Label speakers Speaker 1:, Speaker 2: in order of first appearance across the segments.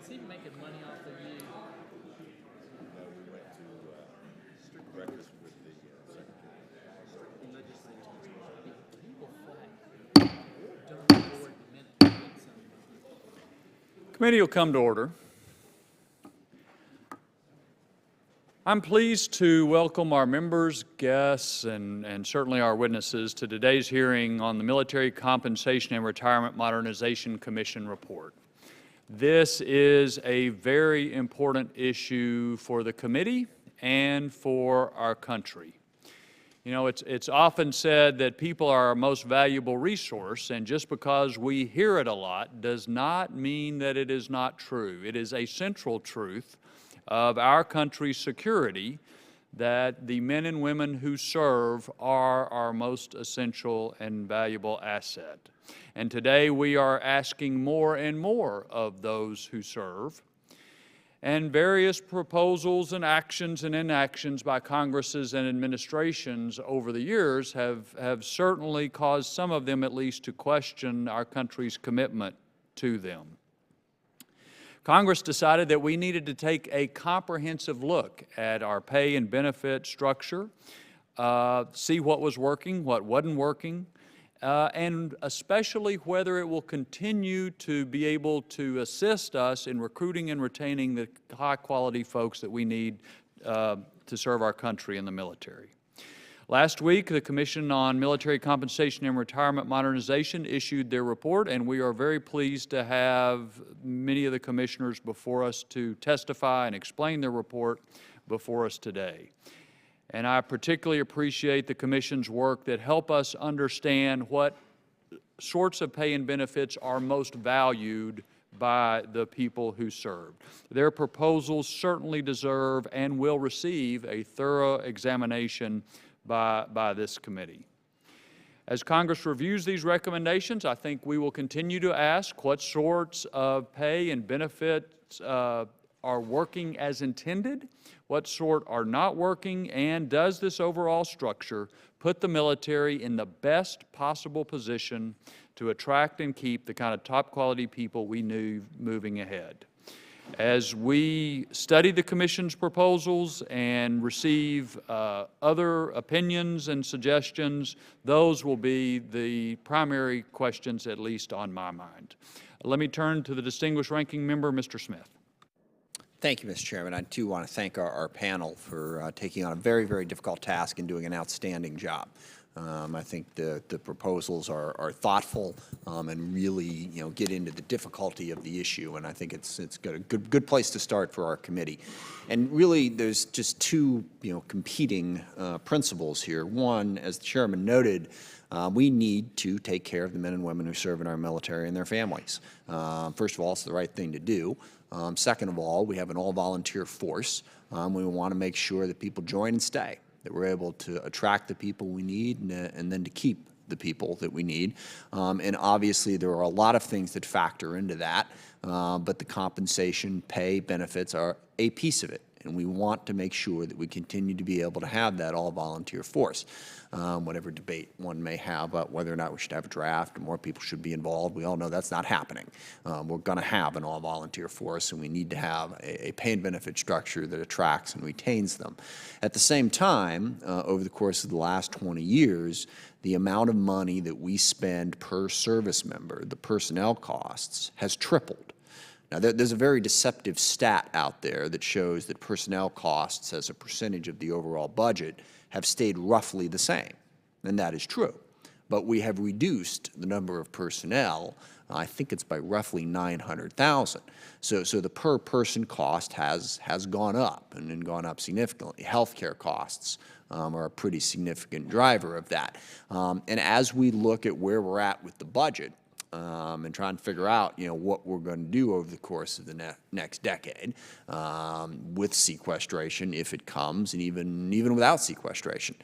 Speaker 1: Is he making money off of you?
Speaker 2: No, we went to breakfast with the secretary.
Speaker 1: He will fight during the board minute.
Speaker 3: Committee will come to order. I'm pleased to welcome our members, guests, and certainly our witnesses to today's hearing on the Military Compensation and Retirement Modernization Commission report. This is a very important issue for the committee and for our country. You know, it's often said that people are our most valuable resource, and just because we hear it a lot does not mean that it is not true. It is a central truth of our country's security that the men and women who serve are our most essential and valuable asset. And today we are asking more and more of those who serve. And various proposals and actions and inactions by Congresses and administrations over the years have certainly caused some of them at least to question our country's commitment to them. Congress decided that we needed to take a comprehensive look at our pay and benefit structure, see what was working, what wasn't working, and especially whether it will continue to be able to assist us in recruiting and retaining the high-quality folks that we need to serve our country in the military. Last week, the Commission on Military Compensation and Retirement Modernization issued their report, and we are very pleased to have many of the commissioners before us to testify and explain their report before us today. And I particularly appreciate the Commission's work that help us understand what sorts of pay and benefits are most valued by the people who served. Their proposals certainly deserve and will receive a thorough examination by this committee. As Congress reviews these recommendations, I think we will continue to ask what sorts of pay and benefits are working as intended, what sort are not working, and does this overall structure put the military in the best possible position to attract and keep the kind of top quality people we need moving ahead. As we study the Commission's proposals and receive other opinions and suggestions, those will be the primary questions, at least on my mind. Let me turn to the distinguished ranking member, Mr. Smith.
Speaker 4: Thank you, Mr. Chairman. I too want to thank our panel for taking on a very, very difficult task and doing an outstanding job. I think the proposals are thoughtful and really, get into the difficulty of the issue, and I think it's got a good place to start for our committee. And really, there's just two, competing principles here. One, as the chairman noted, we need to take care of the men and women who serve in our military and their families. First of all, it's the right thing to do. Second of all, we have an all-volunteer force. We want to make sure that people join and stay, that we're able to attract the people we need and then to keep the people that we need. And obviously, there are a lot of things that factor into that, but the compensation, pay, benefits are a piece of it. And we want to make sure that we continue to be able to have that all-volunteer force. Whatever debate one may have about whether or not we should have a draft or more people should be involved, we all know that's not happening. We're going to have an all-volunteer force, and we need to have a pay and benefit structure that attracts and retains them. At the same time, over the course of the last 20 years, the amount of money that we spend per service member, the personnel costs, has tripled. Now, there's a very deceptive stat out there that shows that personnel costs as a percentage of the overall budget have stayed roughly the same, and that is true. But we have reduced the number of personnel, I think it's by roughly 900,000. So the per person cost has gone up and gone up significantly. Healthcare costs are a pretty significant driver of that. And as we look at where we're at with the budget, and try and figure out, what we're going to do over the course of the next decade with sequestration, if it comes, and even without sequestration.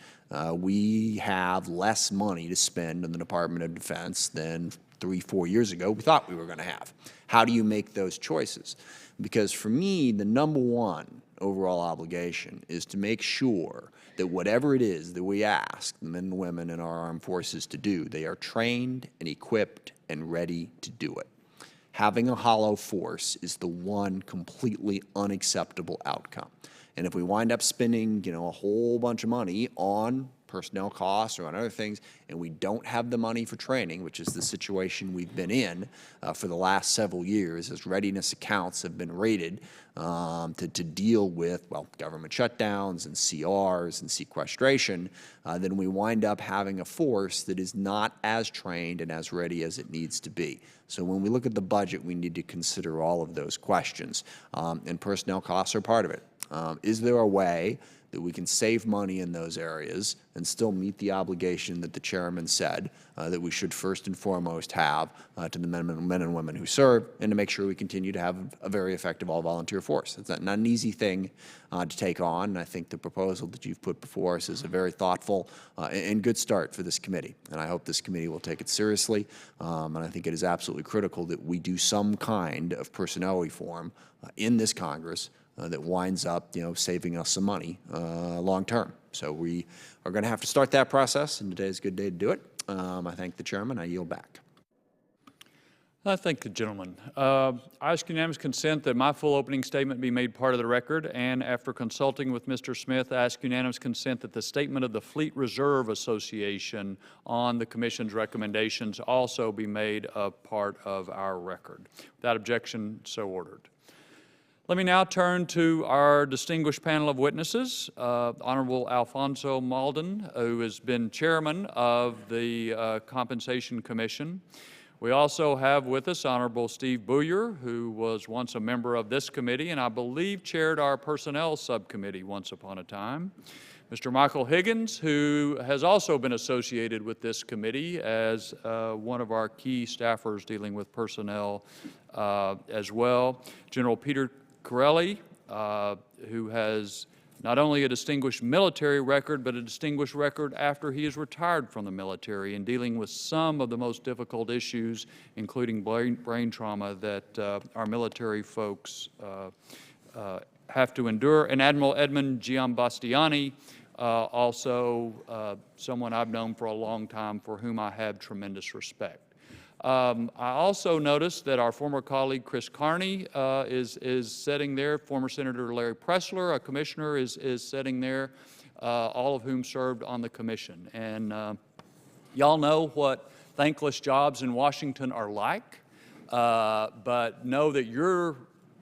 Speaker 4: We have less money to spend in the Department of Defense than 3-4 years ago we thought we were going to have. How do you make those choices? Because for me, the number one overall obligation is to make sure that whatever it is that we ask the men and women in our armed forces to do, they are trained and equipped and ready to do it. Having a hollow force is the one completely unacceptable outcome. And if we wind up spending, a whole bunch of money on personnel costs or on other things, and we don't have the money for training, which is the situation we've been in for the last several years as readiness accounts have been rated to deal with, government shutdowns and CRs and sequestration, then we wind up having a force that is not as trained and as ready as it needs to be. So when we look at the budget, we need to consider all of those questions, and personnel costs are part of it. Is there a way that we can save money in those areas and still meet the obligation that the chairman said that we should first and foremost have to the men and women who serve, and to make sure we continue to have a very effective all-volunteer force? It's not an easy thing to take on, and I think the proposal that you've put before us is a very thoughtful and good start for this committee, and I hope this committee will take it seriously, and I think it is absolutely critical that we do some kind of personnel reform in this Congress that winds up, saving us some money long term. So we are going to have to start that process, and today is a good day to do it. I thank the chairman. I yield back.
Speaker 3: I thank the gentleman. I ask unanimous consent that my full opening statement be made part of the record, and after consulting with Mr. Smith, I ask unanimous consent that the statement of the Fleet Reserve Association on the Commission's recommendations also be made a part of our record. Without objection, so ordered. Let me now turn to our distinguished panel of witnesses. Honorable Alfonso Malden, who has been chairman of the Compensation Commission. We also have with us Honorable Steve Booyer, who was once a member of this committee and I believe chaired our Personnel Subcommittee once upon a time. Mr. Michael Higgins, who has also been associated with this committee as one of our key staffers dealing with personnel as well. General Peter Corelli, who has not only a distinguished military record, but a distinguished record after he is retired from the military in dealing with some of the most difficult issues, including brain trauma that our military folks have to endure. And Admiral Edmund Giambastiani, also someone I've known for a long time, for whom I have tremendous respect. I also noticed that our former colleague Chris Carney is sitting there. Former Senator Larry Pressler, a commissioner, is sitting there, all of whom served on the commission. And y'all know what thankless jobs in Washington are like, but know that your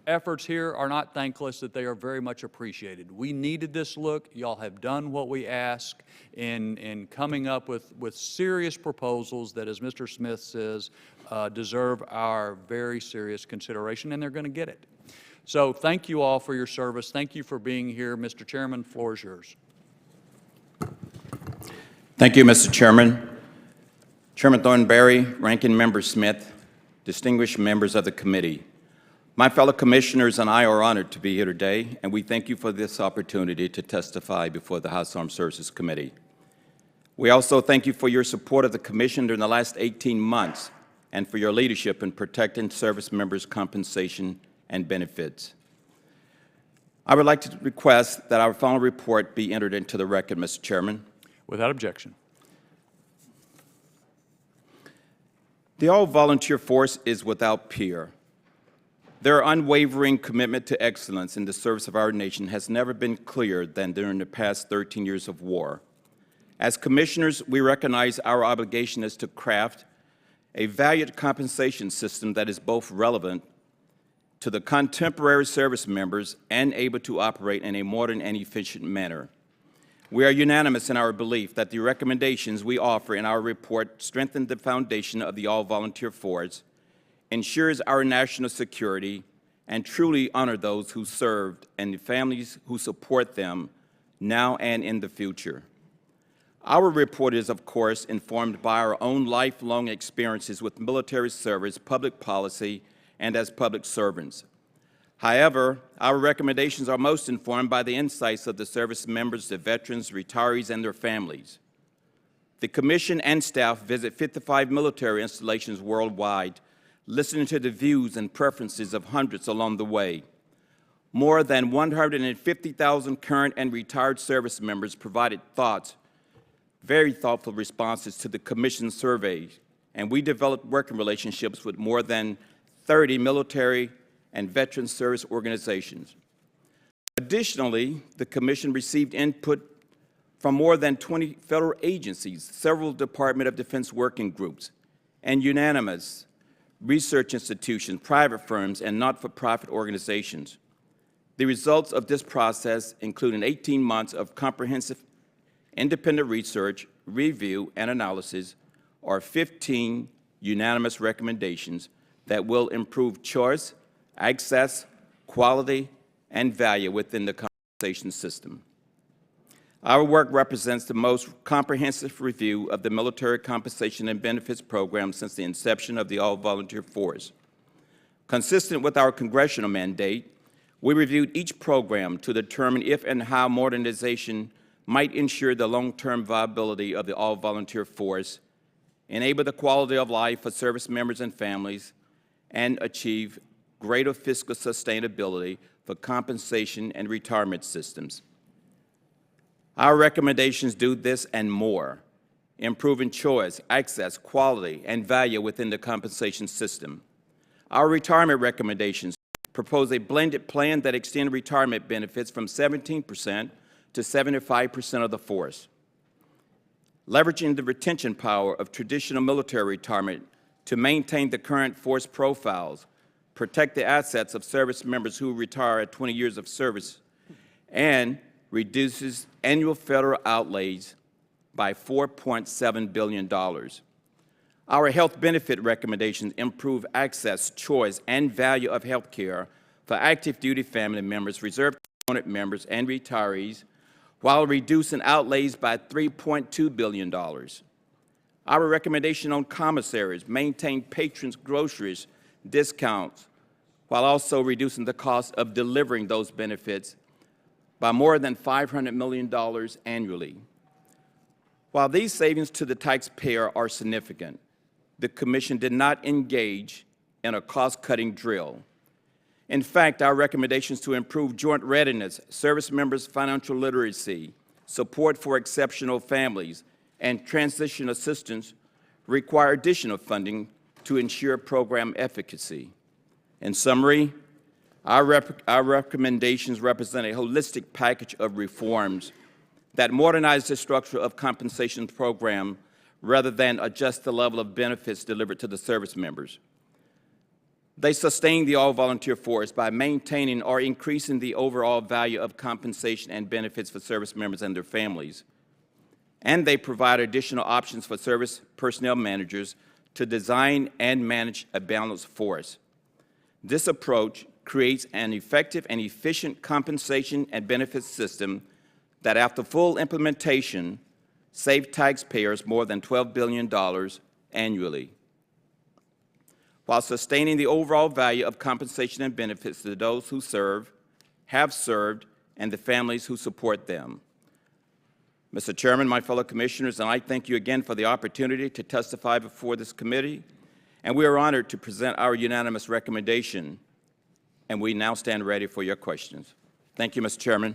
Speaker 3: efforts here are not thankless, that they are very much appreciated. We needed this look. Y'all have done what we ask in coming up with serious proposals that, as Mr. Smith says, deserve our very serious consideration, and they're going to get it. So thank you all for your service. Thank you for being here. Mr. Chairman, the floor is yours.
Speaker 5: Thank you, Mr. Chairman. Chairman Thornberry, Ranking Member Smith, distinguished members of the committee. My fellow commissioners and I are honored to be here today, and we thank you for this opportunity to testify before the House Armed Services Committee. We also thank you for your support of the Commission during the last 18 months and for your leadership in protecting service members' compensation and benefits. I would like to request that our final report be entered into the record, Mr. Chairman.
Speaker 3: Without objection.
Speaker 5: The all-volunteer force is without peer. Their unwavering commitment to excellence in the service of our nation has never been clearer than during the past 13 years of war. As commissioners, we recognize our obligation is to craft a valued compensation system that is both relevant to the contemporary service members and able to operate in a modern and efficient manner. We are unanimous in our belief that the recommendations we offer in our report strengthen the foundation of the all-volunteer force, ensures our national security, and truly honor those who served and the families who support them now and in the future. Our report is, of course, informed by our own lifelong experiences with military service, public policy, and as public servants. However, our recommendations are most informed by the insights of the service members, the veterans, retirees, and their families. The Commission and staff visit 55 military installations worldwide, listening to the views and preferences of hundreds along the way. More than 150,000 current and retired service members provided very thoughtful responses to the Commission survey, and we developed working relationships with more than 30 military and veteran service organizations. Additionally, the Commission received input from more than 20 federal agencies, several Department of Defense working groups, and unanimous research institutions, private firms, and not-for-profit organizations. The results of this process include 18 months of comprehensive independent research, review, and analysis, or 15 unanimous recommendations that will improve choice, access, quality, and value within the compensation system. Our work represents the most comprehensive review of the military compensation and benefits program since the inception of the all-volunteer force. Consistent with our congressional mandate, we reviewed each program to determine if and how modernization might ensure the long-term viability of the all-volunteer force, enable the quality of life for service members and families, and achieve greater fiscal sustainability for compensation and retirement systems. Our recommendations do this and more, improving choice, access, quality, and value within the compensation system. Our retirement recommendations propose a blended plan that extends retirement benefits from 17% to 75% of the force, leveraging the retention power of traditional military retirement to maintain the current force profiles, protect the assets of service members who retire at 20 years of service, and reduces annual federal outlays by $4.7 billion. Our health benefit recommendations improve access, choice, and value of health care for active duty family members, reserve component members, and retirees, while reducing outlays by $3.2 billion. Our recommendation on commissaries maintain patrons' groceries discounts while also reducing the cost of delivering those benefits by more than $500 million annually. While these savings to the taxpayer are significant, the Commission did not engage in a cost-cutting drill. In fact, our recommendations to improve joint readiness, service members' financial literacy, support for exceptional families, and transition assistance require additional funding to ensure program efficacy. In summary, our recommendations represent a holistic package of reforms that modernize the structure of compensation program rather than adjust the level of benefits delivered to the service members. They sustain the all-volunteer force by maintaining or increasing the overall value of compensation and benefits for service members and their families. And they provide additional options for service personnel managers to design and manage a balanced force. This approach creates an effective and efficient compensation and benefits system that, after full implementation, saves taxpayers more than $12 billion annually, while sustaining the overall value of compensation and benefits to those who serve, have served, and the families who support them. Mr. Chairman, my fellow commissioners, and I thank you again for the opportunity to testify before this committee, and we are honored to present our unanimous recommendation, and we now stand ready for your questions. Thank you, Mr. Chairman.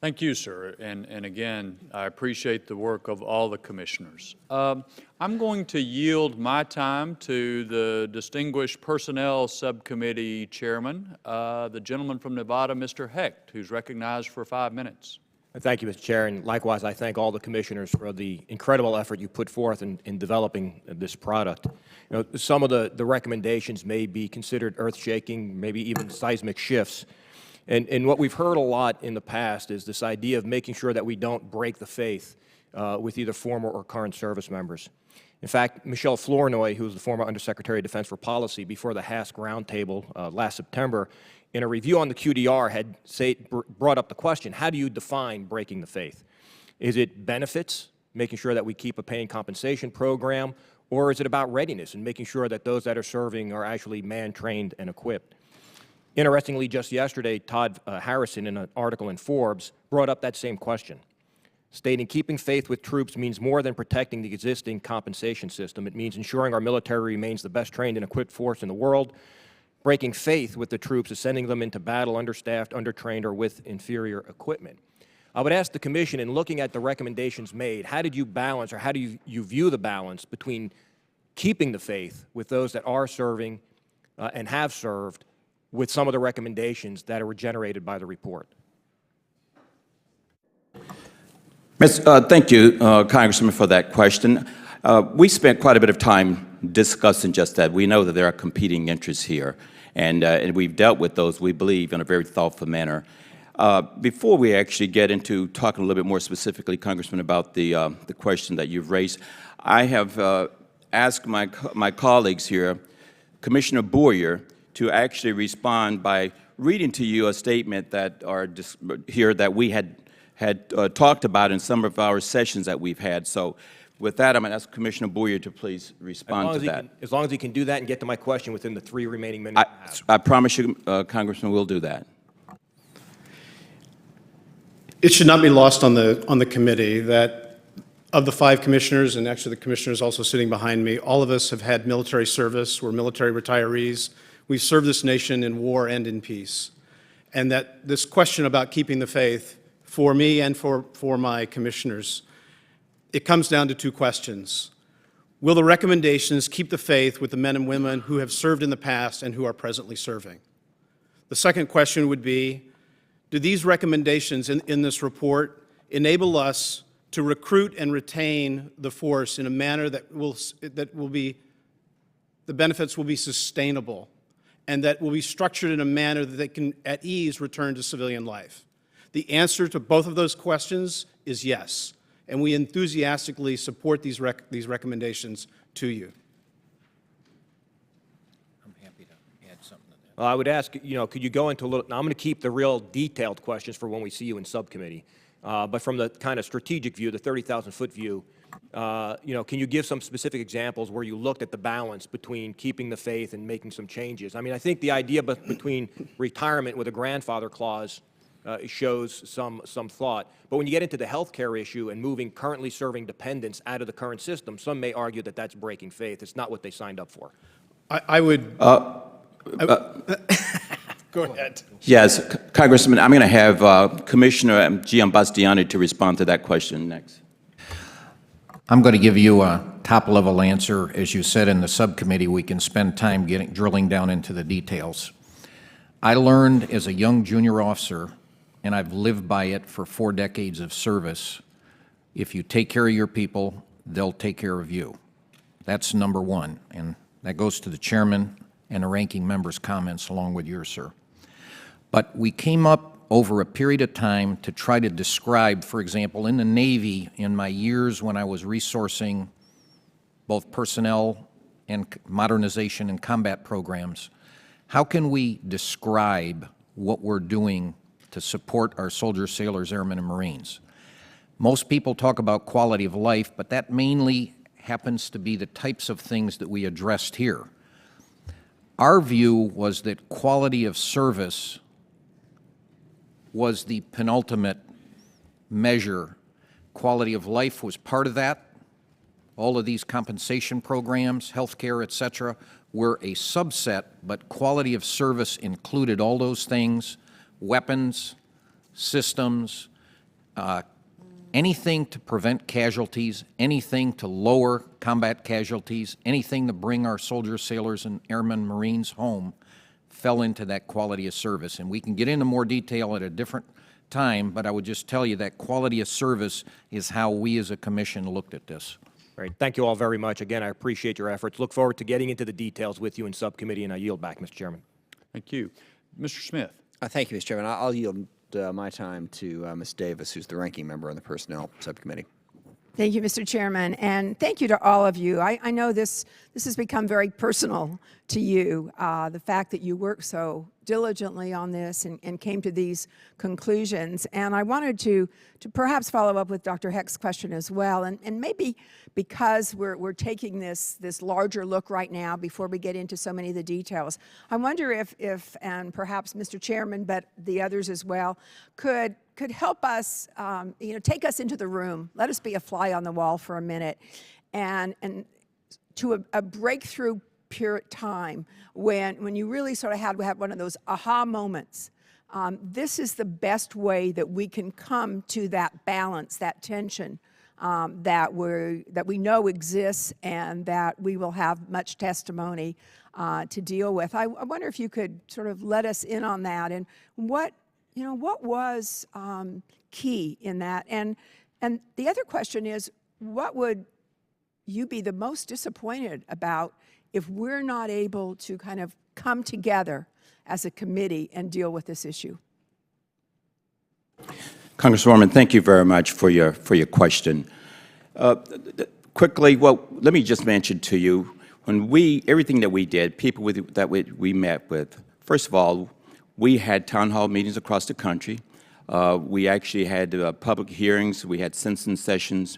Speaker 3: Thank you, sir. And again, I appreciate the work of all the commissioners. I'm going to yield my time to the Distinguished Personnel Subcommittee Chairman, the gentleman from Nevada, Mr. Hecht, who's recognized for 5 minutes.
Speaker 6: Thank you, Mr. Chair, and likewise, I thank all the commissioners for the incredible effort you put forth in developing this product. You know, some of the recommendations may be considered earth-shaking, maybe even seismic shifts. And what we've heard a lot in the past is this idea of making sure that we don't break the faith with either former or current service members. In fact, Michelle Flournoy, who was the former Undersecretary of Defense for Policy before the HASC Roundtable last September, in a review on the QDR had brought up the question, how do you define breaking the faith? Is it benefits, making sure that we keep a paying compensation program, or is it about readiness and making sure that those that are serving are actually man-trained and equipped? Interestingly, just yesterday, Todd Harrison, in an article in Forbes, brought up that same question, stating keeping faith with troops means more than protecting the existing compensation system. It means ensuring our military remains the best trained and equipped force in the world. Breaking faith with the troops is sending them into battle understaffed, undertrained, or with inferior equipment. I would ask the Commission, in looking at the recommendations made, how did you balance, or how do you view the balance between keeping the faith with those that are serving and have served with some of the recommendations that were generated by the report?
Speaker 5: Thank you, Congressman, for that question. We spent quite a bit of time discussing just that. We know that there are competing interests here, and we've dealt with those, we believe, in a very thoughtful manner. Before we actually get into talking a little bit more specifically, Congressman, about the question that you've raised, I have asked my colleagues here, Commissioner Boyer, to actually respond by reading to you a statement that are here that we had talked about in some of our sessions that we've had. So with that, I'm going to ask Commissioner Boyer to please respond to that.
Speaker 6: As long as he can do that and get to my question within the 3 remaining minutes.
Speaker 5: I promise you, Congressman, we'll do that.
Speaker 7: It should not be lost on the committee that of the 5 commissioners, and actually the commissioners also sitting behind me, all of us have had military service. We're military retirees. We've served this nation in war and in peace. And that this question about keeping the faith, for me and for my commissioners, it comes down to 2 questions. Will the recommendations keep the faith with the men and women who have served in the past and who are presently serving? The second question would be, do these recommendations in this report enable us to recruit and retain the force in a manner that will be, the benefits will be sustainable, and that will be structured in a manner that they can, at ease, return to civilian life? The answer to both of those questions is yes, and we enthusiastically support these recommendations to you.
Speaker 8: I'm happy to add something to that.
Speaker 6: Well, I would ask, could you go into a little, now I'm going to keep the real detailed questions for when we see you in subcommittee, but from the kind of strategic view, the 30,000-foot view, can you give some specific examples where you looked at the balance between keeping the faith and making some changes? I mean, I think the idea between retirement with a grandfather clause shows some thought. But when you get into the health care issue and moving currently serving dependents out of the current system, some may argue that that's breaking faith. It's not what they signed up for.
Speaker 7: I would... Go ahead.
Speaker 5: Yes, Congressman, I'm going to have Commissioner Giambastiani to respond to that question next.
Speaker 8: I'm going to give you a top-level answer. As you said in the subcommittee, we can spend time drilling down into the details. I learned as a young junior officer, and I've lived by it for 4 decades of service, if you take care of your people, they'll take care of you. That's number 1, and that goes to the chairman and the ranking member's comments along with yours, sir. But we came up over a period of time to try to describe, for example, in the Navy, in my years when I was resourcing both personnel and modernization and combat programs, how can we describe what we're doing to support our soldiers, sailors, airmen, and Marines? Most people talk about quality of life, but that mainly happens to be the types of things that we addressed here. Our view was that quality of service was the penultimate measure. Quality of life was part of that. All of these compensation programs, health care, et cetera, were a subset, but quality of service included all those things. weapons, systems, anything to prevent casualties, anything to lower combat casualties, anything to bring our soldiers, sailors, and airmen, Marines home fell into that quality of service. And we can get into more detail at a different time, but I would just tell you that quality of service is how we as a commission looked at this.
Speaker 6: Great. Thank you all very much. Again, I appreciate your efforts. Look forward to getting into the details with you in subcommittee, and I yield back, Mr. Chairman.
Speaker 3: Thank you. Mr. Smith.
Speaker 4: Thank you, Mr. Chairman. I'll yield my time to Ms. Davis, who's the ranking member on the Personnel Subcommittee.
Speaker 9: Thank you, Mr. Chairman, and thank you to all of you. I know this has become very personal to you, the fact that you worked so diligently on this and came to these conclusions. And I wanted to perhaps follow up with Dr. Heck's question as well, and maybe because we're taking this larger look right now before we get into so many of the details, I wonder if and perhaps Mr. Chairman, but the others as well, could help us, take us into the room. Let us be a fly on the wall for a minute, and to a breakthrough period time when you really sort of have one of those aha moments. This is the best way that we can come to that balance, that tension that we know exists, and that we will have much testimony to deal with. I wonder if you could sort of let us in on that, and what was key in that? And the other question is, what would you be the most disappointed about if we're not able to kind of come together as a committee and deal with this issue?
Speaker 5: Congresswoman, thank you very much for your question. Quickly, well, let me just mention to you, everything that we did, people that we met with, first of all, we had town hall meetings across the country. We actually had public hearings. We had citizen sessions.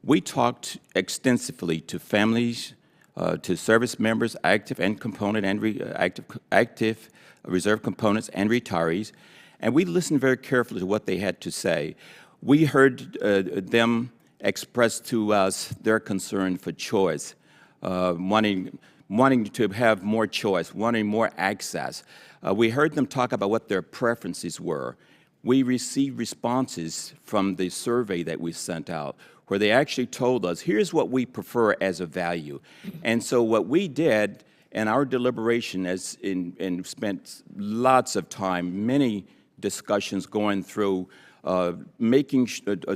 Speaker 5: We talked extensively to families, to service members, active and component and active reserve components and retirees, and we listened very carefully to what they had to say. We heard them express to us their concern for choice, wanting to have more choice, wanting more access. We heard them talk about what their preferences were. We received responses from the survey that we sent out where they actually told us, here's what we prefer as a value. And so what we did in our deliberation and spent lots of time, many discussions going through,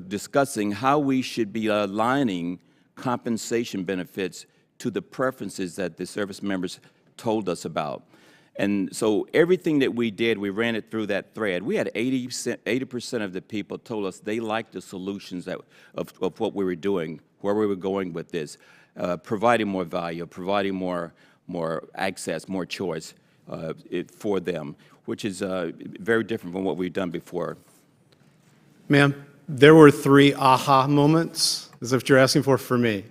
Speaker 5: discussing how we should be aligning compensation benefits to the preferences that the service members told us about. And so everything that we did, we ran it through that thread. We had 80% of the people told us they liked the solutions of what we were doing, where we were going with this, providing more value, providing more access, more choice for them, which is very different from what we've done before.
Speaker 7: Ma'am, there were 3 aha moments, is what you're asking for me.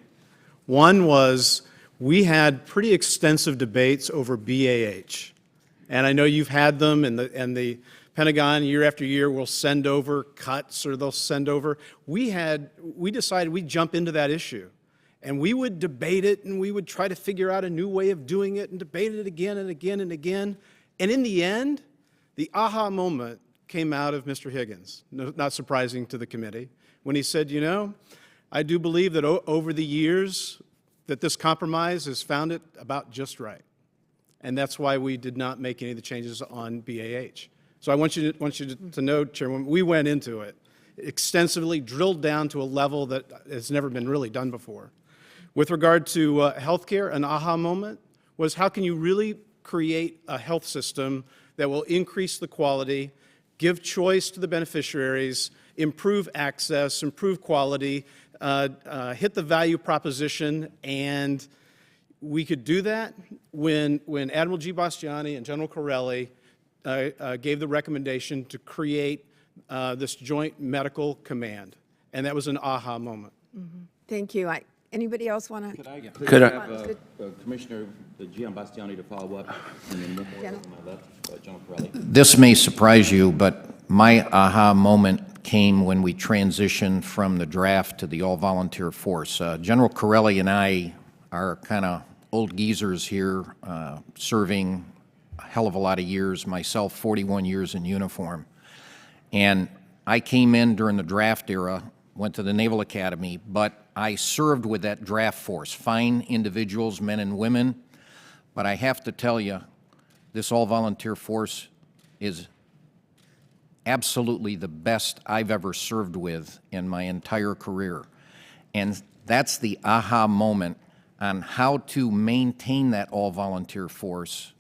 Speaker 7: One was we had pretty extensive debates over BAH. And I know you've had them, and the Pentagon year after year will send over cuts, or they'll send over. We decided we'd jump into that issue, and we would debate it, and we would try to figure out a new way of doing it, and debate it again and again and again. And in the end, the aha moment came out of Mr. Higgins, not surprising to the committee, when he said, I do believe that over the years that this compromise has found it about just right. And that's why we did not make any of the changes on BAH. So I want you to know, Chairwoman, we went into it extensively, drilled down to a level that has never been really done before. With regard to healthcare, an aha moment was, how can you really create a health system that will increase the quality, give choice to the beneficiaries, improve access, improve quality, hit the value proposition? And we could do that when Admiral G. Bastiani and General Corelli gave the recommendation to create this Joint Medical Command. And that was an aha moment.
Speaker 9: Mm-hmm. Thank you. Anybody else want to?
Speaker 5: Could I have Commissioner Giambastiani to follow up, and then one more on my left, General Corelli.
Speaker 8: This may surprise you, but my aha moment came when we transitioned from the draft to the all-volunteer force. General Corelli and I are kind of old geezers here, serving a hell of a lot of years, myself 41 years in uniform. And I came in during the draft era, went to the Naval Academy, but I served with that draft force, fine individuals, men and women. But I have to tell you, this all-volunteer force is absolutely the best I've ever served with in my entire career. And that's the aha moment on how to maintain that all-volunteer force,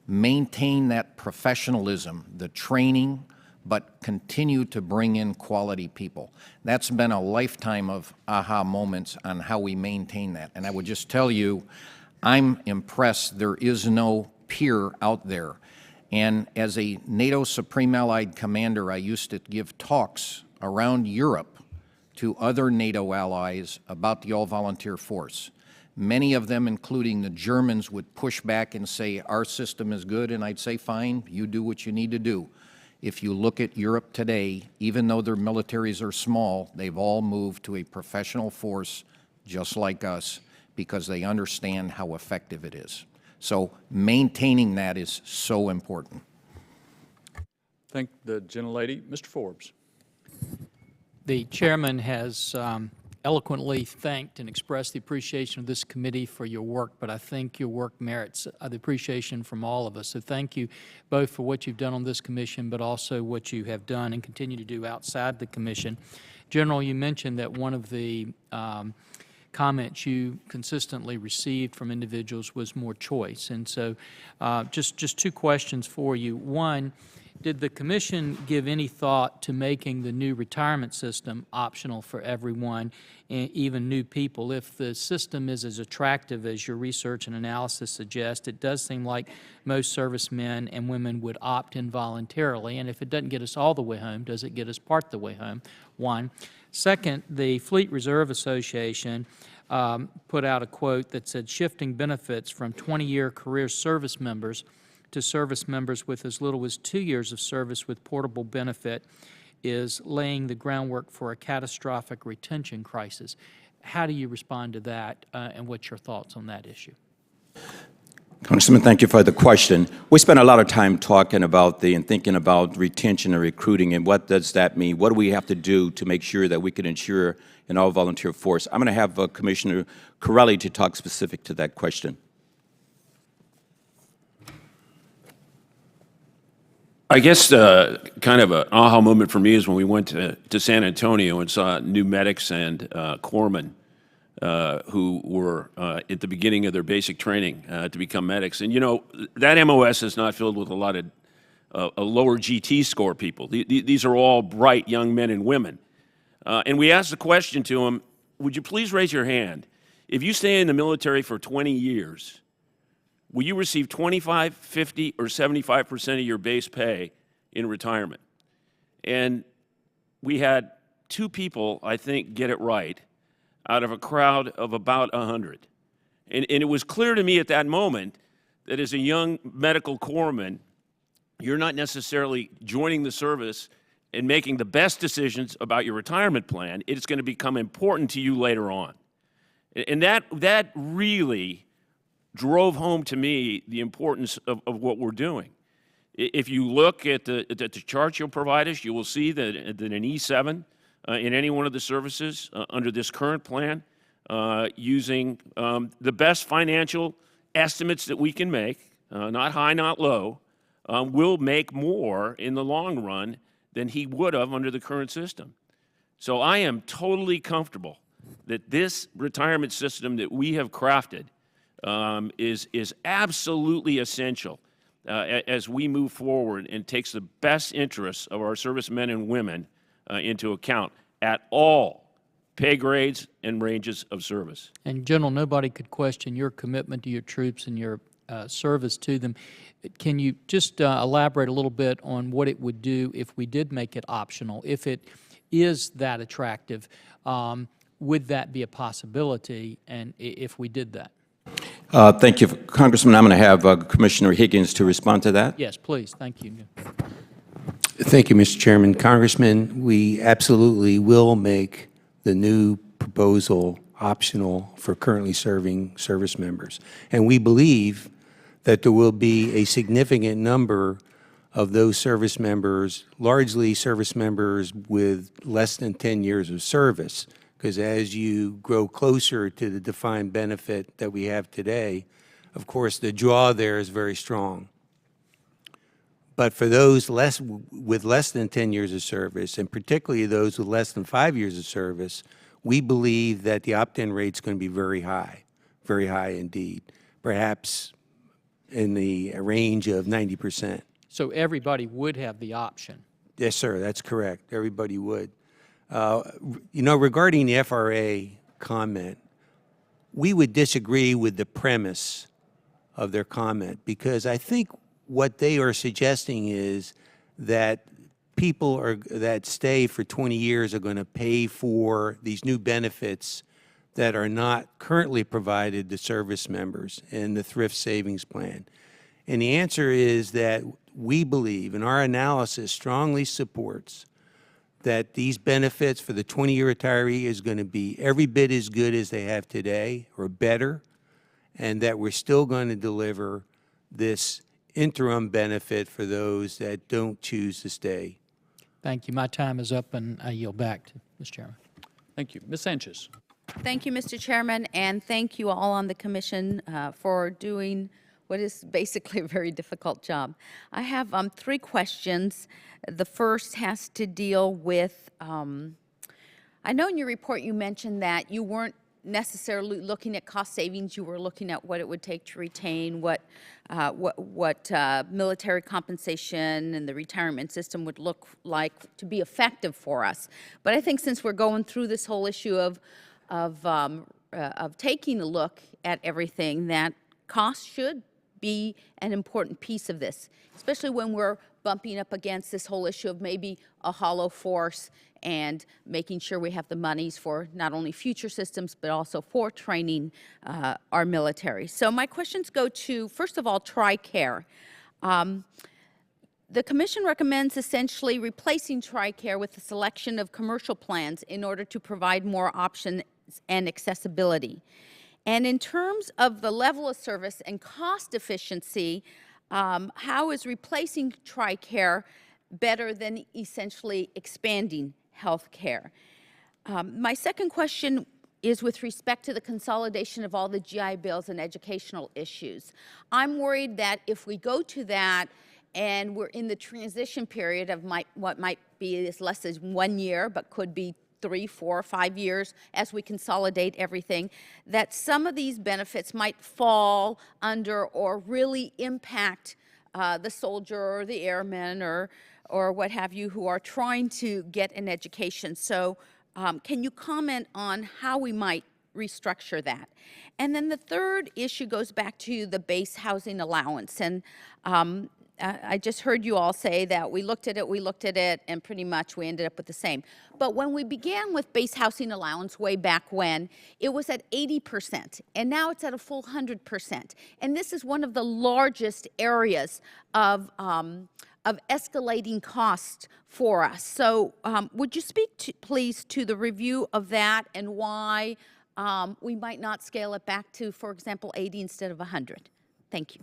Speaker 8: maintain that professionalism, the training, but continue to bring in quality people. That's been a lifetime of aha moments on how we maintain that. And I would just tell you, I'm impressed. There is no peer out there. And as a NATO Supreme Allied Commander, I used to give talks around Europe to other NATO allies about the all-volunteer force. Many of them, including the Germans, would push back and say, our system is good, and I'd say, fine, you do what you need to do. If you look at Europe today, even though their militaries are small, they've all moved to a professional force just like us because they understand how effective it is. So maintaining that is so important.
Speaker 3: Thank the gentlelady. Mr. Forbes.
Speaker 1: The chairman has eloquently thanked and expressed the appreciation of this committee for your work, but I think your work merits the appreciation from all of us. So thank you both for what you've done on this commission, but also what you have done and continue to do outside the commission. General, you mentioned that one of the comments you consistently received from individuals was more choice. And so just two questions for you. One, did the commission give any thought to making the new retirement system optional for everyone, even new people? If the system is as attractive as your research and analysis suggest, it does seem like most servicemen and women would opt in voluntarily. And if it doesn't get us all the way home, does it get us part the way home? One. Second, the Fleet Reserve Association put out a quote that said shifting benefits from 20-year career service members to service members with as little as 2 years of service with portable benefit is laying the groundwork for a catastrophic retention crisis. How do you respond to that, and what's your thoughts on that issue?
Speaker 5: Congressman, thank you for the question. We spent a lot of time talking about and thinking about retention and recruiting, and what does that mean? What do we have to do to make sure that we can ensure an all-volunteer force? I'm going to have Commissioner Corelli to talk specific to that question.
Speaker 10: I guess kind of an aha moment for me is when we went to San Antonio and saw new medics and corpsmen who were at the beginning of their basic training to become medics. And, you know, that MOS is not filled with a lot of a lower GT score people. These are all bright young men and women. And we asked the question to them, would you please raise your hand? If you stay in the military for 20 years, will you receive 25, 50, or 75% of your base pay in retirement? And we had 2 people, I think, get it right out of a crowd of about 100. And it was clear to me at that moment that as a young medical corpsman, you're not necessarily joining the service and making the best decisions about your retirement plan. It's going to become important to you later on. And that really drove home to me the importance of what we're doing. If you look at the chart you'll provide us, you will see that an E7 in any one of the services under this current plan, using the best financial estimates that we can make, not high, not low, will make more in the long run than he would have under the current system. So I am totally comfortable that this retirement system that we have crafted is absolutely essential as we move forward and takes the best interests of our servicemen and women into account at all pay grades and ranges of service.
Speaker 1: And General, nobody could question your commitment to your troops and your service to them. Can you just elaborate a little bit on what it would do if we did make it optional? If it is that attractive, would that be a possibility, and if we did that?
Speaker 5: Thank you, Congressman. I'm going to have Commissioner Higgins to respond to that.
Speaker 1: Yes, please. Thank you.
Speaker 11: Thank you, Mr. Chairman. Congressman, we absolutely will make the new proposal optional for currently serving service members. And we believe that there will be a significant number of those service members, largely service members with less than 10 years of service, because as you grow closer to the defined benefit that we have today, of course, the draw there is very strong. But for those with less than 10 years of service, and particularly those with less than 5 years of service, we believe that the opt-in rate is going to be very high indeed, perhaps in the range of 90%.
Speaker 1: So everybody would have the option.
Speaker 11: Yes, sir, that's correct. Everybody would. You know, regarding the FRA comment, we would disagree with the premise of their comment, because I think what they are suggesting is that people that stay for 20 years are going to pay for these new benefits that are not currently provided to service members in the thrift savings plan. And the answer is that we believe, and our analysis strongly supports, that these benefits for the 20-year retiree is going to be every bit as good as they have today or better, and that we're still going to deliver this interim benefit for those that don't choose to stay.
Speaker 1: Thank you. My time is up, and I yield back to Mr. Chairman.
Speaker 3: Thank you. Ms. Sanchez.
Speaker 12: Thank you, Mr. Chairman, and thank you all on the commission for doing what is basically a very difficult job. I have 3 questions. The first has to deal with, I know in your report you mentioned that you weren't necessarily looking at cost savings, you were looking at what it would take to retain, what military compensation and the retirement system would look like to be effective for us. But I think since we're going through this whole issue of taking a look at everything, that cost should be an important piece of this, especially when we're bumping up against this whole issue of maybe a hollow force and making sure we have the monies for not only future systems, but also for training our military. So my questions go to, first of all, TRICARE. The Commission recommends essentially replacing TRICARE with a selection of commercial plans in order to provide more options and accessibility. And in terms of the level of service and cost efficiency, how is replacing TRICARE better than essentially expanding health care? My second question is with respect to the consolidation of all the GI bills and educational issues. I'm worried that if we go to that and we're in the transition period of what might be as less as 1 year, but could be 3, 4, 5 years as we consolidate everything, that some of these benefits might fall under or really impact the soldier or the airman or what have you who are trying to get an education. So can you comment on how we might restructure that? And then the third issue goes back to the base housing allowance. And I just heard you all say that we looked at it, and pretty much we ended up with the same. But when we began with base housing allowance way back when, it was at 80%, and now it's at a full 100%. And this is one of the largest areas of escalating costs for us. So would you speak, please, to the review of that and why we might not scale it back to, for example, 80 instead of 100? Thank you.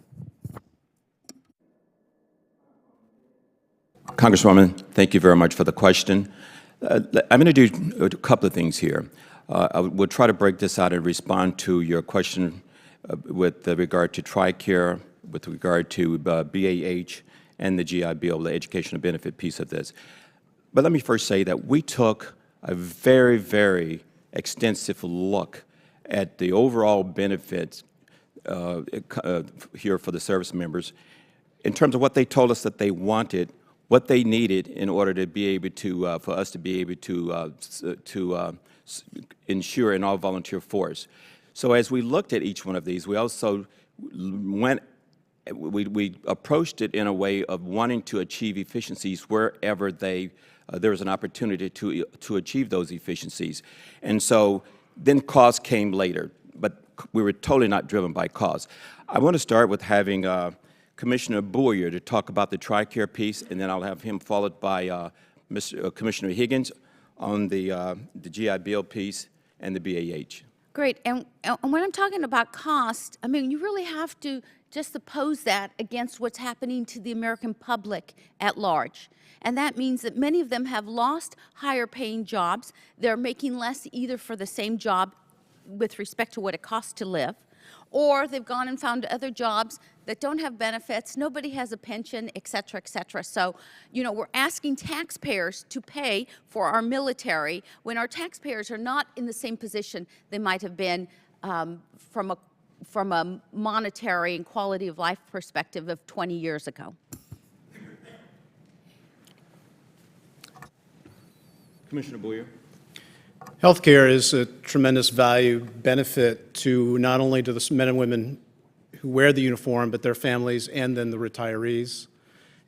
Speaker 5: Congresswoman, thank you very much for the question. I'm going to do a couple of things here. I will try to break this out and respond to your question with regard to TRICARE, with regard to BAH, and the GI Bill, the educational benefit piece of this. But let me first say that we took a very, very extensive look at the overall benefits here for the service members in terms of what they told us that they wanted, what they needed in order to be able to, for us to be able to ensure an all-volunteer force. So as we looked at each one of these, we also we approached it in a way of wanting to achieve efficiencies wherever there was an opportunity to achieve those efficiencies. And so then cost came later, but we were totally not driven by cost. I want to start with having Commissioner Boyer to talk about the TRICARE piece, and then I'll have him followed by Commissioner Higgins on the GI Bill piece and the BAH.
Speaker 12: Great. And when I'm talking about cost, I mean, you really have to just oppose that against what's happening to the American public at large. And that means that many of them have lost higher paying jobs. They're making less either for the same job with respect to what it costs to live, or they've gone and found other jobs that don't have benefits, nobody has a pension, et cetera, et cetera. So, you know, we're asking taxpayers to pay for our military when our taxpayers are not in the same position they might have been from a monetary and quality of life perspective of 20 years ago.
Speaker 5: Commissioner Boyer.
Speaker 7: Healthcare is a tremendous value benefit to not only to the men and women who wear the uniform, but their families and then the retirees,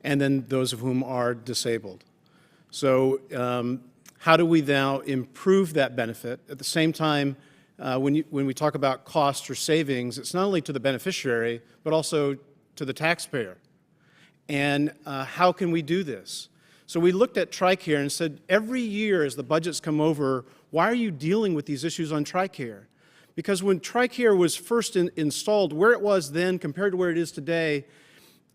Speaker 7: and then those of whom are disabled. So how do we now improve that benefit? At the same time, when we talk about costs or savings, it's not only to the beneficiary, but also to the taxpayer. And how can we do this? So we looked at TRICARE and said, every year as the budgets come over, why are you dealing with these issues on TRICARE? Because when TRICARE was first installed, where it was then compared to where it is today,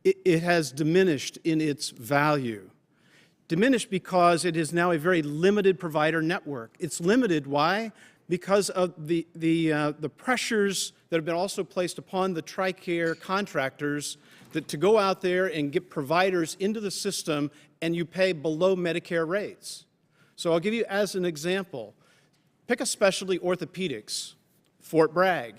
Speaker 7: it has diminished in its value. Diminished because it is now a very limited provider network. It's limited, why? Because of the pressures that have been also placed upon the TRICARE contractors to go out there and get providers into the system, and you pay below Medicare rates. So I'll give you as an example. Pick a specialty, orthopedics, Fort Bragg.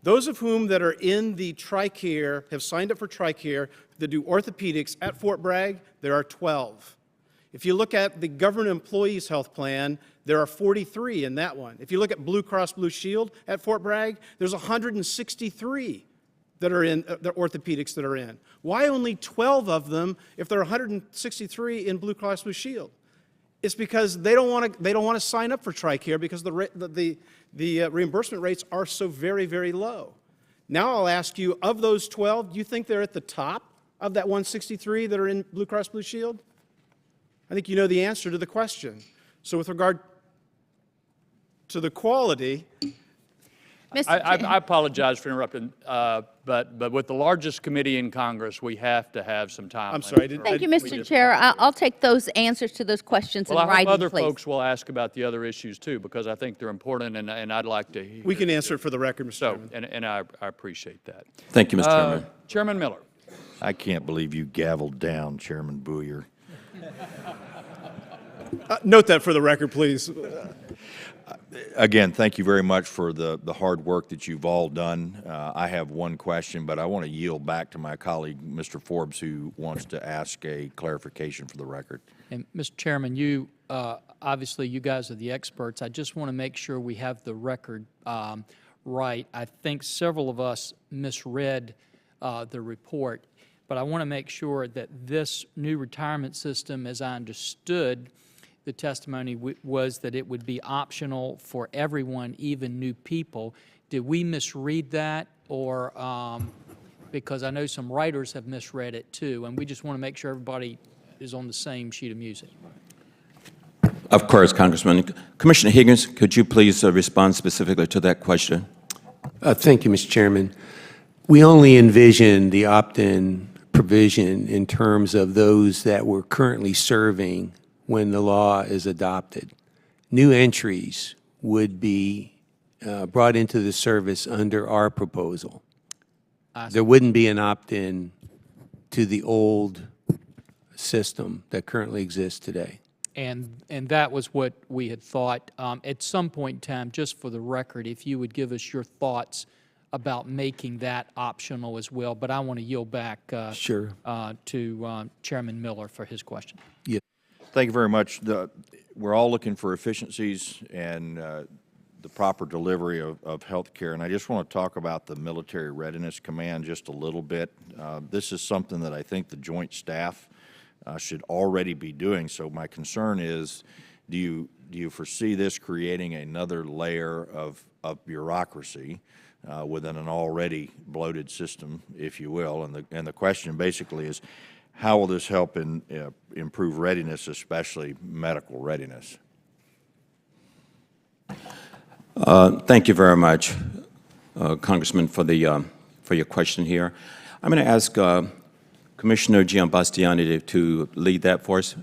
Speaker 7: Those of whom that are in the TRICARE, have signed up for TRICARE, that do orthopedics at Fort Bragg, there are 12. If you look at the government employees health plan, there are 43 in that one. If you look at Blue Cross Blue Shield at Fort Bragg, there's 163 that are in the orthopedics that are in. Why only 12 of them if there are 163 in Blue Cross Blue Shield? It's because they don't want to sign up for TRICARE because the reimbursement rates are so very, very low. Now I'll ask you, of those 12, do you think they're at the top of that 163 that are in Blue Cross Blue Shield? I think you know the answer to the question. So with regard to the quality,
Speaker 3: I apologize for interrupting, but with the largest committee in Congress, we have to have some time.
Speaker 7: I'm sorry, I didn't.
Speaker 12: Thank you, Mr. Chair. I'll take those answers to those questions in
Speaker 3: Well, I
Speaker 12: writing,
Speaker 3: hope other
Speaker 12: please.
Speaker 3: folks will ask about the other issues too, because I think they're important, and I'd like to hear.
Speaker 7: We can answer it for the record, Mr.
Speaker 3: So,
Speaker 7: Chairman.
Speaker 3: and I appreciate that.
Speaker 5: Thank you, Mr. Chairman.
Speaker 3: Chairman Miller.
Speaker 2: I can't believe you gavelled down Chairman Boyer.
Speaker 7: Note that for the record, please.
Speaker 2: Again, thank you very much for the hard work that you've all done. I have one question, but I want to yield back to my colleague, Mr. Forbes, who wants to ask a clarification for the record.
Speaker 1: And Mr. Chairman, you, obviously you guys are the experts. I just want to make sure we have the record right. I think several of us misread the report, but I want to make sure that this new retirement system, as I understood the testimony, was that it would be optional for everyone, even new people. Did we misread that, or because I know some writers have misread it too, and we just want to make sure everybody is on the same sheet of music?
Speaker 5: Of course, Congressman. Commissioner Higgins, could you please respond specifically to that question?
Speaker 11: Thank you, Mr. Chairman. We only envision the opt-in provision in terms of those that we're currently serving when the law is adopted. New entries would be brought into the service under our proposal. There wouldn't be an opt-in to the old system that currently exists today.
Speaker 1: And that was what we had thought. At some point in time, just for the record, if you would give us your thoughts about making that optional as well. But I want to yield back
Speaker 11: Sure.
Speaker 1: to Chairman Miller for his question.
Speaker 11: Yeah.
Speaker 2: Thank you very much. We're all looking for efficiencies and the proper delivery of health care, and I just want to talk about the Military Readiness Command just a little bit. This is something that I think the Joint Staff should already be doing. So my concern is, do you foresee this creating another layer of bureaucracy within an already bloated system, if you will? And the question basically is, how will this help improve readiness, especially medical readiness?
Speaker 5: Thank you very much, Congressman, for your question here. I'm going to ask Commissioner Giambastiani to lead that for us.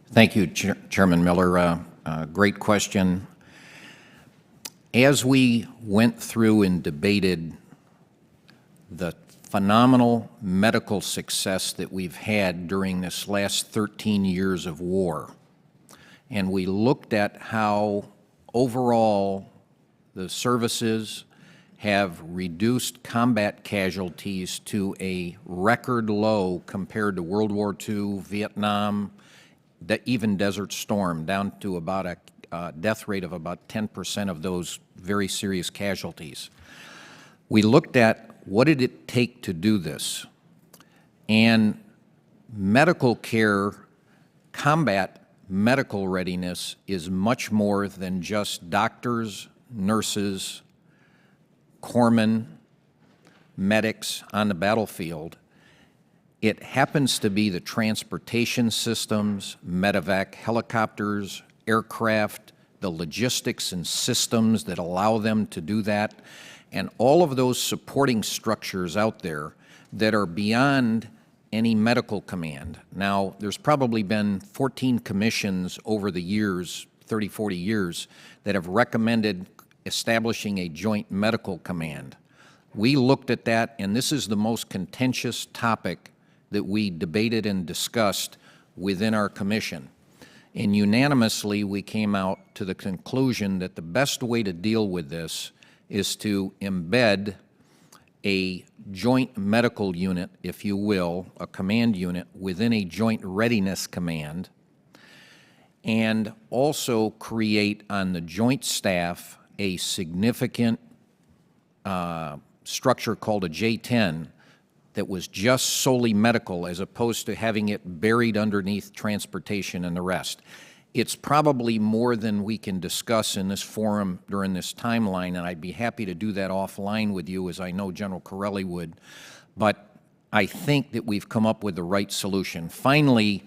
Speaker 8: Thank you, Chairman Miller. Great question. As we went through and debated the phenomenal medical success that we've had during this last 13 years of war, and we looked at how overall the services have reduced combat casualties to a record low compared to World War II, Vietnam, even Desert Storm, down to about a death rate of about 10% of those very serious casualties. We looked at what did it take to do this, and medical care, combat medical readiness is much more than just doctors, nurses, corpsmen, medics on the battlefield. It happens to be the transportation systems, medevac helicopters, aircraft, the logistics and systems that allow them to do that, and all of those supporting structures out there that are beyond any medical command. Now, there's probably been 14 commissions over the years, 30, 40 years, that have recommended establishing a joint medical command. We looked at that, and this is the most contentious topic that we debated and discussed within our commission. And unanimously, we came out to the conclusion that the best way to deal with this is to embed a joint medical unit, if you will, a command unit within a joint readiness command, and also create on the joint staff a significant structure called a J-10 that was just solely medical as opposed to having it buried underneath transportation and the rest. It's probably more than we can discuss in this forum during this timeline, and I'd be happy to do that offline with you, as I know General Corelli would. But I think that we've come up with the right solution. Finally,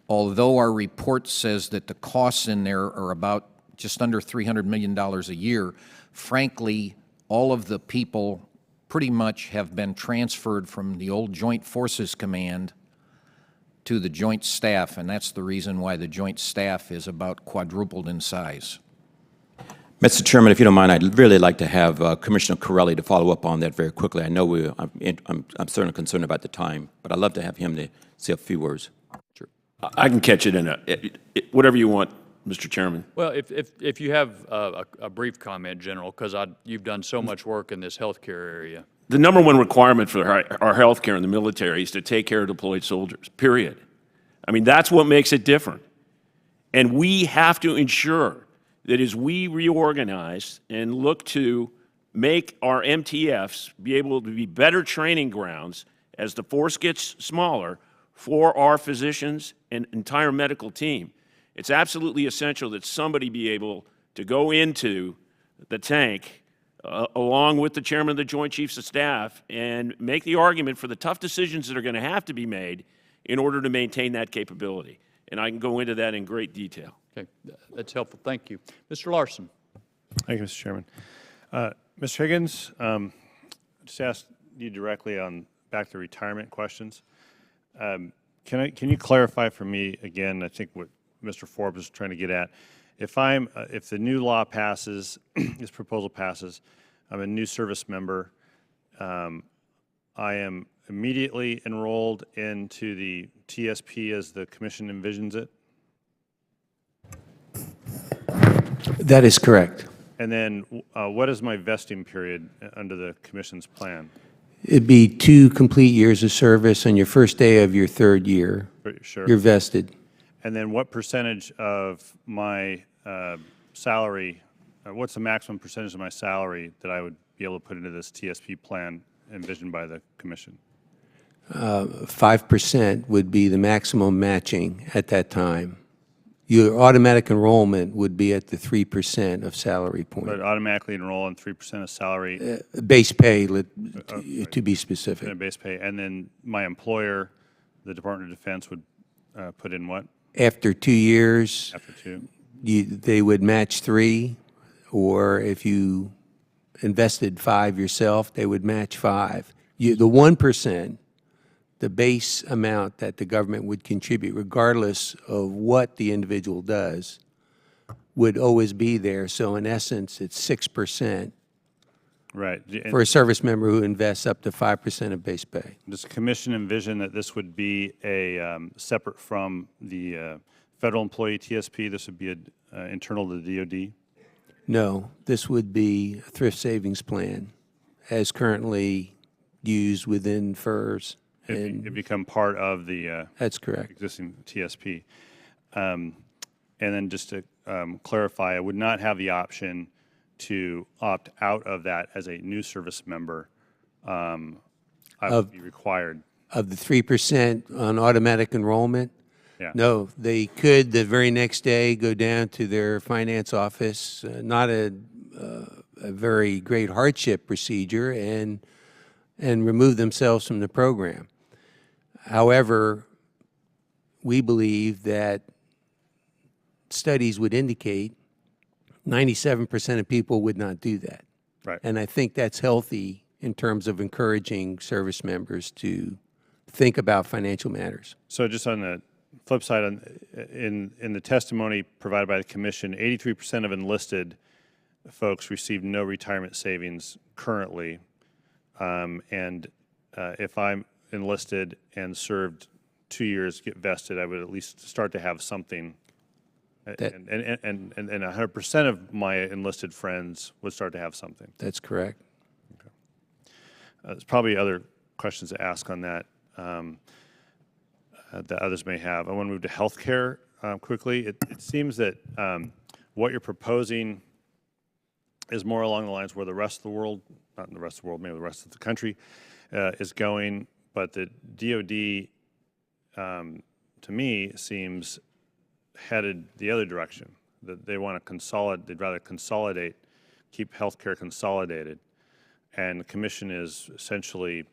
Speaker 8: although our report says that the costs in there are about just under $300 million a year, frankly, all of the people pretty much have been transferred from the old Joint Forces Command to the Joint Staff, and that's the reason why the Joint Staff is about quadrupled in size.
Speaker 5: Mr. Chairman, if you don't mind, I'd really like to have Commissioner Corelli to follow up on that very quickly. I know I'm certainly concerned about the time, but I'd love to have him to say a few words.
Speaker 10: Sure. I can catch it in whatever you want, Mr. Chairman.
Speaker 3: Well, if you have a brief comment, General, because you've done so much work in this healthcare area.
Speaker 10: The number one requirement for our health care in the military is to take care of deployed soldiers, period. I mean, that's what makes it different. And we have to ensure that as we reorganize and look to make our MTFs be able to be better training grounds as the force gets smaller for our physicians and entire medical team, it's absolutely essential that somebody be able to go into the tank along with the chairman of the Joint Chiefs of Staff and make the argument for the tough decisions that are going to have to be made in order to maintain that capability. And I can go into that in great detail.
Speaker 3: Okay, that's helpful. Thank you. Mr. Larson.
Speaker 13: Thank you, Mr. Chairman. Mr. Higgins, just ask you directly on back to retirement questions. Can you clarify for me again, I think what Mr. Forbes is trying to get at, if the new law passes, this proposal passes, I'm a new service member, I am immediately enrolled into the TSP as the commission envisions it?
Speaker 11: That is correct.
Speaker 13: And then what is my vesting period under the commission's plan?
Speaker 11: It'd be 2 complete years of service on your first day of your 3rd year.
Speaker 13: Sure.
Speaker 11: You're vested.
Speaker 13: And then what percentage of my salary, what's the maximum percentage of my salary that I would be able to put into this TSP plan envisioned by the commission?
Speaker 11: 5% would be the maximum matching at that time. Your automatic enrollment would be at the 3% of salary point.
Speaker 13: But automatically enroll in 3% of salary?
Speaker 11: Base pay, to be specific.
Speaker 13: In a base pay. And then my employer, the Department of Defense, would put in what?
Speaker 11: After 2 years,
Speaker 13: After 2?
Speaker 11: they would match 3, or if you invested 5 yourself, they would match 5. the 1%, the base amount that the government would contribute, regardless of what the individual does, would always be there. So in essence, it's 6%
Speaker 13: Right.
Speaker 11: for a service member who invests up to 5% of base pay.
Speaker 13: Does the commission envision that this would be a separate from the federal employee TSP? This would be internal to the DOD?
Speaker 11: No, this would be a thrift savings plan as currently used within FERS.
Speaker 13: It become part of the
Speaker 11: That's correct.
Speaker 13: existing TSP. And then just to clarify, I would not have the option to opt out of that as a new service member. I would be required.
Speaker 11: Of the 3% on automatic enrollment?
Speaker 13: Yeah.
Speaker 11: No, they could the very next day go down to their finance office, not a very great hardship procedure, and remove themselves from the program. However, we believe that studies would indicate 97% of people would not do that.
Speaker 13: Right.
Speaker 11: And I think that's healthy in terms of encouraging service members to think about financial matters.
Speaker 13: So just on the flip side, in the testimony provided by the commission, 83% of enlisted folks receive no retirement savings currently. If I'm enlisted and served 2 years, get vested, I would at least start to have something. And 100% of my enlisted friends would start to have something.
Speaker 11: That's correct.
Speaker 13: Okay. There's probably other questions to ask on that that others may have. I want to move to healthcare quickly. It seems that what you're proposing is more along the lines where the rest of the world, not in the rest of the world, maybe the rest of the country, is going. But the DOD, to me, seems headed the other direction. That they want to consolidate, they'd rather consolidate, keep healthcare consolidated. And the commission is essentially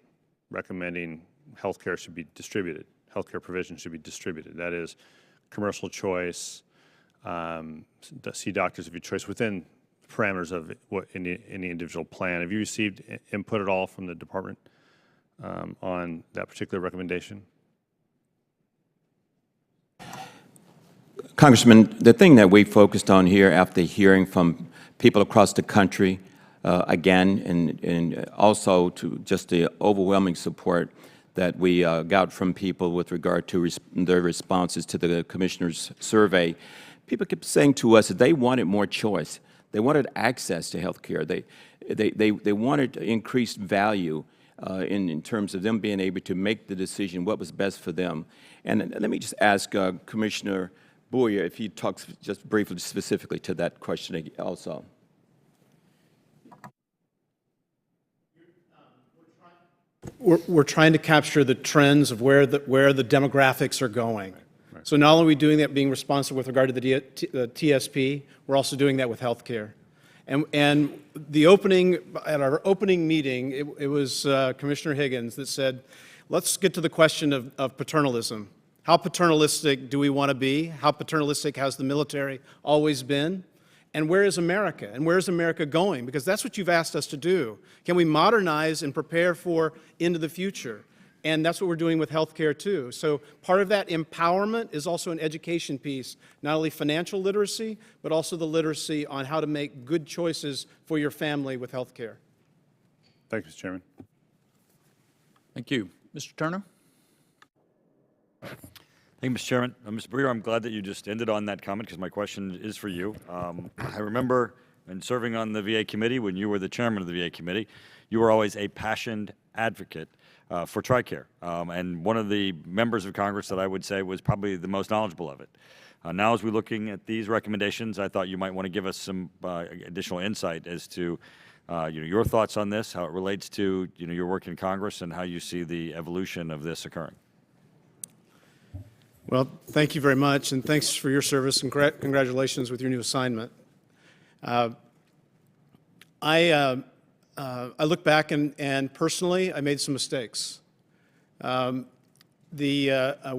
Speaker 13: recommending healthcare should be distributed. Healthcare provision should be distributed. That is commercial choice, see doctors of your choice within the parameters of what any individual plan. Have you received input at all from the department on that particular recommendation?
Speaker 5: Congressman, the thing that we focused on here after hearing from people across the country, again, and also to just the overwhelming support that we got from people with regard to their responses to the commissioner's survey, people kept saying to us that they wanted more choice. They wanted access to health care. They wanted increased value in terms of them being able to make the decision what was best for them. And let me just ask Commissioner Boyer if he talks just briefly specifically to that question also.
Speaker 7: We're trying to capture the trends of where the demographics are going. Right. So not only are we doing that being responsive with regard to the TSP, we're also doing that with healthcare. And at our opening meeting, it was Commissioner Higgins that said, let's get to the question of paternalism. How paternalistic do we want to be? How paternalistic has the military always been? And where is America? And where is America going? Because that's what you've asked us to do. Can we modernize and prepare for into the future? And that's what we're doing with healthcare too. So part of that empowerment is also an education piece, not only financial literacy, but also the literacy on how to make good choices for your family with healthcare.
Speaker 13: Thank you, Mr. Chairman.
Speaker 3: Thank you. Mr. Turner?
Speaker 14: Thank you, Mr. Chairman. Mr. Brewer, I'm glad that you just ended on that comment because my question is for you. I remember in serving on the VA committee, when you were the chairman of the VA committee, you were always a passionate advocate for TRICARE, and one of the members of Congress that I would say was probably the most knowledgeable of it. Now, as we're looking at these recommendations, I thought you might want to give us some additional insight as to your thoughts on this, how it relates to your work in Congress, and how you see the evolution of this occurring.
Speaker 7: Well, thank you very much, and thanks for your service, and congratulations with your new assignment. I look back and personally, I made some mistakes. We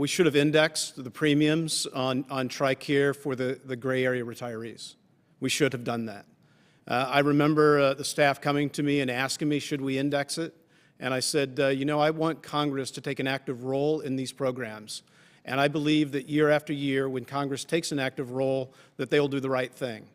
Speaker 7: should have indexed the premiums on TRICARE for the gray area retirees. We should have done that. I remember the staff coming to me and asking me, should we index it? And I said, you know, I want Congress to take an active role in these programs. And I believe that year after year, when Congress takes an active role, that they will do the right thing.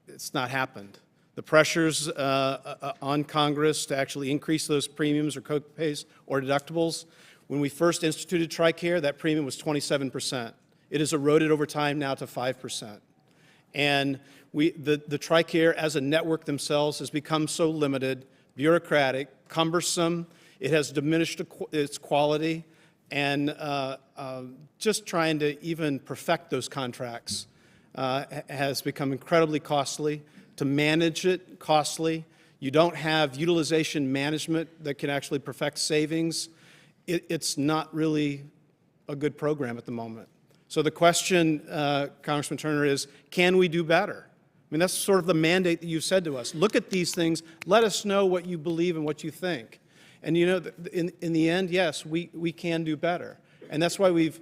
Speaker 7: It's not happened. The pressures on Congress to actually increase those premiums or co-pays or deductibles, when we first instituted TRICARE, that premium was 27%. It has eroded over time now to 5%. And the TRICARE as a network themselves has become so limited, bureaucratic, cumbersome. It has diminished its quality, and just trying to even perfect those contracts has become incredibly costly. To manage it, costly. You don't have utilization management that can actually perfect savings. It's not really a good program at the moment. So the question, Congressman Turner, is can we do better? I mean, that's sort of the mandate that you've said to us. Look at these things. Let us know what you believe and what you think. And you know, in the end, yes, we can do better. And that's why we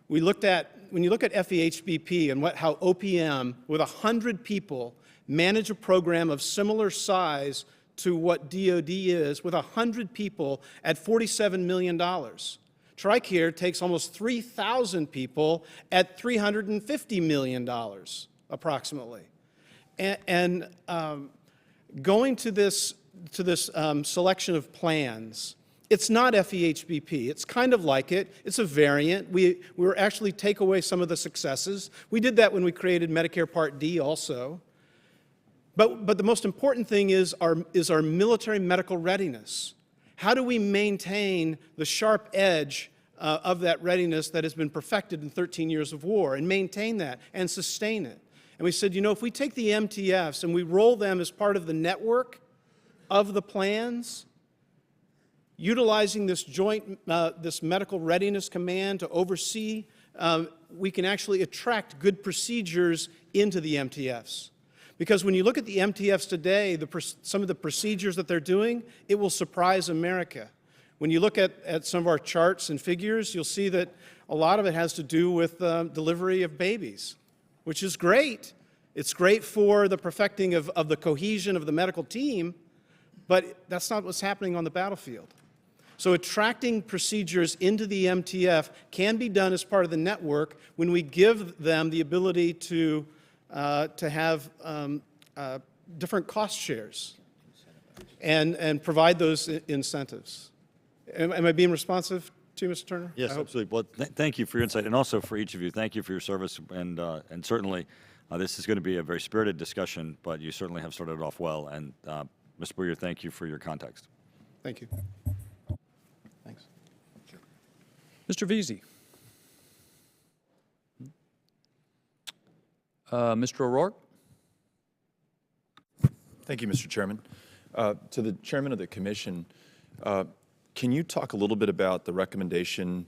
Speaker 7: looked at, when you look at FEHBP and how OPM, with 100 people, manage a program of similar size to what DOD is, with 100 people at $47 million. TRICARE takes almost 3,000 people at $350 million, approximately. And going to this selection of plans, it's not FEHBP. It's kind of like it. It's a variant. We were actually take away some of the successes. We did that when we created Medicare Part D also. But the most important thing is our military medical readiness. How do we maintain the sharp edge of that readiness that has been perfected in 13 years of war, and maintain that and sustain it? And we said, you know, if we take the MTFs and we roll them as part of the network of the plans, utilizing this joint, this medical readiness command to oversee, we can actually attract good procedures into the MTFs. Because when you look at the MTFs today, some of the procedures that they're doing, it will surprise America. When you look at some of our charts and figures, you'll see that a lot of it has to do with delivery of babies, which is great. It's great for the perfecting of the cohesion of the medical team, but that's not what's happening on the battlefield. So attracting procedures into the MTF can be done as part of the network when we give them the ability to have different cost shares and provide those incentives. Am I being responsive to you, Mr. Turner?
Speaker 14: Yes, absolutely. Well, thank you for your insight, and also for each of you, thank you for your service, and certainly this is going to be a very spirited discussion, but you certainly have started off well, and Mr. Brewer, thank you for your context.
Speaker 7: Thank you.
Speaker 8: Thanks.
Speaker 3: Mr. Veazey. Mr. O'Rourke.
Speaker 15: Thank you, Mr. Chairman. To the Chairman of the Commission, can you talk a little bit about the recommendation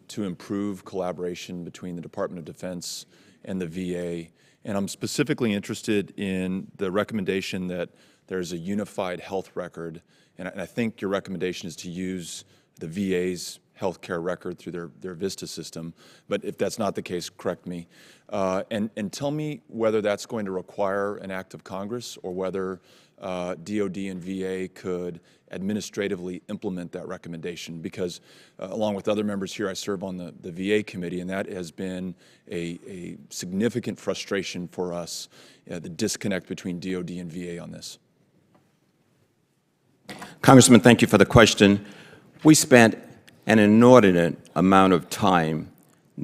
Speaker 15: to improve collaboration between the Department of Defense and the VA? And I'm specifically interested in the recommendation that there's a unified health record, and I think your recommendation is to use the VA's healthcare record through their VISTA system, but if that's not the case, correct me. And tell me whether that's going to require an act of Congress or whether DOD and VA could administratively implement that recommendation, because along with other members here, I serve on the VA committee, and that has been a significant frustration for us, the disconnect between DOD and VA on this.
Speaker 5: Congressman, thank you for the question. We spent an inordinate amount of time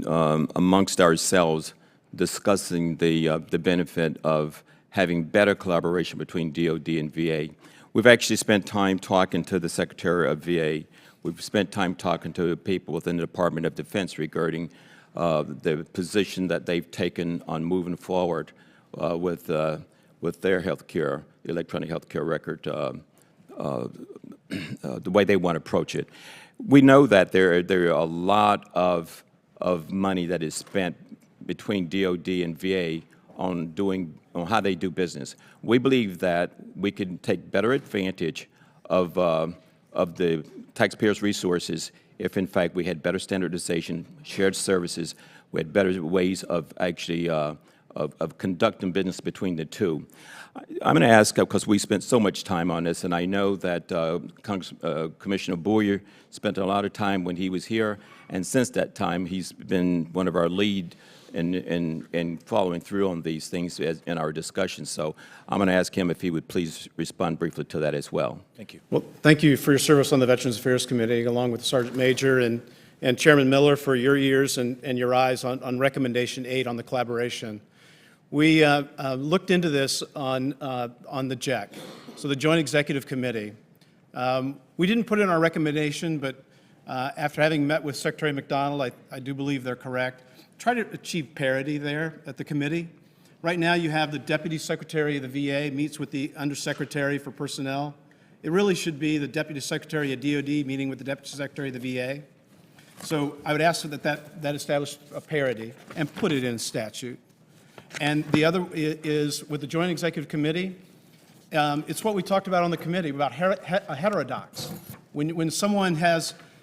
Speaker 5: amongst ourselves discussing the benefit of having better collaboration between DOD and VA. We've actually spent time talking to the Secretary of VA. We've spent time talking to people within the Department of Defense regarding the position that they've taken on moving forward with their health care, electronic health care record, the way they want to approach it. We know that there are a lot of money that is spent between DOD and VA on how they do business. We believe that we can take better advantage of the taxpayers' resources if, in fact, we had better standardization, shared services, we had better ways of actually of conducting business between the two. I'm going to ask, because we spent so much time on this, and I know that Commissioner Boyer spent a lot of time when he was here, and since that time, he's been one of our lead in following through on these things in our discussions. So I'm going to ask him if he would please respond briefly to that as well.
Speaker 15: Thank you.
Speaker 7: Well, thank you for your service on the Veterans Affairs Committee, along with the Sergeant Major and Chairman Miller for your years and your eyes on Recommendation 8 on the collaboration. We looked into this on the JEC, so the Joint Executive Committee. We didn't put it in our recommendation, but after having met with Secretary McDonald, I do believe they're correct. Try to achieve parity there at the committee. Right now, you have the Deputy Secretary of the VA meets with the Undersecretary for Personnel. It really should be the Deputy Secretary of DOD meeting with the Deputy Secretary of the VA. So I would ask that establish a parity and put it in statute. And the other is with the Joint Executive Committee, it's what we talked about on the committee about heterodox. When someone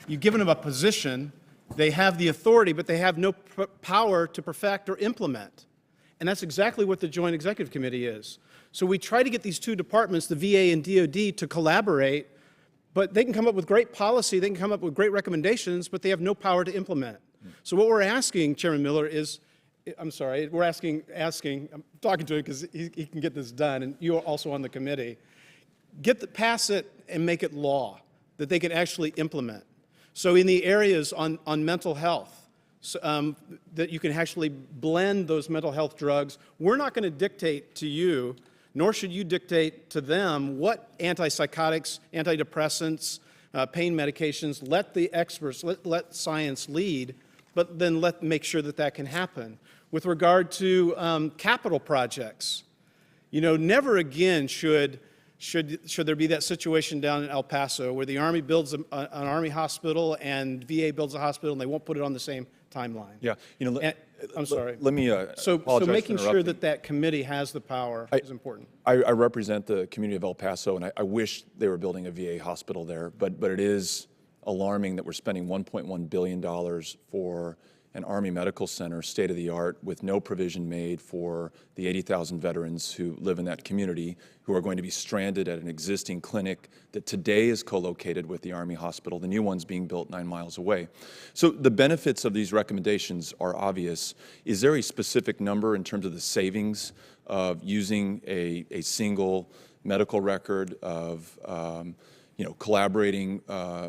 Speaker 7: you've given them a position, they have the authority, but they have no power to perfect or implement. And that's exactly what the Joint Executive Committee is. So we try to get these two departments, the VA and DOD, to collaborate, but they can come up with great policy, they can come up with great recommendations, but they have no power to implement. So what we're asking, Chairman Miller, is, we're asking, I'm talking to him because he can get this done, and you are also on the committee, pass it and make it law that they can actually implement. So in the areas on mental health, that you can actually blend those mental health drugs, we're not going to dictate to you, nor should you dictate to them what antipsychotics, antidepressants, pain medications, let the experts, let science lead, but then make sure that can happen. With regard to capital projects, never again should there be that situation down in El Paso where the Army builds an Army hospital and VA builds a hospital and they won't put it on the same timeline.
Speaker 15: Yeah,
Speaker 7: I'm sorry.
Speaker 15: Let me
Speaker 7: So making sure
Speaker 15: interrupting.
Speaker 7: that committee has the power is important.
Speaker 15: I represent the community of El Paso, and I wish they were building a VA hospital there, but it is alarming that we're spending $1.1 billion for an Army Medical Center, state-of-the-art, with no provision made for the 80,000 veterans who live in that community who are going to be stranded at an existing clinic that today is co-located with the Army Hospital, the new one's being built 9 miles away. So the benefits of these recommendations are obvious. Is there a specific number in terms of the savings of using a single medical record, of collaborating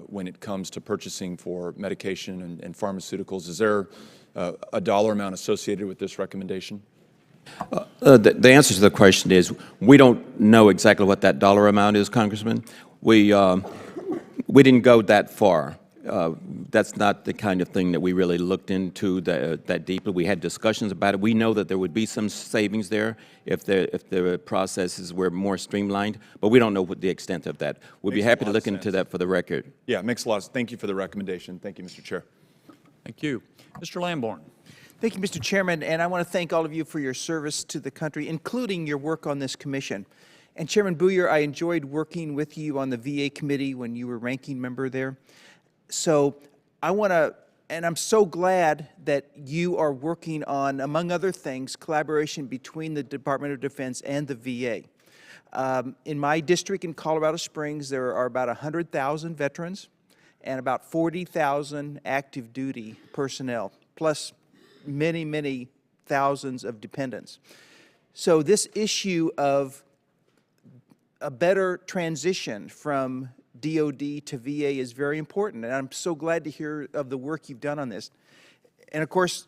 Speaker 15: when it comes to purchasing for medication and pharmaceuticals? Is there a dollar amount associated with this recommendation?
Speaker 5: The answer to the question is we don't know exactly what that dollar amount is, Congressman. We didn't go that far. That's not the kind of thing that we really looked into that deeply. We had discussions about it. We know that there would be some savings there if the processes were more streamlined, but we don't know what the extent of that. We'd be happy to look into that for the record.
Speaker 15: Yeah, it makes a lot of sense. Thank you for the recommendation. Thank you, Mr. Chair.
Speaker 3: Thank you. Mr. Lamborn.
Speaker 16: Thank you, Mr. Chairman, and I want to thank all of you for your service to the country, including your work on this commission. And Chairman Booyer, I enjoyed working with you on the VA committee when you were ranking member there. So I want to, and I'm so glad that you are working on, among other things, collaboration between the Department of Defense and the VA. In my district in Colorado Springs, there are about 100,000 veterans and about 40,000 active duty personnel, plus many, many thousands of dependents. So this issue of a better transition from DOD to VA is very important, and I'm so glad to hear of the work you've done on this. And of course,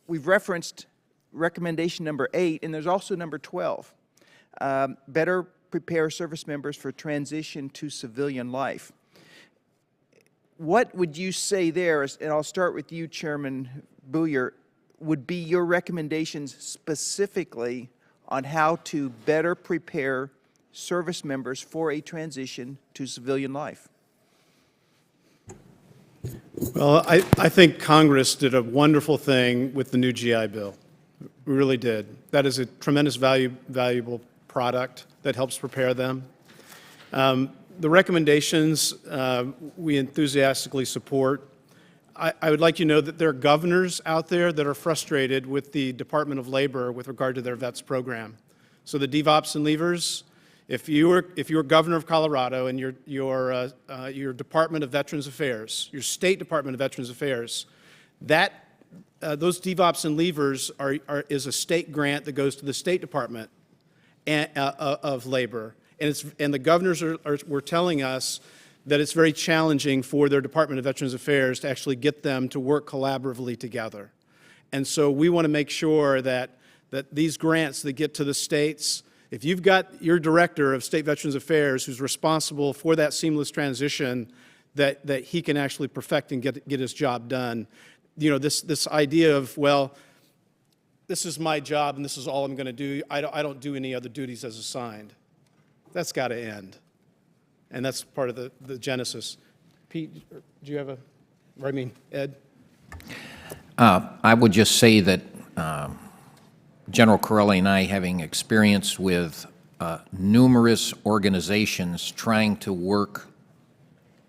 Speaker 16: we've referenced recommendation number 8, and there's also number 12, better prepare service members for transition to civilian life. What would you say there, and I'll start with you, Chairman Booyer, would be your recommendations specifically on how to better prepare service members for a transition to civilian life?
Speaker 7: Well, I think Congress did a wonderful thing with the new GI Bill. We really did. That is a tremendous valuable product that helps prepare them. The recommendations we enthusiastically support. I would like you to know that there are governors out there that are frustrated with the Department of Labor with regard to their VETS program. So the DVOPs and leavers, if you were governor of Colorado and your Department of Veterans Affairs, your state Department of Veterans Affairs, those DVOPs and leavers is a state grant that goes to the State Department of Labor, and the governors were telling us that it's very challenging for their Department of Veterans Affairs to actually get them to work collaboratively together. And so we want to make sure that these grants that get to the states, if you've got your director of State Veterans Affairs who's responsible for that seamless transition, that he can actually perfect and get his job done. You know, this idea of, well, this is my job and this is all I'm going to do. I don't do any other duties as assigned. That's got to end. And that's part of the genesis. Pete, do you have Ed?
Speaker 8: I would just say that General Corelli and I, having experience with numerous organizations trying to work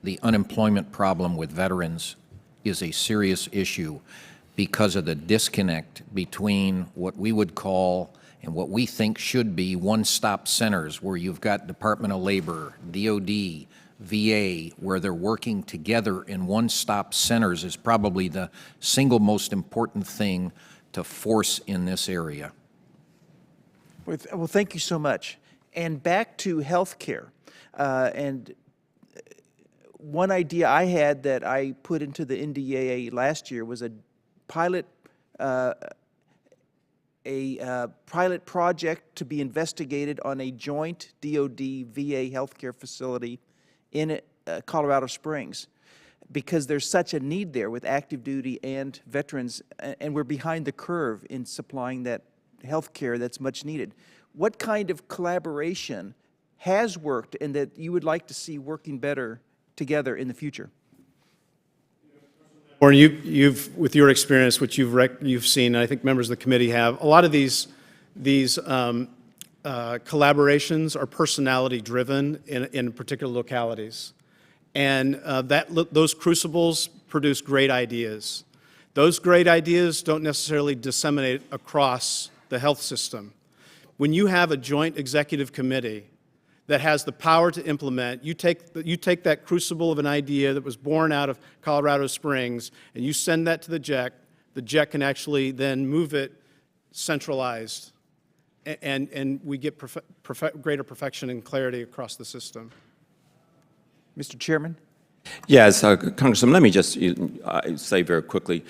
Speaker 8: the unemployment problem with veterans, is a serious issue because of the disconnect between what we would call and what we think should be one-stop centers, where you've got Department of Labor, DOD, VA, where they're working together in one-stop centers is probably the single most important thing to force in this area.
Speaker 16: Well, thank you so much. And back to health care. And one idea I had that I put into the NDAA last year was a pilot project to be investigated on a joint DOD-VA healthcare facility in Colorado Springs, because there's such a need there with active duty and veterans, and we're behind the curve in supplying that health care that's much needed. What kind of collaboration has worked and that you would like to see working better together in the future?
Speaker 7: Warren, you've with your experience, which you've seen, and I think members of the committee have, a lot of these collaborations are personality driven in particular localities, and those crucibles produce great ideas. Those great ideas don't necessarily disseminate across the health system. When you have a joint executive committee that has the power to implement, you take that crucible of an idea that was born out of Colorado Springs, and you send that to the JEC can actually then move it centralized, and we get greater perfection and clarity across the system.
Speaker 16: Mr. Chairman?
Speaker 5: Yes, Congressman, let me just say very quickly,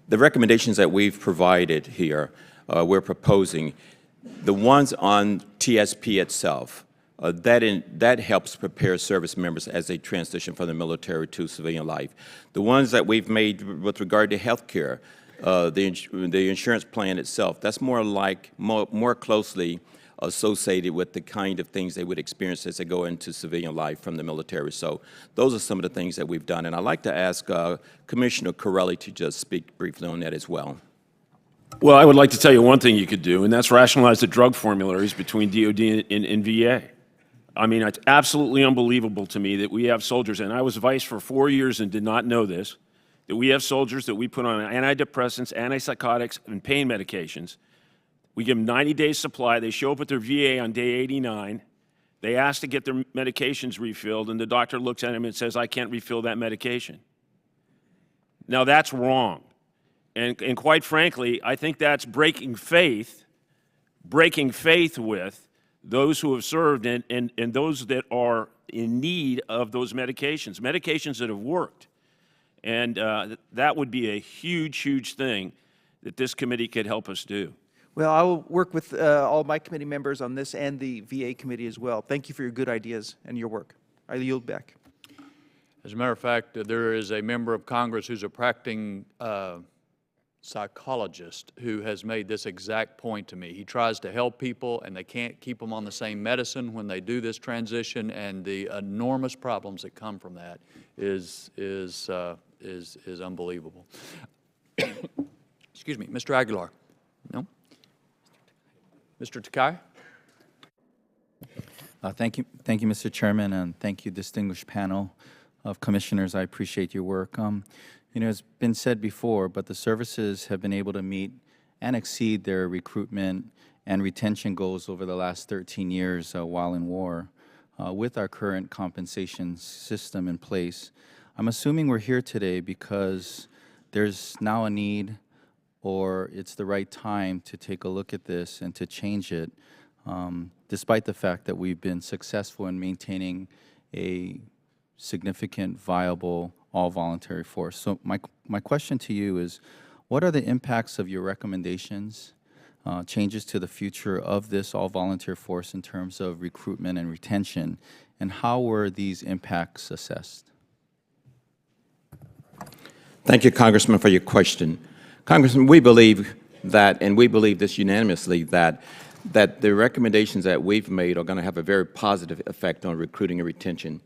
Speaker 5: the recommendations that we've provided here, we're proposing, the ones on TSP itself, that helps prepare service members as they transition from the military to civilian life. The ones that we've made with regard to health care, the insurance plan itself, that's more closely associated with the kind of things they would experience as they go into civilian life from the military. So those are some of the things that we've done. And I'd like to ask Commissioner Corelli to just speak briefly on that as well.
Speaker 10: Well, I would like to tell you one thing you could do, and that's rationalize the drug formularies between DOD and VA. I mean, it's absolutely unbelievable to me that we have soldiers, and I was vice for 4 years and did not know this, that we have soldiers that we put on antidepressants, antipsychotics, and pain medications. We give them 90 days supply. They show up at their VA on day 89. They ask to get their medications refilled, and the doctor looks at them and says, I can't refill that medication. Now, that's wrong. And quite frankly, I think that's breaking faith with those who have served and those that are in need of those medications that have worked. And that would be a huge, huge thing that this committee could help us do.
Speaker 16: Well, I will work with all my committee members on this and the VA committee as well. Thank you for your good ideas and your work. I yield back.
Speaker 3: As a matter of fact, there is a member of Congress who's a practicing psychologist who has made this exact point to me. He tries to help people, and they can't keep them on the same medicine when they do this transition, and the enormous problems that come from that is unbelievable. Excuse me, Mr. Aguilar. No? Mr. Takai?
Speaker 17: Thank you, Mr. Chairman, and thank you, distinguished panel of commissioners. I appreciate your work. You know, it's been said before, but the services have been able to meet and exceed their recruitment and retention goals over the last 13 years while in war. With our current compensation system in place, I'm assuming we're here today because there's now a need, or it's the right time to take a look at this and to change it, despite the fact that we've been successful in maintaining a significant, viable, all-voluntary force. So my question to you is, what are the impacts of your recommendations, changes to the future of this all-volunteer force in terms of recruitment and retention, and how were these impacts assessed?
Speaker 5: Thank you, Congressman, for your question. Congressman, we believe that, and we believe this unanimously, that the recommendations that we've made are going to have a very positive effect on recruiting and retention.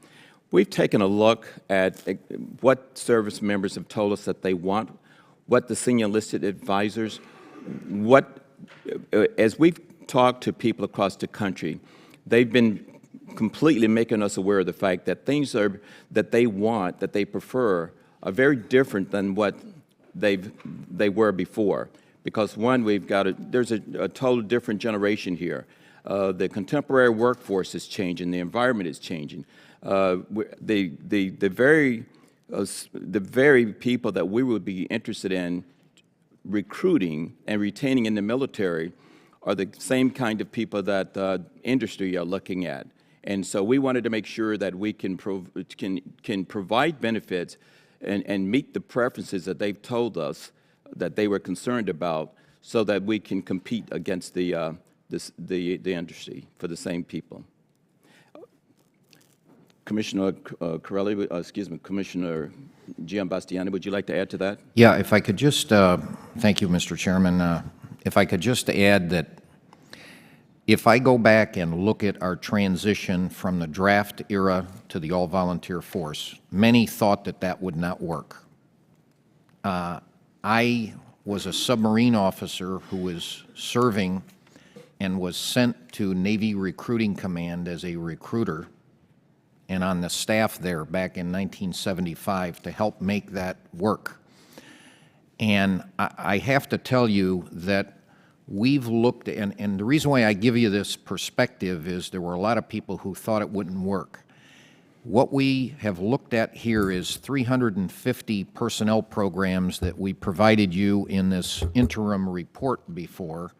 Speaker 5: We've taken a look at what service members have told us that they want, what the senior enlisted advisors, as we've talked to people across the country, they've been completely making us aware of the fact that things that they want, that they prefer, are very different than what they were before. Because one, there's a total different generation here. The contemporary workforce is changing, the environment is changing. The very people that we would be interested in recruiting and retaining in the military are the same kind of people that industry are looking at. And so we wanted to make sure that we can provide benefits and meet the preferences that they've told us that they were concerned about, so that we can compete against the industry for the same people. Commissioner Commissioner Giambastiani, would you like to add to that?
Speaker 8: Yeah, if I could just, thank you, Mr. Chairman. If I could just add that if I go back and look at our transition from the draft era to the all-volunteer force, many thought that that would not work. I was a submarine officer who was serving and was sent to Navy Recruiting Command as a recruiter and on the staff there back in 1975 to help make that work. And I have to tell you that we've looked, and the reason why I give you this perspective is there were a lot of people who thought it wouldn't work. What we have looked at here is 350 personnel programs that we provided you in this interim report before,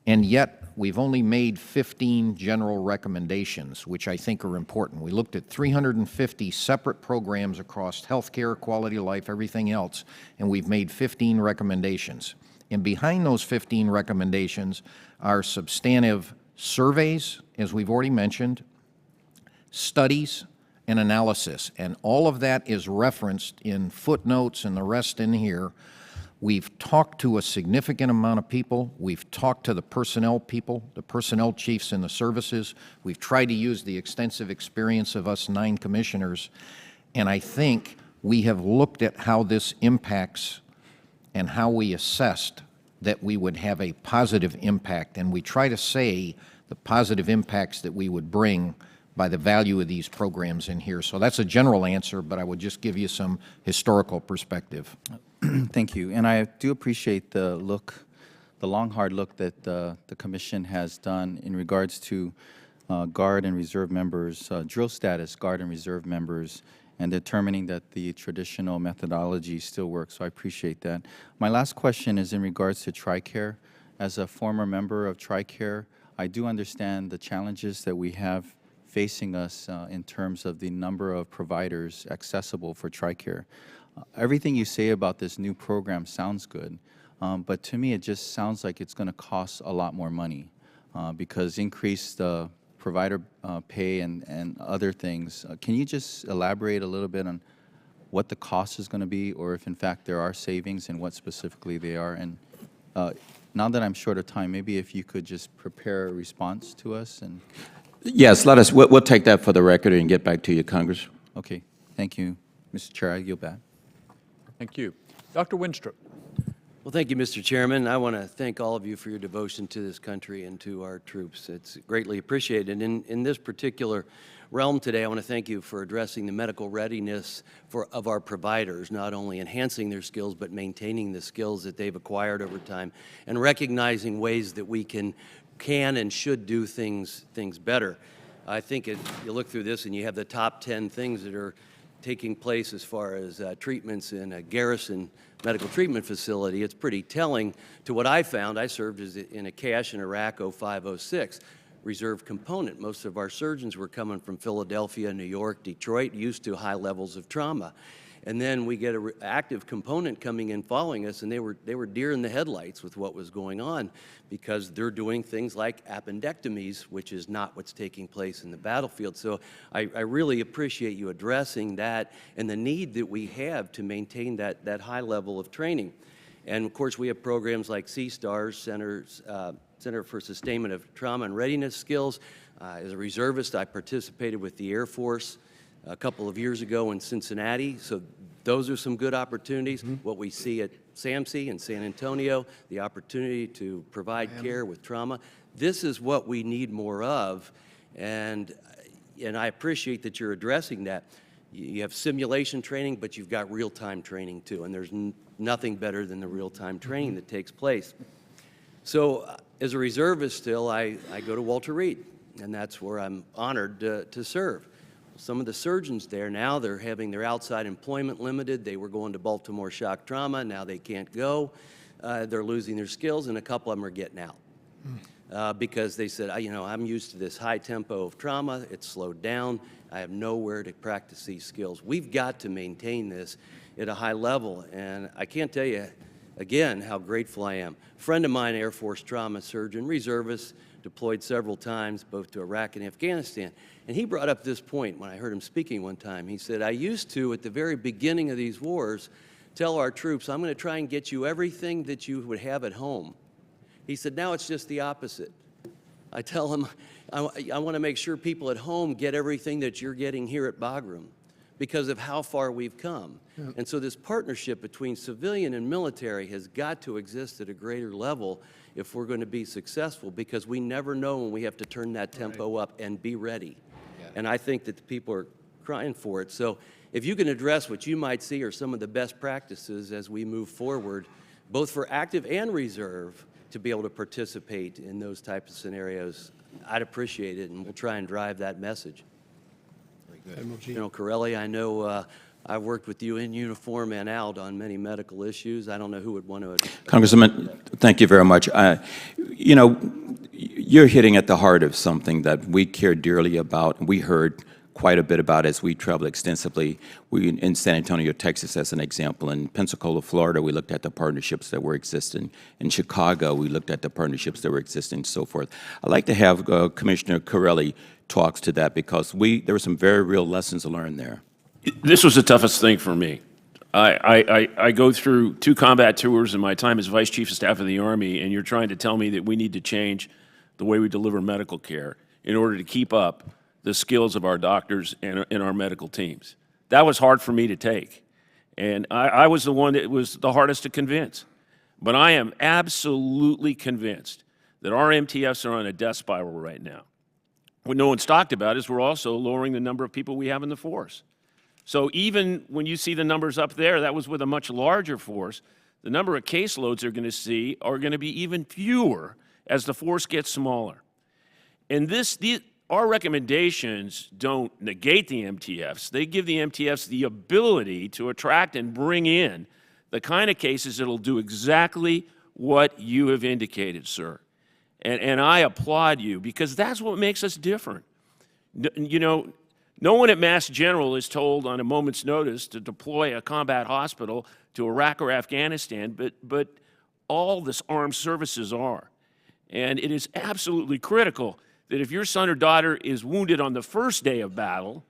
Speaker 8: and yet we've only made 15 general recommendations, which I think are important. We looked at 350 separate programs across healthcare, quality of life, everything else, and we've made 15 recommendations. And behind those 15 recommendations are substantive surveys, as we've already mentioned, studies, and analysis. And all of that is referenced in footnotes and the rest in here. We've talked to a significant amount of people. We've talked to the personnel people, the personnel chiefs in the services. We've tried to use the extensive experience of us 9 commissioners. And I think we have looked at how this impacts and how we assessed that we would have a positive impact. And we try to say the positive impacts that we would bring by the value of these programs in here. So that's a general answer, but I would just give you some historical perspective.
Speaker 17: Thank you. And I do appreciate the long, hard look that the Commission has done in regards to Guard and Reserve members, drill status Guard and Reserve members, and determining that the traditional methodology still works. So I appreciate that. My last question is in regards to TRICARE. As a former member of TRICARE, I do understand the challenges that we have facing us in terms of the number of providers accessible for TRICARE. Everything you say about this new program sounds good, but to me it just sounds like it's going to cost a lot more money because increased provider pay and other things. Can you just elaborate a little bit on what the cost is going to be, or if in fact there are savings and what specifically they are? And now that I'm short of time, maybe if you could just prepare a response to us. And
Speaker 5: Yes, we'll take that for the record and get back to you, Congress.
Speaker 17: Okay, thank you. Mr. Chair, I yield back.
Speaker 3: Thank you. Dr. Winstrup.
Speaker 18: Well, thank you, Mr. Chairman. I want to thank all of you for your devotion to this country and to our troops. It's greatly appreciated. In this particular realm today, I want to thank you for addressing the medical readiness of our providers, not only enhancing their skills, but maintaining the skills that they've acquired over time, and recognizing ways that we can and should do things better. I think you look through this and you have the top 10 things that are taking place as far as treatments in a garrison medical treatment facility. It's pretty telling to what I found. I served in a CASH in Iraq 05-06, reserve component. Most of our surgeons were coming from Philadelphia, New York, Detroit, used to high levels of trauma. And then we get an active component coming in following us, and they were deer in the headlights with what was going on, because they're doing things like appendectomies, which is not what's taking place in the battlefield. So I really appreciate you addressing that and the need that we have to maintain that high level of training. And of course, we have programs like C-STARS, Center for Sustainment of Trauma and Readiness Skills. As a reservist, I participated with the Air Force a couple of years ago in Cincinnati, so those are some good opportunities. What we see at SAMC in San Antonio, the opportunity to provide care with trauma, this is what we need more of, and I appreciate that you're addressing that. You have simulation training, but you've got real-time training too, and there's nothing better than the real-time training that takes place. So as a reservist still, I go to Walter Reed, and that's where I'm honored to serve. Some of the surgeons there now, they're having their outside employment limited. They were going to Baltimore shock trauma. Now they can't go. They're losing their skills, and a couple of them are getting out because they said, you know, I'm used to this high tempo of trauma. It's slowed down. I have nowhere to practice these skills. We've got to maintain this at a high level, and I can't tell you, again, how grateful I am. A friend of mine, Air Force trauma surgeon, reservist, deployed several times, both to Iraq and Afghanistan. And he brought up this point when I heard him speaking one time. He said, I used to, at the very beginning of these wars, tell our troops, I'm going to try and get you everything that you would have at home. He said, now it's just the opposite. I tell them, I want to make sure people at home get everything that you're getting here at Bagram because of how far we've come. Yeah. And so this partnership between civilian and military has got to exist at a greater level if we're going to be successful, because we never know when we have to turn that tempo up and be ready. Yeah. And I think that the people are crying for it. So if you can address what you might see are some of the best practices as we move forward, both for active and reserve, to be able to participate in those types of scenarios, I'd appreciate it, and we'll try and drive that message. Very good. General Corelli, I know I've worked with you in uniform and out on many medical issues. I don't know who would want to.
Speaker 5: Congressman, thank you very much. You know, you're hitting at the heart of something that we care dearly about, and we heard quite a bit about as we traveled extensively. We in San Antonio, Texas, as an example. In Pensacola, Florida, we looked at the partnerships that were existing. In Chicago, we looked at the partnerships that were existing, and so forth. I'd like to have Commissioner Corelli talks to that, because there were some very real lessons learned there.
Speaker 10: This was the toughest thing for me. I go through 2 combat tours in my time as Vice Chief of Staff of the Army, and you're trying to tell me that we need to change the way we deliver medical care in order to keep up the skills of our doctors and our medical teams. That was hard for me to take. And I was the one that was the hardest to convince. But I am absolutely convinced that our MTFs are on a death spiral right now. What no one's talked about is we're also lowering the number of people we have in the force. So even when you see the numbers up there, that was with a much larger force. The number of caseloads they're going to see are going to be even fewer as the force gets smaller. And our recommendations don't negate the MTFs. They give the MTFs the ability to attract and bring in the kind of cases that will do exactly what you have indicated, sir. And I applaud you, because that's what makes us different. You know, no one at Mass General is told on a moment's notice to deploy a combat hospital to Iraq or Afghanistan, but all this armed services are. And it is absolutely critical that if your son or daughter is wounded on the first day of battle,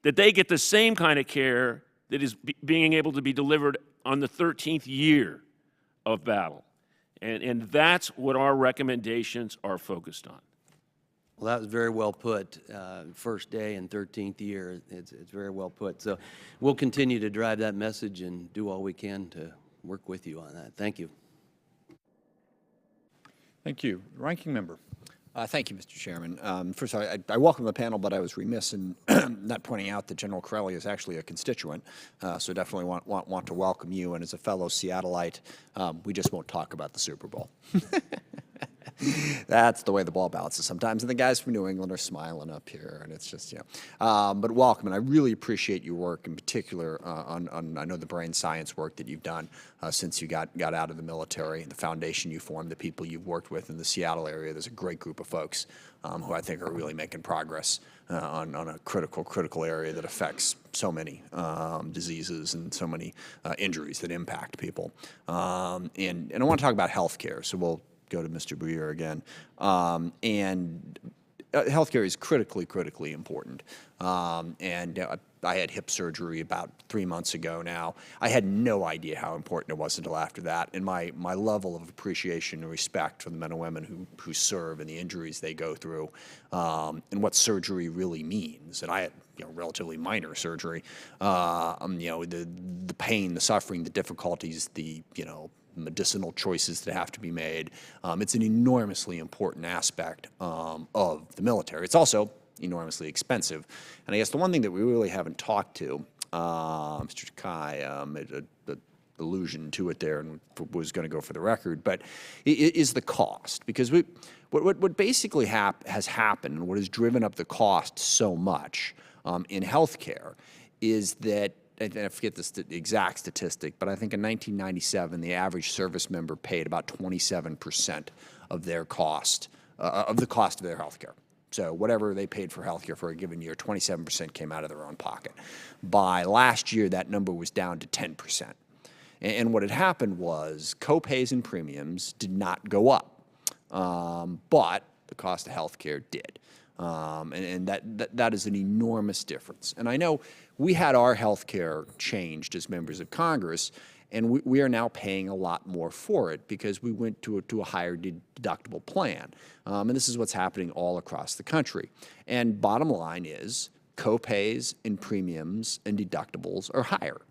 Speaker 10: that they get the same kind of care that is being able to be delivered on the 13th year of battle. And that's what our recommendations are focused on.
Speaker 18: Well, that was very well put. First day and 13th year, it's very well put. So we'll continue to drive that message and do all we can to work with you on that. Thank you.
Speaker 3: Thank you. Ranking member.
Speaker 4: Thank you, Mr. Chairman. First of all, I welcome the panel, but I was remiss in not pointing out that General Corelli is actually a constituent, so definitely want to welcome you. And as a fellow Seattleite, we just won't talk about the Super Bowl. That's the way the ball bounces sometimes. And the guys from New England are smiling up here, and it's just, but welcome. And I really appreciate your work, in particular on I know the brain science work that you've done since you got out of the military, the foundation you formed, the people you've worked with in the Seattle area. There's a great group of folks who I think are really making progress on a critical area that affects so many diseases and so many injuries that impact people. And I want to talk about healthcare, so we'll go to Mr. Bouyer again. Healthcare is critically important. I had hip surgery about 3 months ago now. I had no idea how important it was until after that. And my level of appreciation and respect for the men and women who serve and the injuries they go through, and what surgery really means. And I had relatively minor surgery. The pain, the suffering, the difficulties, the medicinal choices that have to be made. It's an enormously important aspect of the military. It's also enormously expensive. And I guess the one thing that we really haven't talked to, Mr. Takai made an allusion to it there and was going to go for the record, but it is the cost. Because what basically has happened, and what has driven up the cost so much in healthcare, is that, and I forget the exact statistic, but I think in 1997, the average service member paid about 27% of their cost, of the cost of their health care. So whatever they paid for health care for a given year, 27% came out of their own pocket. By last year, that number was down to 10%. And what had happened was co-pays and premiums did not go up, but the cost of health care did. And that is an enormous difference. And I know we had our health care changed as members of Congress, and we are now paying a lot more for it because we went to a higher deductible plan. And this is what's happening all across the country. And bottom line is co-pays and premiums and deductibles are higher.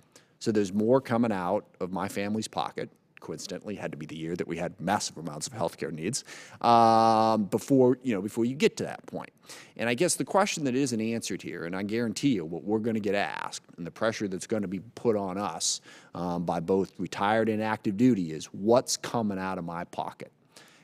Speaker 4: So there's more coming out of my family's pocket. Coincidentally, had to be the year that we had massive amounts of healthcare needs before you get to that point. And I guess the question that isn't answered here, and I guarantee you what we're going to get asked, and the pressure that's going to be put on us by both retired and active duty, is what's coming out of my pocket.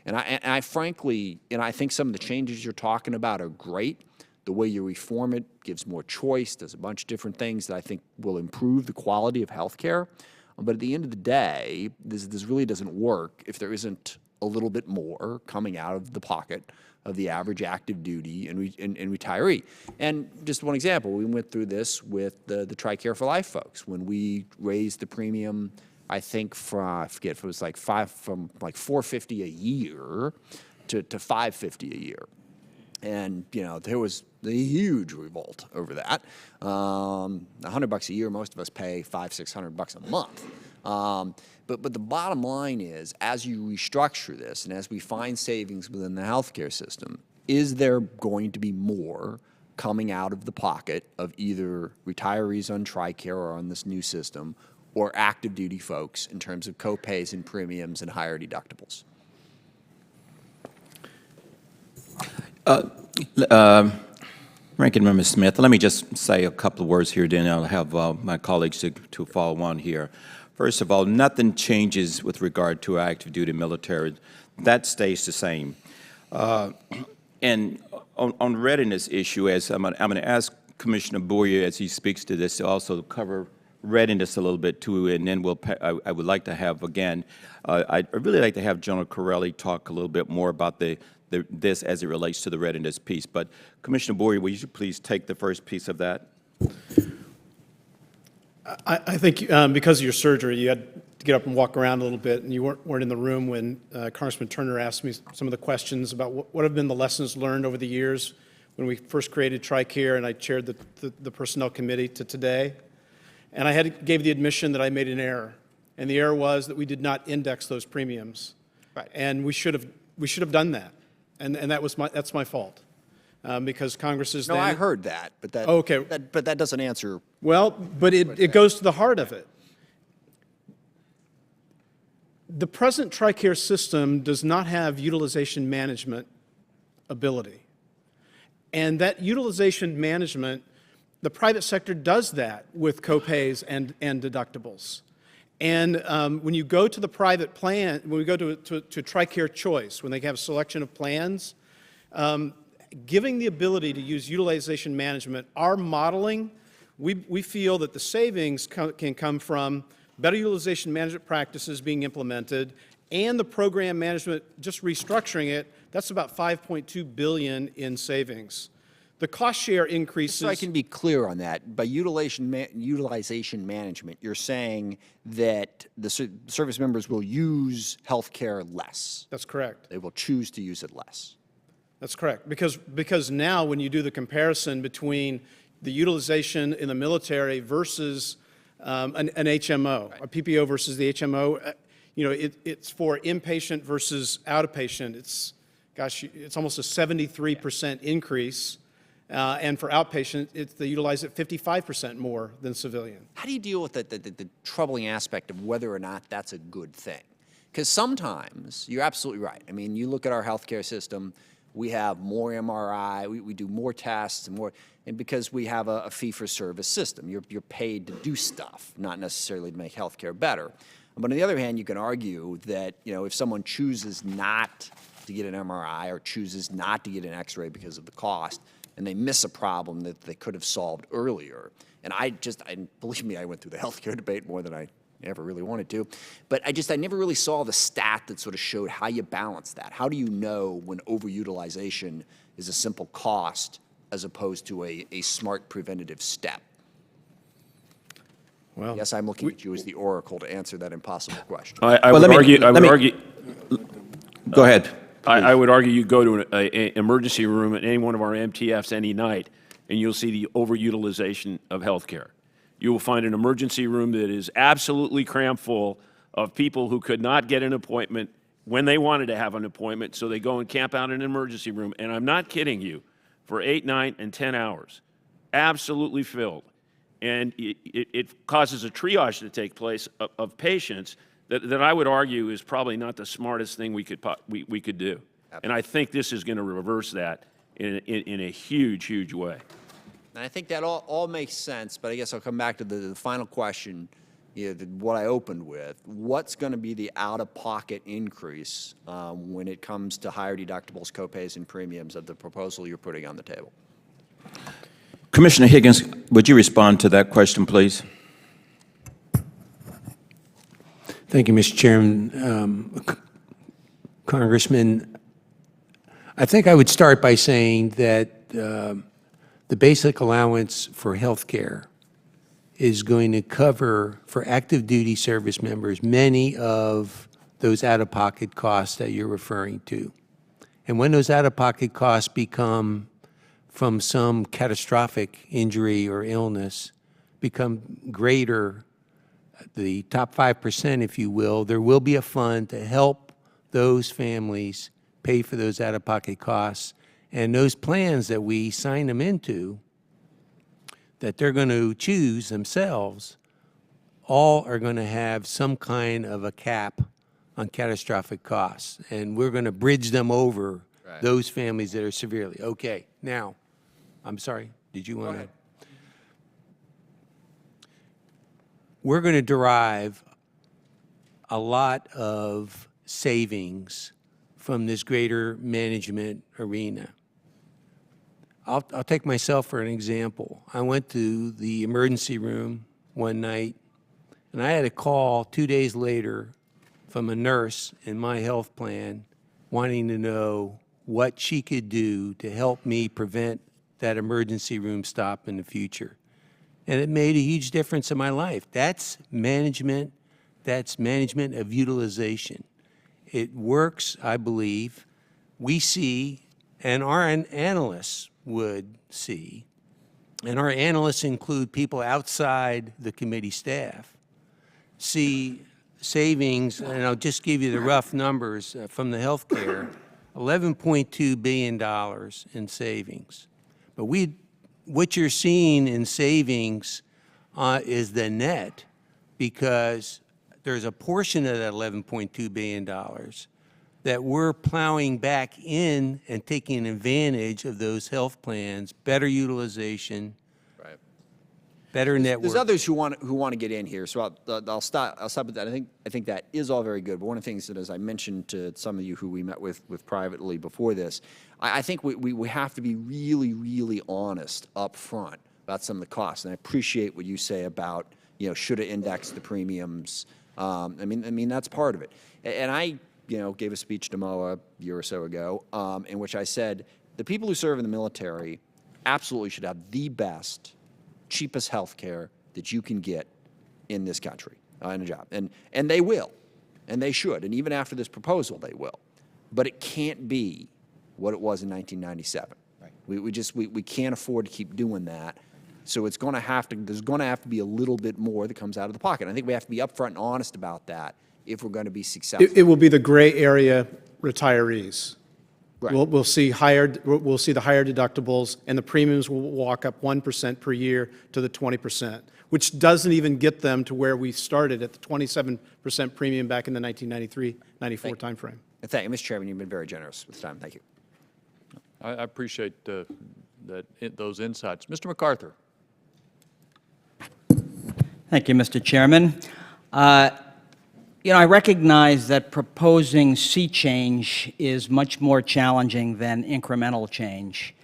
Speaker 4: And I frankly, and I think some of the changes you're talking about are great. The way you reform it gives more choice, does a bunch of different things that I think will improve the quality of healthcare. But at the end of the day, this really doesn't work if there isn't a little bit more coming out of the pocket of the average active duty and retiree. And just one example, we went through this with the TRICARE for Life folks. When we raised the premium, I think I forget if it was from $450 a year to $550 a year. And, there was a huge revolt over that. $100 a year, most of us pay $500-600 a month. But the bottom line is, as you restructure this and as we find savings within the healthcare system, is there going to be more coming out of the pocket of either retirees on TRICARE or on this new system, or active duty folks in terms of co-pays and premiums and higher deductibles?
Speaker 5: Ranking Member Smith, let me just say a couple of words here, then I'll have my colleagues to follow on here. First of all, nothing changes with regard to active duty military. That stays the same. And on readiness issue, as I'm going to ask Commissioner Bouyer, as he speaks to this, to also cover readiness a little bit too, and then I would like to have, again, I'd really like to have General Corelli talk a little bit more about this as it relates to the readiness piece. But Commissioner Bouyer, will you please take the first piece of that?
Speaker 7: I think because of your surgery, you had to get up and walk around a little bit, and you weren't in the room when Congressman Turner asked me some of the questions about what have been the lessons learned over the years when we first created TRICARE and I chaired the Personnel Committee to today. And I gave the admission that I made an error, and the error was that we did not index those premiums.
Speaker 16: Right.
Speaker 7: And we should have done that, and that's my fault. Because Congress is
Speaker 4: No, I heard that, but that doesn't answer.
Speaker 7: Well, but it goes to the heart of it. The present TRICARE system does not have utilization management ability. And that utilization management, the private sector does that with copays and deductibles. And when you go to the private plan, when we go to TRICARE Choice, when they have a selection of plans, giving the ability to use utilization management, our modeling, we feel that the savings can come from better utilization management practices being implemented, and the program management, just restructuring it, that's about $5.2 billion in savings. The cost share increases.
Speaker 4: Just so I can be clear on that, by utilization management, you're saying that the service members will use health care less.
Speaker 7: That's correct.
Speaker 4: They will choose to use it less.
Speaker 7: That's correct, because now when you do the comparison between the utilization in the military versus an HMO, a PPO versus the HMO, you know, it's for inpatient versus outpatient. It's almost a 73% increase, and for outpatient, they utilize it 55% more than civilian.
Speaker 4: How do you deal with the troubling aspect of whether or not that's a good thing? Because sometimes, you're absolutely right. I mean, you look at our healthcare system, we have more MRI, we do more tests and because we have a fee-for-service system, you're paid to do stuff, not necessarily to make healthcare better. But on the other hand, you can argue that, you know, if someone chooses not to get an MRI or chooses not to get an X-ray because of the cost, and they miss a problem that they could have solved earlier. And believe me, I went through the healthcare debate more than I ever really wanted to. But I never really saw the stat that sort of showed how you balance that. How do you know when overutilization is a simple cost as opposed to a smart preventative step?
Speaker 7: Well,
Speaker 4: yes, I'm looking at you as the oracle to answer that impossible question.
Speaker 10: I would argue.
Speaker 5: Go ahead.
Speaker 10: I would argue you go to an emergency room at any one of our MTFs any night, and you'll see the overutilization of healthcare. You will find an emergency room that is absolutely crammed full of people who could not get an appointment when they wanted to have an appointment, so they go and camp out in an emergency room. And I'm not kidding you, for 8, 9, and 10 hours, absolutely filled. And it causes a triage to take place of patients that I would argue is probably not the smartest thing we could do. And I think this is going to reverse that in a huge, huge way.
Speaker 4: And I think that all makes sense, but I guess I'll come back to the final question, what I opened with. What's going to be the out-of-pocket increase when it comes to higher deductibles, copays, and premiums of the proposal you're putting on the table?
Speaker 5: Commissioner Higgins, would you respond to that question, please?
Speaker 11: Thank you, Mr. Chairman. Congressman, I think I would start by saying that the basic allowance for health care is going to cover, for active duty service members, many of those out-of-pocket costs that you're referring to. And when those out-of-pocket costs become from some catastrophic injury or illness, become greater, the top 5%, if you will, there will be a fund to help those families pay for those out-of-pocket costs. And those plans that we sign them into, that they're going to choose themselves, all are going to have some kind of a cap on catastrophic costs. And we're going to bridge them over those families that are severely. Okay, now, I'm sorry, did you want to? We're going to derive a lot of savings from this greater management arena. I'll take myself for an example. I went to the emergency room one night, and I had a call 2 days later from a nurse in my health plan wanting to know what she could do to help me prevent that emergency room stop in the future. And it made a huge difference in my life. That's management of utilization. It works, I believe. We see, and our analysts would see, and our analysts include people outside the committee staff, see savings, and I'll just give you the rough numbers from the healthcare, $11.2 billion in savings. But what you're seeing in savings is the net, because there's a portion of that $11.2 billion that we're plowing back in and taking advantage of those health plans, better utilization, better network.
Speaker 4: There's others who want to get in here, so I'll stop with that. I think that is all very good. But one of the things that, as I mentioned to some of you who we met with privately before this, I think we have to be really, really honest up front about some of the costs. And I appreciate what you say about, you know, should have indexed the premiums. I mean that's part of it. And I, you know, gave a speech to MOA a year or so ago in which I said the people who serve in the military absolutely should have the best, cheapest health care that you can get in this country in a job. And they will, and they should, and even after this proposal they will. But it can't be what it was in 1997. Right. We can't afford to keep doing that. So there's going to have to be a little bit more that comes out of the pocket. I think we have to be upfront and honest about that if we're going to be successful.
Speaker 7: It will be the gray area retirees.
Speaker 4: Right.
Speaker 7: We'll see the higher deductibles, and the premiums will walk up 1% per year to the 20%, which doesn't even get them to where we started at the 27% premium back in the 1993-94 timeframe.
Speaker 4: Thank you, Mr. Chairman. You've been very generous with time. Thank you.
Speaker 3: I appreciate those insights. Mr. MacArthur.
Speaker 19: Thank you, Mr. Chairman. You know, I recognize that proposing sea change is much more challenging than incremental change.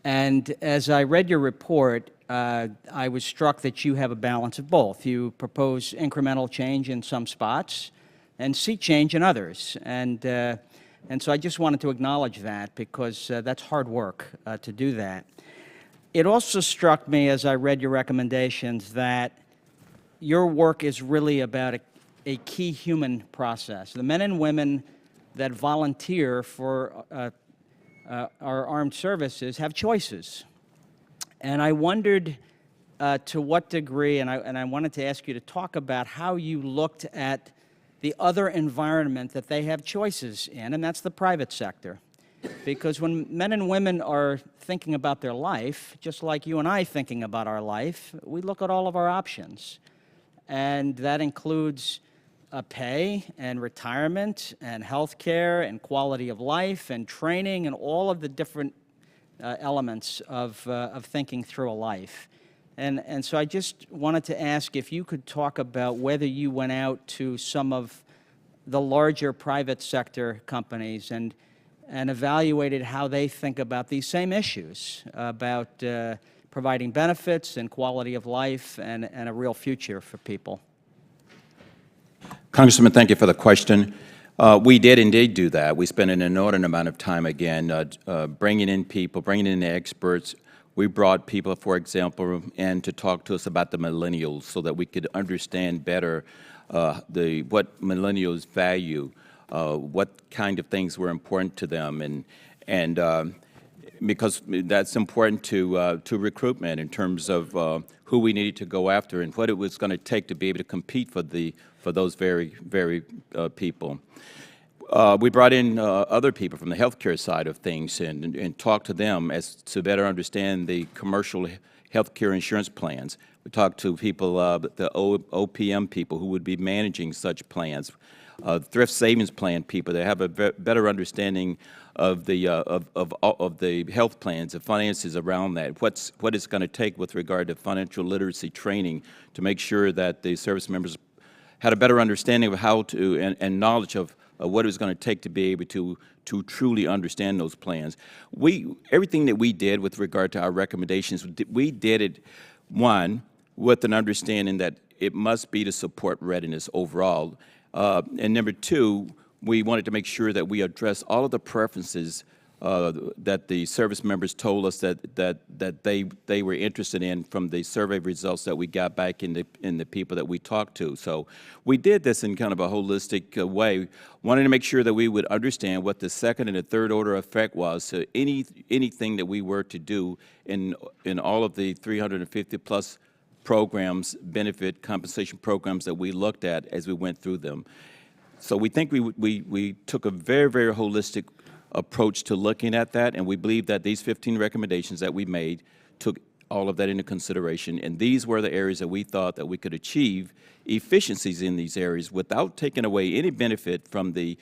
Speaker 19: And as I read your report, I was struck that you have a balance of both. You propose incremental change in some spots and sea change in others. And so I just wanted to acknowledge that because that's hard work to do that. It also struck me as I read your recommendations that your work is really about a key human process. The men and women that volunteer for our armed services have choices. And I wondered to what degree, and I wanted to ask you to talk about how you looked at the other environment that they have choices in, and that's the private sector. Because when men and women are thinking about their life, just like you and I thinking about our life, we look at all of our options. And that includes pay and retirement and health care and quality of life and training and all of the different elements of thinking through a life. And so I just wanted to ask if you could talk about whether you went out to some of the larger private sector companies and evaluated how they think about these same issues, about providing benefits and quality of life and a real future for people.
Speaker 5: Congressman, thank you for the question. We did indeed do that. We spent an inordinate amount of time, again, bringing in people, bringing in experts. We brought people, for example, in to talk to us about the millennials so that we could understand better what millennials value, what kind of things were important to them, and because that's important to recruitment in terms of who we needed to go after and what it was going to take to be able to compete for those very people. We brought in other people from the healthcare side of things and talked to them as to better understand the commercial healthcare insurance plans. We talked to people, the OPM people who would be managing such plans, thrift savings plan people that have a better understanding of the health plans, the finances around that, what it's going to take with regard to financial literacy training to make sure that the service members had a better understanding of how to and knowledge of what it was going to take to be able to truly understand those plans. Everything that we did with regard to our recommendations, we did it, one, with an understanding that it must be to support readiness overall. And number two, we wanted to make sure that we address all of the preferences that the service members told us that they were interested in from the survey results that we got back in the people that we talked to. So we did this in kind of a holistic way, wanting to make sure that we would understand what the second and the third order effect was to anything that we were to do in all of the 350 plus programs, benefit compensation programs that we looked at as we went through them. So we think we took a very, very holistic approach to looking at that, and we believe that these 15 recommendations that we made took all of that into consideration, and these were the areas that we thought that we could achieve efficiencies in these areas without taking away any benefit from the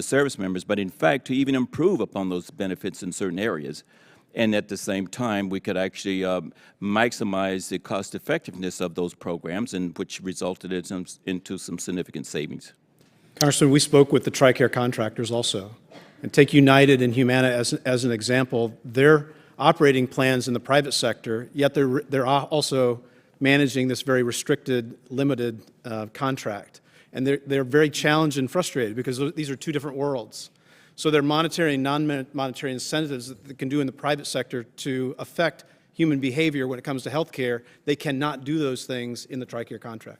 Speaker 5: service members, but in fact to even improve upon those benefits in certain areas. And at the same time, we could actually maximize the cost effectiveness of those programs, and which resulted into some significant savings.
Speaker 7: Congressman, we spoke with the TRICARE contractors also. And take United and Humana as an example. They're operating plans in the private sector, yet they're also managing this very restricted, limited contract. And they're very challenged and frustrated because these are two different worlds. So there are monetary and non-monetary incentives that they can do in the private sector to affect human behavior when it comes to health care. They cannot do those things in the TRICARE contract.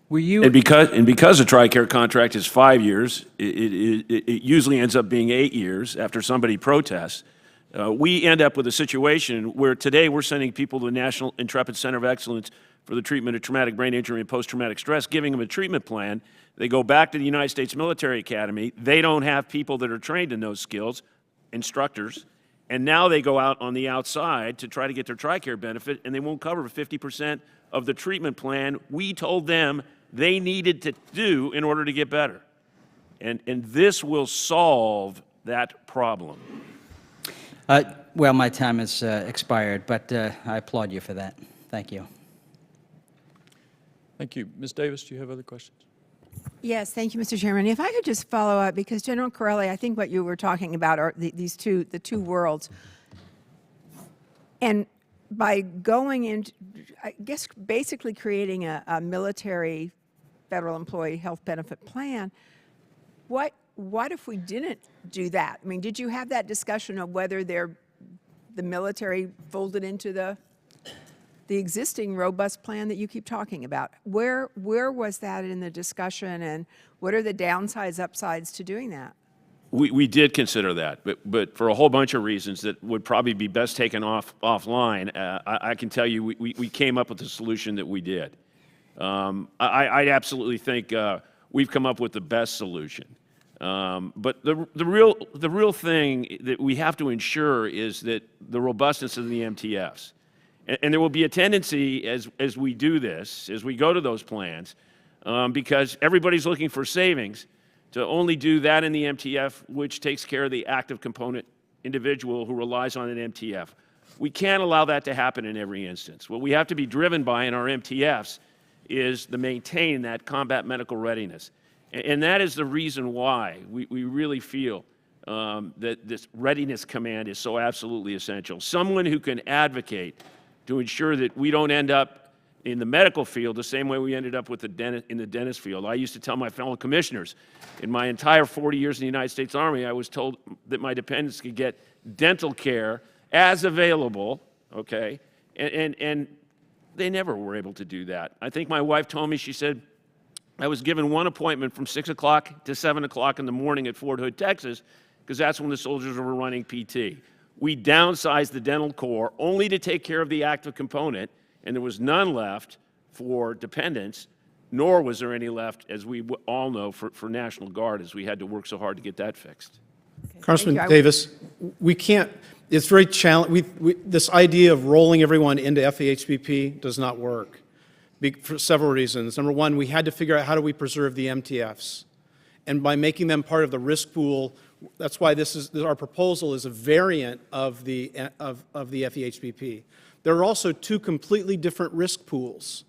Speaker 19: Were you?
Speaker 10: And because the TRICARE contract is 5 years, it usually ends up being 8 years after somebody protests. We end up with a situation where today we're sending people to the National Intrepid Center of Excellence for the treatment of traumatic brain injury and post-traumatic stress, giving them a treatment plan. They go back to the United States Military Academy. They don't have people that are trained in those skills, instructors, and now they go out on the outside to try to get their TRICARE benefit, and they won't cover 50% of the treatment plan we told them they needed to do in order to get better. And this will solve that problem.
Speaker 19: Well, my time has expired, but I applaud you for that. Thank you.
Speaker 3: Thank you. Ms. Davis, do you have other questions?
Speaker 9: Yes, thank you, Mr. Chairman. If I could just follow up, because General Corelli, I think what you were talking about are the two worlds. And by going into, I guess, basically creating a military federal employee health benefit plan, what if we didn't do that? I mean, did you have that discussion of whether the military folded into the existing robust plan that you keep talking about? Where was that in the discussion, and what are the downsides, upsides to doing that?
Speaker 10: We did consider that, but for a whole bunch of reasons that would probably be best taken offline. I can tell you we came up with the solution that we did. I absolutely think we've come up with the best solution. But the real thing that we have to ensure is that the robustness of the MTFs. And there will be a tendency as we do this, as we go to those plans, because everybody's looking for savings, to only do that in the MTF, which takes care of the active component individual who relies on an MTF. We can't allow that to happen in every instance. What we have to be driven by in our MTFs is to maintain that combat medical readiness. And that is the reason why we really feel that this readiness command is so absolutely essential. Someone who can advocate to ensure that we don't end up in the medical field the same way we ended up with in the dentist field. I used to tell my fellow commissioners, in my entire 40 years in the United States Army, I was told that my dependents could get dental care as available, okay, and they never were able to do that. I think my wife told me, she said, I was given one appointment from 6 o'clock to 7 o'clock in the morning at Fort Hood, Texas, because that's when the soldiers were running PT. We downsized the dental corps only to take care of the active component, and there was none left for dependents, nor was there any left, as we all know, for National Guard, as we had to work so hard to get that fixed.
Speaker 9: Okay.
Speaker 7: Congressman Davis, we can't, it's very challenging. This idea of rolling everyone into FEHBP does not work for several reasons. Number one, we had to figure out how do we preserve the MTFs. And by making them part of the risk pool, that's why our proposal is a variant of the FEHBP. There are also two completely different risk pools.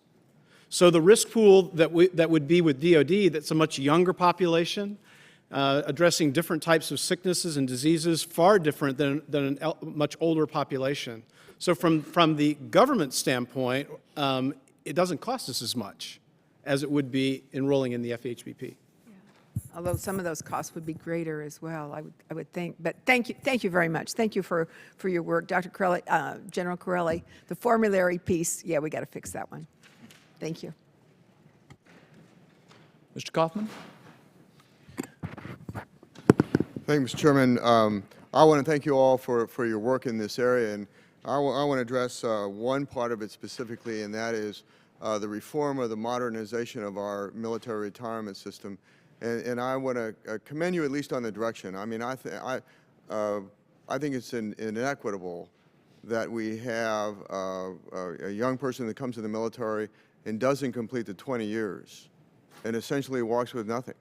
Speaker 7: So the risk pool that would be with DOD, that's a much younger population, addressing different types of sicknesses and diseases, far different than a much older population. So from the government standpoint, it doesn't cost us as much as it would be enrolling in the FEHBP.
Speaker 9: Although some of those costs would be greater as well, I would think. But thank you very much. Thank you for your work, Dr. Corelli, General Corelli. The formulary piece, yeah, we got to fix that one. Thank you.
Speaker 3: Mr. Kaufman?
Speaker 20: Thank you, Mr. Chairman. I want to thank you all for your work in this area, and I want to address one part of it specifically, and that is the reform or the modernization of our military retirement system. And I want to commend you at least on the direction. I mean, I think it's inequitable that we have a young person that comes to the military and doesn't complete the 20 years and essentially walks with nothing.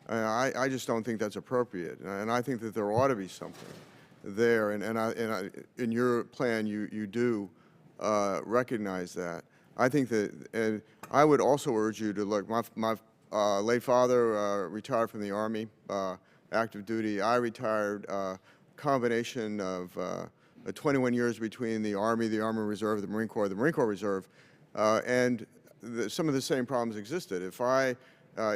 Speaker 20: I just don't think that's appropriate, and I think that there ought to be something there, and in your plan, you do recognize that. I think that, and I would also urge you to look, my late father retired from the Army, active duty. I retired, combination of 21 years between the Army Reserve, the Marine Corps Reserve, and some of the same problems existed. If I,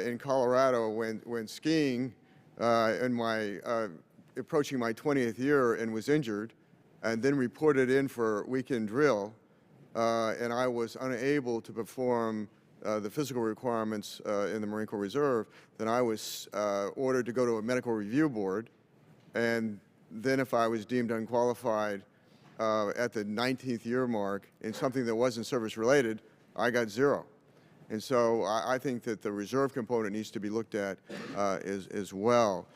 Speaker 20: in Colorado, went skiing in my, approaching my 20th year and was injured, and then reported in for weekend drill, and I was unable to perform the physical requirements in the Marine Corps Reserve, then I was ordered to go to a medical review board, and then if I was deemed unqualified at the 19th year mark in something that wasn't service related, I got 0. And so I think that the reserve component needs to be looked at as well.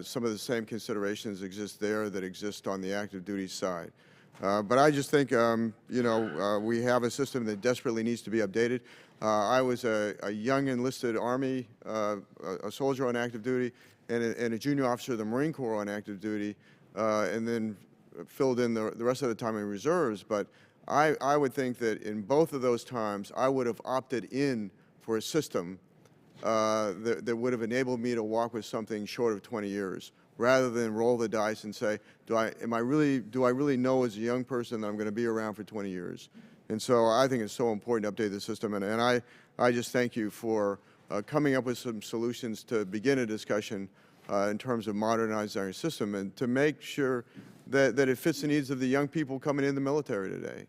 Speaker 20: Some of the same considerations exist there that exist on the active duty side. But I just think, you know, we have a system that desperately needs to be updated. I was a young enlisted Army, a soldier on active duty, and a junior officer of the Marine Corps on active duty, and then filled in the rest of the time in reserves. But I would think that in both of those times, I would have opted in for a system that would have enabled me to walk with something short of 20 years, rather than roll the dice and say, do I really know as a young person that I'm going to be around for 20 years? And so I think it's so important to update the system, and I just thank you for coming up with some solutions to begin a discussion in terms of modernizing our system and to make sure that it fits the needs of the young people coming in the military today,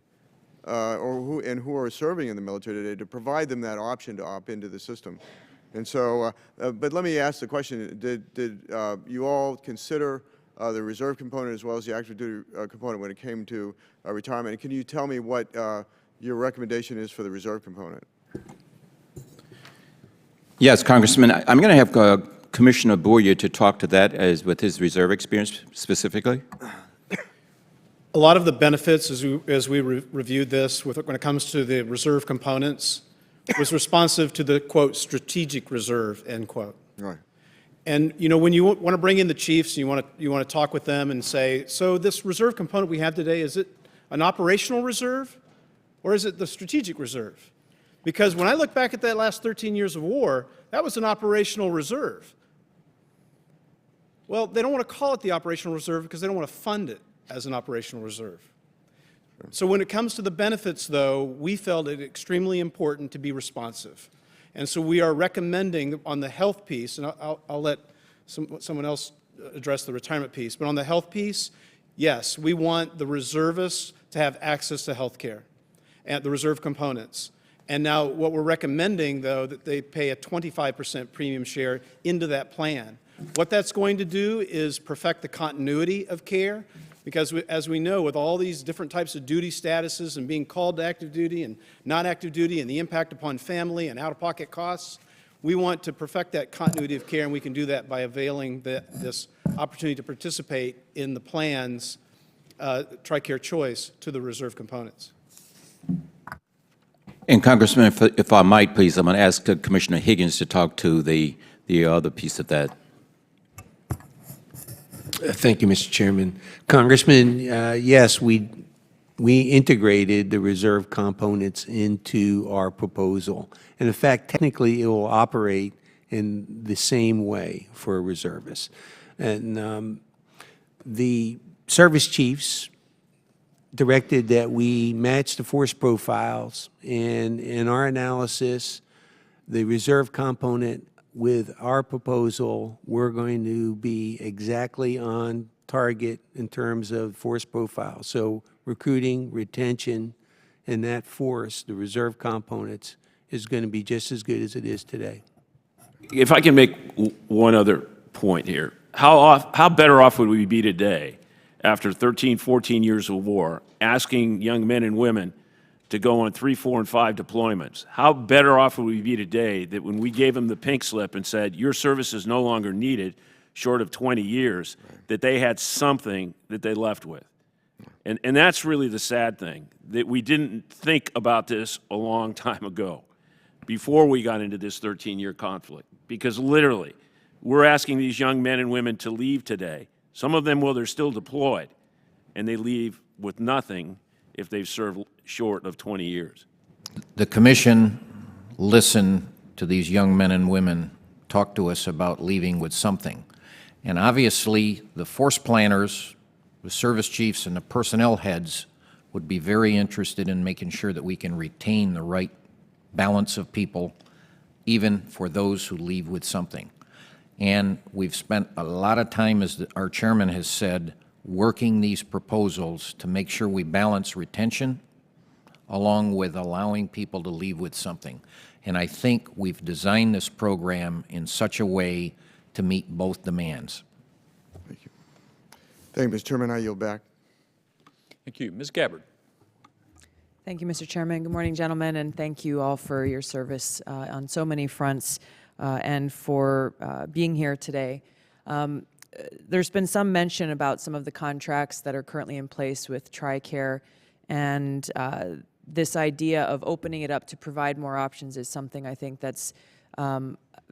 Speaker 20: or who are serving in the military today, to provide them that option to opt into the system. And so, but let me ask the question, did you all consider the reserve component as well as the active duty component when it came to retirement? And can you tell me what your recommendation is for the reserve component?
Speaker 5: Yes, Congressman, I'm going to have Commissioner Booyer to talk to that as with his reserve experience specifically.
Speaker 7: A lot of the benefits as we reviewed this when it comes to the reserve components was responsive to the, quote, strategic reserve, end quote.
Speaker 20: Right.
Speaker 7: And, you know, when you want to bring in the chiefs, you want to talk with them and say, so this reserve component we have today, is it an operational reserve or is it the strategic reserve? Because when I look back at that last 13 years of war, that was an operational reserve. Well, they don't want to call it the operational reserve because they don't want to fund it as an operational reserve. So when it comes to the benefits, though, we felt it extremely important to be responsive. And so we are recommending on the health piece, and I'll let someone else address the retirement piece, but on the health piece, yes, we want the reservists to have access to health care and the reserve components. And now what we're recommending, though, that they pay a 25% premium share into that plan. What that's going to do is perfect the continuity of care, because as we know, with all these different types of duty statuses and being called to active duty and not active duty and the impact upon family and out-of-pocket costs, we want to perfect that continuity of care, and we can do that by availing this opportunity to participate in the plan's TRICARE choice to the reserve components.
Speaker 5: And Congressman, if I might, please, I'm going to ask Commissioner Higgins to talk to the other piece of that.
Speaker 11: Thank you, Mr. Chairman. Congressman, yes, we integrated the reserve components into our proposal. And in fact, technically, it will operate in the same way for a reservist. And the service chiefs directed that we match the force profiles, and in our analysis, the reserve component with our proposal, we're going to be exactly on target in terms of force profile. So recruiting, retention, and that force, the reserve components, is going to be just as good as it is today.
Speaker 10: If I can make one other point here, how better off would we be today after 13, 14 years of war, asking young men and women to go on 3, 4, and 5 deployments? How better off would we be today that when we gave them the pink slip and said, your service is no longer needed, short of 20 years, that they had something that they left with? And that's really the sad thing, that we didn't think about this a long time ago, before we got into this 13-year conflict. Because literally, we're asking these young men and women to leave today. Some of them, well, they're still deployed, and they leave with nothing if they've served short of 20 years.
Speaker 8: The commission listened to these young men and women talk to us about leaving with something. And obviously, the force planners, the service chiefs, and the personnel heads would be very interested in making sure that we can retain the right balance of people, even for those who leave with something. And we've spent a lot of time, as our chairman has said, working these proposals to make sure we balance retention along with allowing people to leave with something. And I think we've designed this program in such a way to meet both demands.
Speaker 20: Thank you. Thank you, Mr. Chairman. I yield back.
Speaker 3: Thank you. Ms. Gabbard.
Speaker 21: Thank you, Mr. Chairman. Good morning, gentlemen, and thank you all for your service on so many fronts and for being here today. There's been some mention about some of the contracts that are currently in place with TRICARE, and this idea of opening it up to provide more options is something I think that's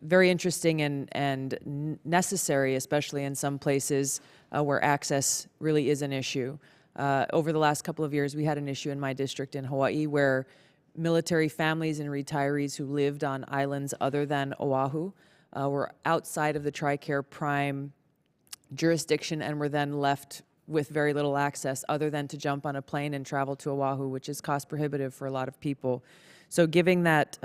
Speaker 21: very interesting and necessary, especially in some places where access really is an issue. Over the last couple of years, we had an issue in my district in Hawaii where military families and retirees who lived on islands other than Oahu were outside of the TRICARE Prime jurisdiction and were then left with very little access other than to jump on a plane and travel to Oahu, which is cost prohibitive for a lot of people. So giving that,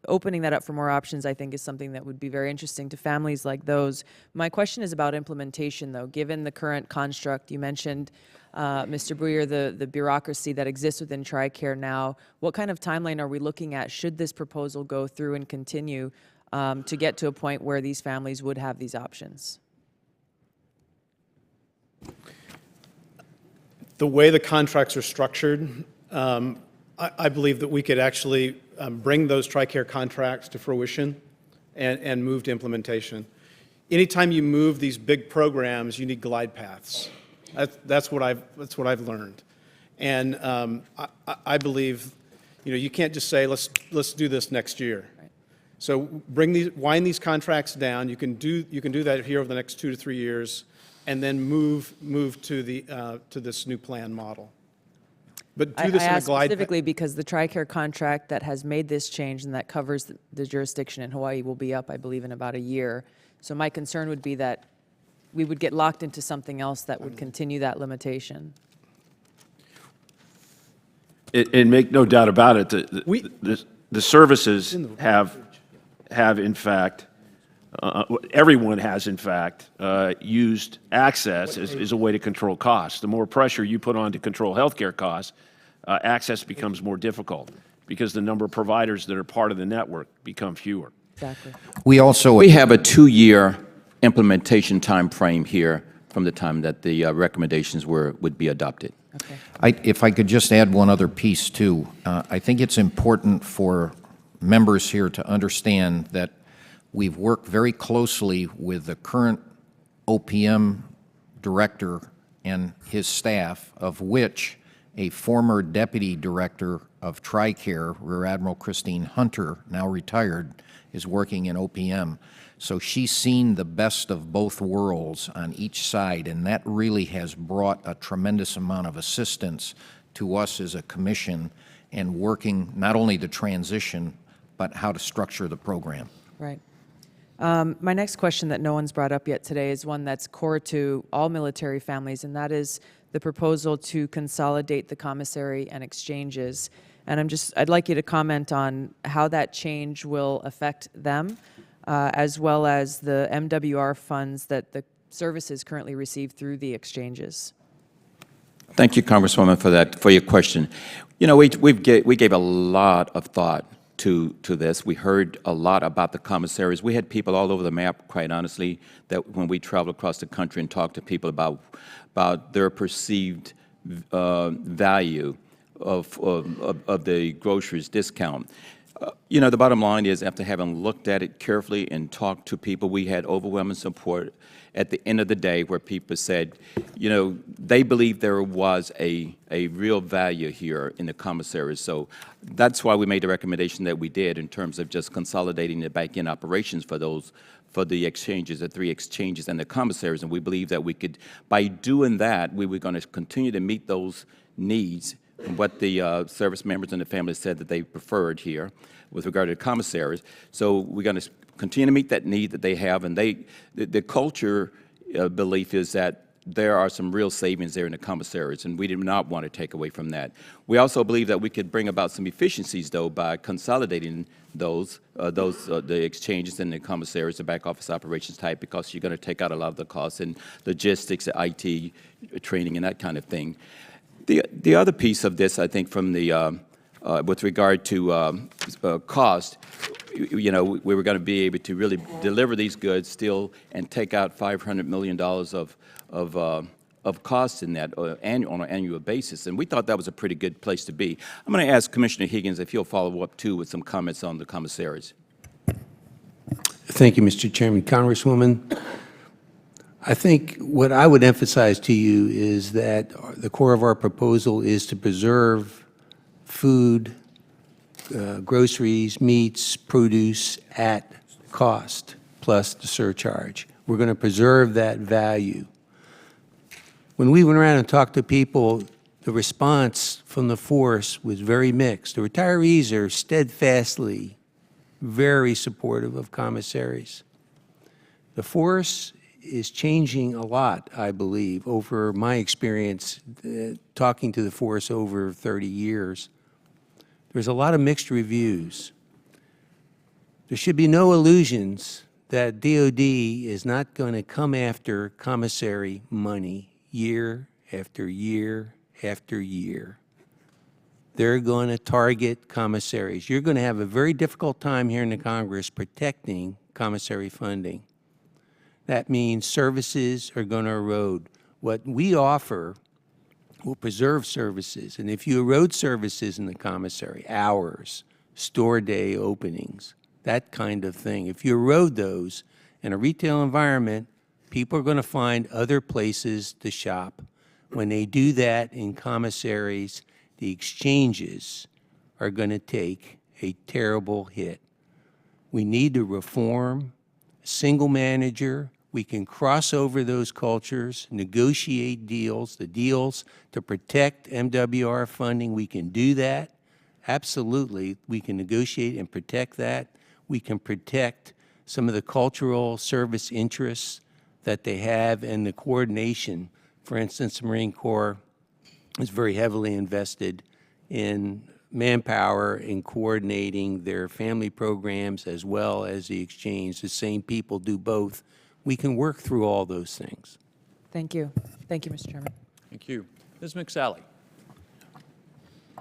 Speaker 21: opening that up for more options, I think is something that would be very interesting to families like those. My question is about implementation, though. Given the current construct, you mentioned, Mr. Booyer, the bureaucracy that exists within TRICARE now, what kind of timeline are we looking at should this proposal go through and continue to get to a point where these families would have these options?
Speaker 7: The way the contracts are structured, I believe that we could actually bring those TRICARE contracts to fruition and move to implementation. Anytime you move these big programs, you need glide paths. That's what I've learned, and I believe, you can't just say let's do this next year. Right. So wind these contracts down. You can do that here over the next 2 to 3 years, and then move to this new plan model. But do this in a glide path.
Speaker 21: Specifically because the TRICARE contract that has made this change and that covers the jurisdiction in Hawaii will be up, I believe, in about a year. So my concern would be that we would get locked into something else that would continue that limitation.
Speaker 10: And make no doubt about it, the services have in fact, everyone has in fact used access as a way to control costs. The more pressure you put on to control healthcare costs, access becomes more difficult because the number of providers that are part of the network become fewer.
Speaker 21: Exactly.
Speaker 5: We have a 2-year implementation time frame here from the time that the recommendations would be adopted.
Speaker 21: Okay.
Speaker 8: If I could just add one other piece too, I think it's important for members here to understand that we've worked very closely with the current OPM director and his staff, of which a former deputy director of TRICARE, Rear Admiral Christine Hunter, now retired, is working in OPM. So she's seen the best of both worlds on each side, and that really has brought a tremendous amount of assistance to us as a commission in working not only the transition, but how to structure the program.
Speaker 21: Right. My next question that no one's brought up yet today is one that's core to all military families, and that is the proposal to consolidate the commissary and exchanges. And I'd like you to comment on how that change will affect them, as well as the MWR funds that the services currently receive through the exchanges.
Speaker 5: Thank you, Congresswoman, for your question. We gave a lot of thought to this. We heard a lot about the commissaries. We had people all over the map, quite honestly, that when we traveled across the country and talked to people about their perceived value of the groceries discount. You know, the bottom line is, after having looked at it carefully and talked to people, we had overwhelming support at the end of the day where people said, you know, they believed there was a real value here in the commissaries. So that's why we made the recommendation that we did in terms of just consolidating the back-end operations for those, for the exchanges, the 3 exchanges and the commissaries. And we believe that we could, by doing that, we were going to continue to meet those needs, what the service members and the families said that they preferred here with regard to the commissaries. So we're going to continue to meet that need that they have, and the culture belief is that there are some real savings there in the commissaries, and we did not want to take away from that. We also believe that we could bring about some efficiencies, though, by consolidating the exchanges and the commissaries, the back office operations type, because you're going to take out a lot of the costs and logistics, IT training, and that kind of thing. The other piece of this, I think, from the with regard to cost, you know, we were going to be able to really deliver these goods still and take out $500 million of costs in that on an annual basis, and we thought that was a pretty good place to be. I'm going to ask Commissioner Higgins if he'll follow up too with some comments on the commissaries.
Speaker 11: Thank you, Mr. Chairman. Congresswoman, I think what I would emphasize to you is that the core of our proposal is to preserve food, groceries, meats, produce at cost, plus the surcharge. We're going to preserve that value. When we went around and talked to people, the response from the force was very mixed. The retirees are steadfastly very supportive of commissaries. The force is changing a lot, I believe, over my experience talking to the force over 30 years. There's a lot of mixed reviews. There should be no illusions that DOD is not going to come after commissary money year after year after year. They're going to target commissaries. You're going to have a very difficult time here in the Congress protecting commissary funding. That means services are going to erode. What we offer will preserve services. And if you erode services in the commissary, hours, store day openings, that kind of thing, if you erode those in a retail environment, people are going to find other places to shop. When they do that in commissaries, the exchanges are going to take a terrible hit. We need to reform single manager. We can cross over those cultures, negotiate deals, the deals to protect MWR funding. We can do that. Absolutely, we can negotiate and protect that. We can protect some of the cultural service interests that they have and the coordination. For instance, the Marine Corps is very heavily invested in manpower in coordinating their family programs as well as the exchange. The same people do both. We can work through all those things.
Speaker 21: Thank you. Thank you, Mr. Chairman.
Speaker 3: Thank you. Ms. McSally.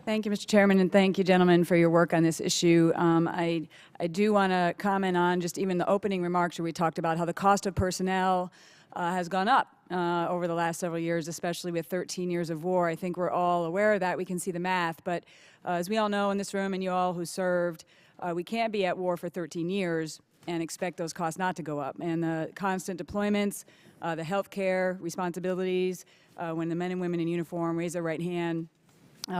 Speaker 6: Thank you, Mr. Chairman, and thank you, gentlemen, for your work on this issue. I do want to comment on just even the opening remarks where we talked about how the cost of personnel has gone up over the last several years, especially with 13 years of war. I think we're all aware of that. We can see the math. But as we all know in this room and you all who served, we can't be at war for 13 years and expect those costs not to go up. And the constant deployments, the health care responsibilities, when the men and women in uniform raise their right hand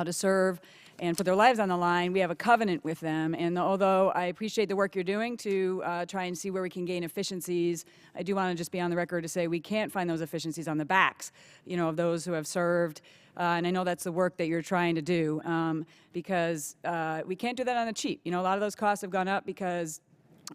Speaker 6: to serve and put their lives on the line, we have a covenant with them. And although I appreciate the work you're doing to try and see where we can gain efficiencies, I do want to just be on the record to say we can't find those efficiencies on the backs, you know, of those who have served. And I know that's the work that you're trying to do because we can't do that on the cheap. You know, a lot of those costs have gone up because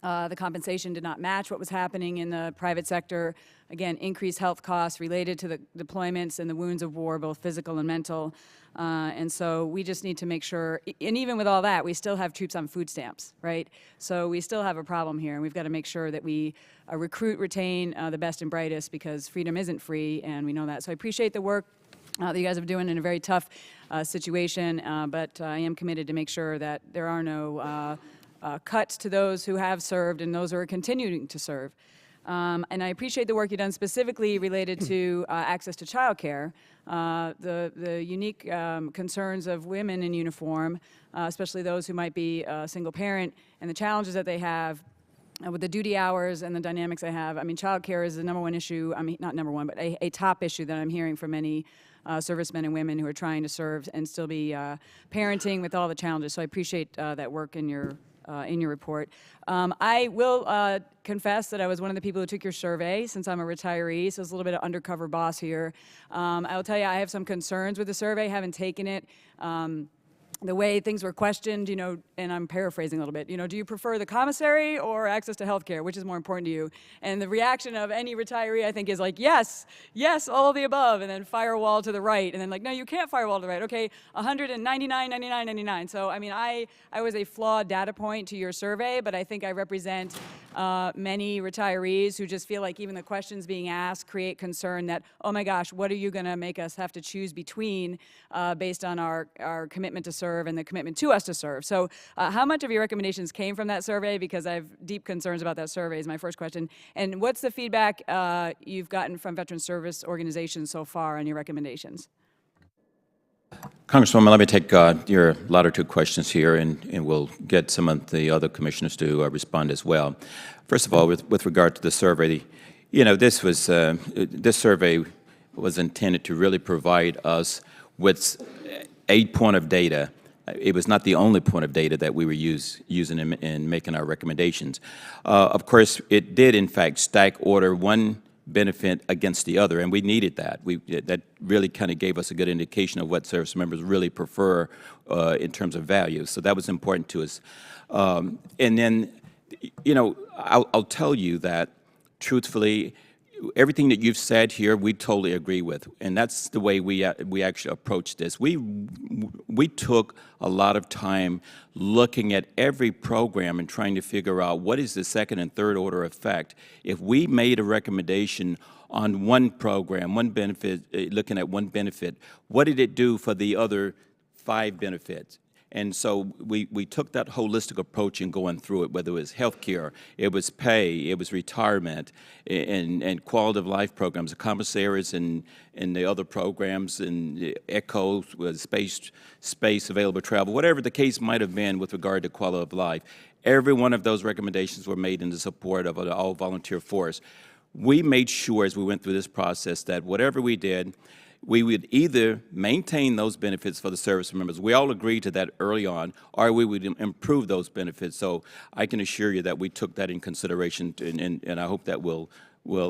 Speaker 6: the compensation did not match what was happening in the private sector. Again, increased health costs related to the deployments and the wounds of war, both physical and mental. And so we just need to make sure, and even with all that, we still have troops on food stamps, right? So we still have a problem here, and we've got to make sure that we recruit, retain the best and brightest, because freedom isn't free, and we know that. So I appreciate the work that you guys are doing in a very tough situation, but I am committed to make sure that there are no cuts to those who have served and those who are continuing to serve. And I appreciate the work you've done specifically related to access to childcare, the unique concerns of women in uniform, especially those who might be a single parent, and the challenges that they have with the duty hours and the dynamics I have. I mean, childcare is the #1 issue. I mean, not #1, but a top issue that I'm hearing from many servicemen and women who are trying to serve and still be parenting with all the challenges. So I appreciate that work in your report. I will confess that I was one of the people who took your survey since I'm a retiree, so it's a little bit of undercover boss here. I will tell you, I have some concerns with the survey, haven't taken it. The way things were questioned, you know, and I'm paraphrasing a little bit, you know, do you prefer the commissary or access to health care? Which is more important to you? And the reaction of any retiree, I think, is like, yes, yes, all of the above, and then firewall to the right. And then like, no, you can't firewall to the right. Okay, 199, 99, 99. So, I mean, I was a flawed data point to your survey, but I think I represent many retirees who just feel like even the questions being asked create concern that, oh my gosh, what are you going to make us have to choose between based on our commitment to serve and the commitment to us to serve. So how much of your recommendations came from that survey? Because I have deep concerns about that survey is my first question. And what's the feedback you've gotten from veteran service organizations so far on your recommendations?
Speaker 5: Congresswoman, let me take your latter two questions here, and we'll get some of the other commissioners to respond as well. First of all, with regard to the survey, you know, this survey was intended to really provide us with a point of data. It was not the only point of data that we were using in making our recommendations. Of course, it did, in fact, stack order one benefit against the other, and we needed that. That really kind of gave us a good indication of what service members really prefer in terms of value. So that was important to us. And then, you know, I'll tell you that, truthfully, everything that you've said here, we totally agree with, and that's the way we actually approached this. We took a lot of time looking at every program and trying to figure out what is the second and third order effect. If we made a recommendation on one program, one benefit, looking at one benefit, what did it do for the other 5 benefits? And so we took that holistic approach in going through it, whether it was health care, it was pay, it was retirement, and quality of life programs, the commissaries and the other programs, and ECHO, space available travel, whatever the case might have been with regard to quality of life. Every one of those recommendations were made in the support of an all-volunteer force. We made sure as we went through this process that whatever we did, we would either maintain those benefits for the service members, we all agreed to that early on, or we would improve those benefits. So I can assure you that we took that in consideration, and I hope that will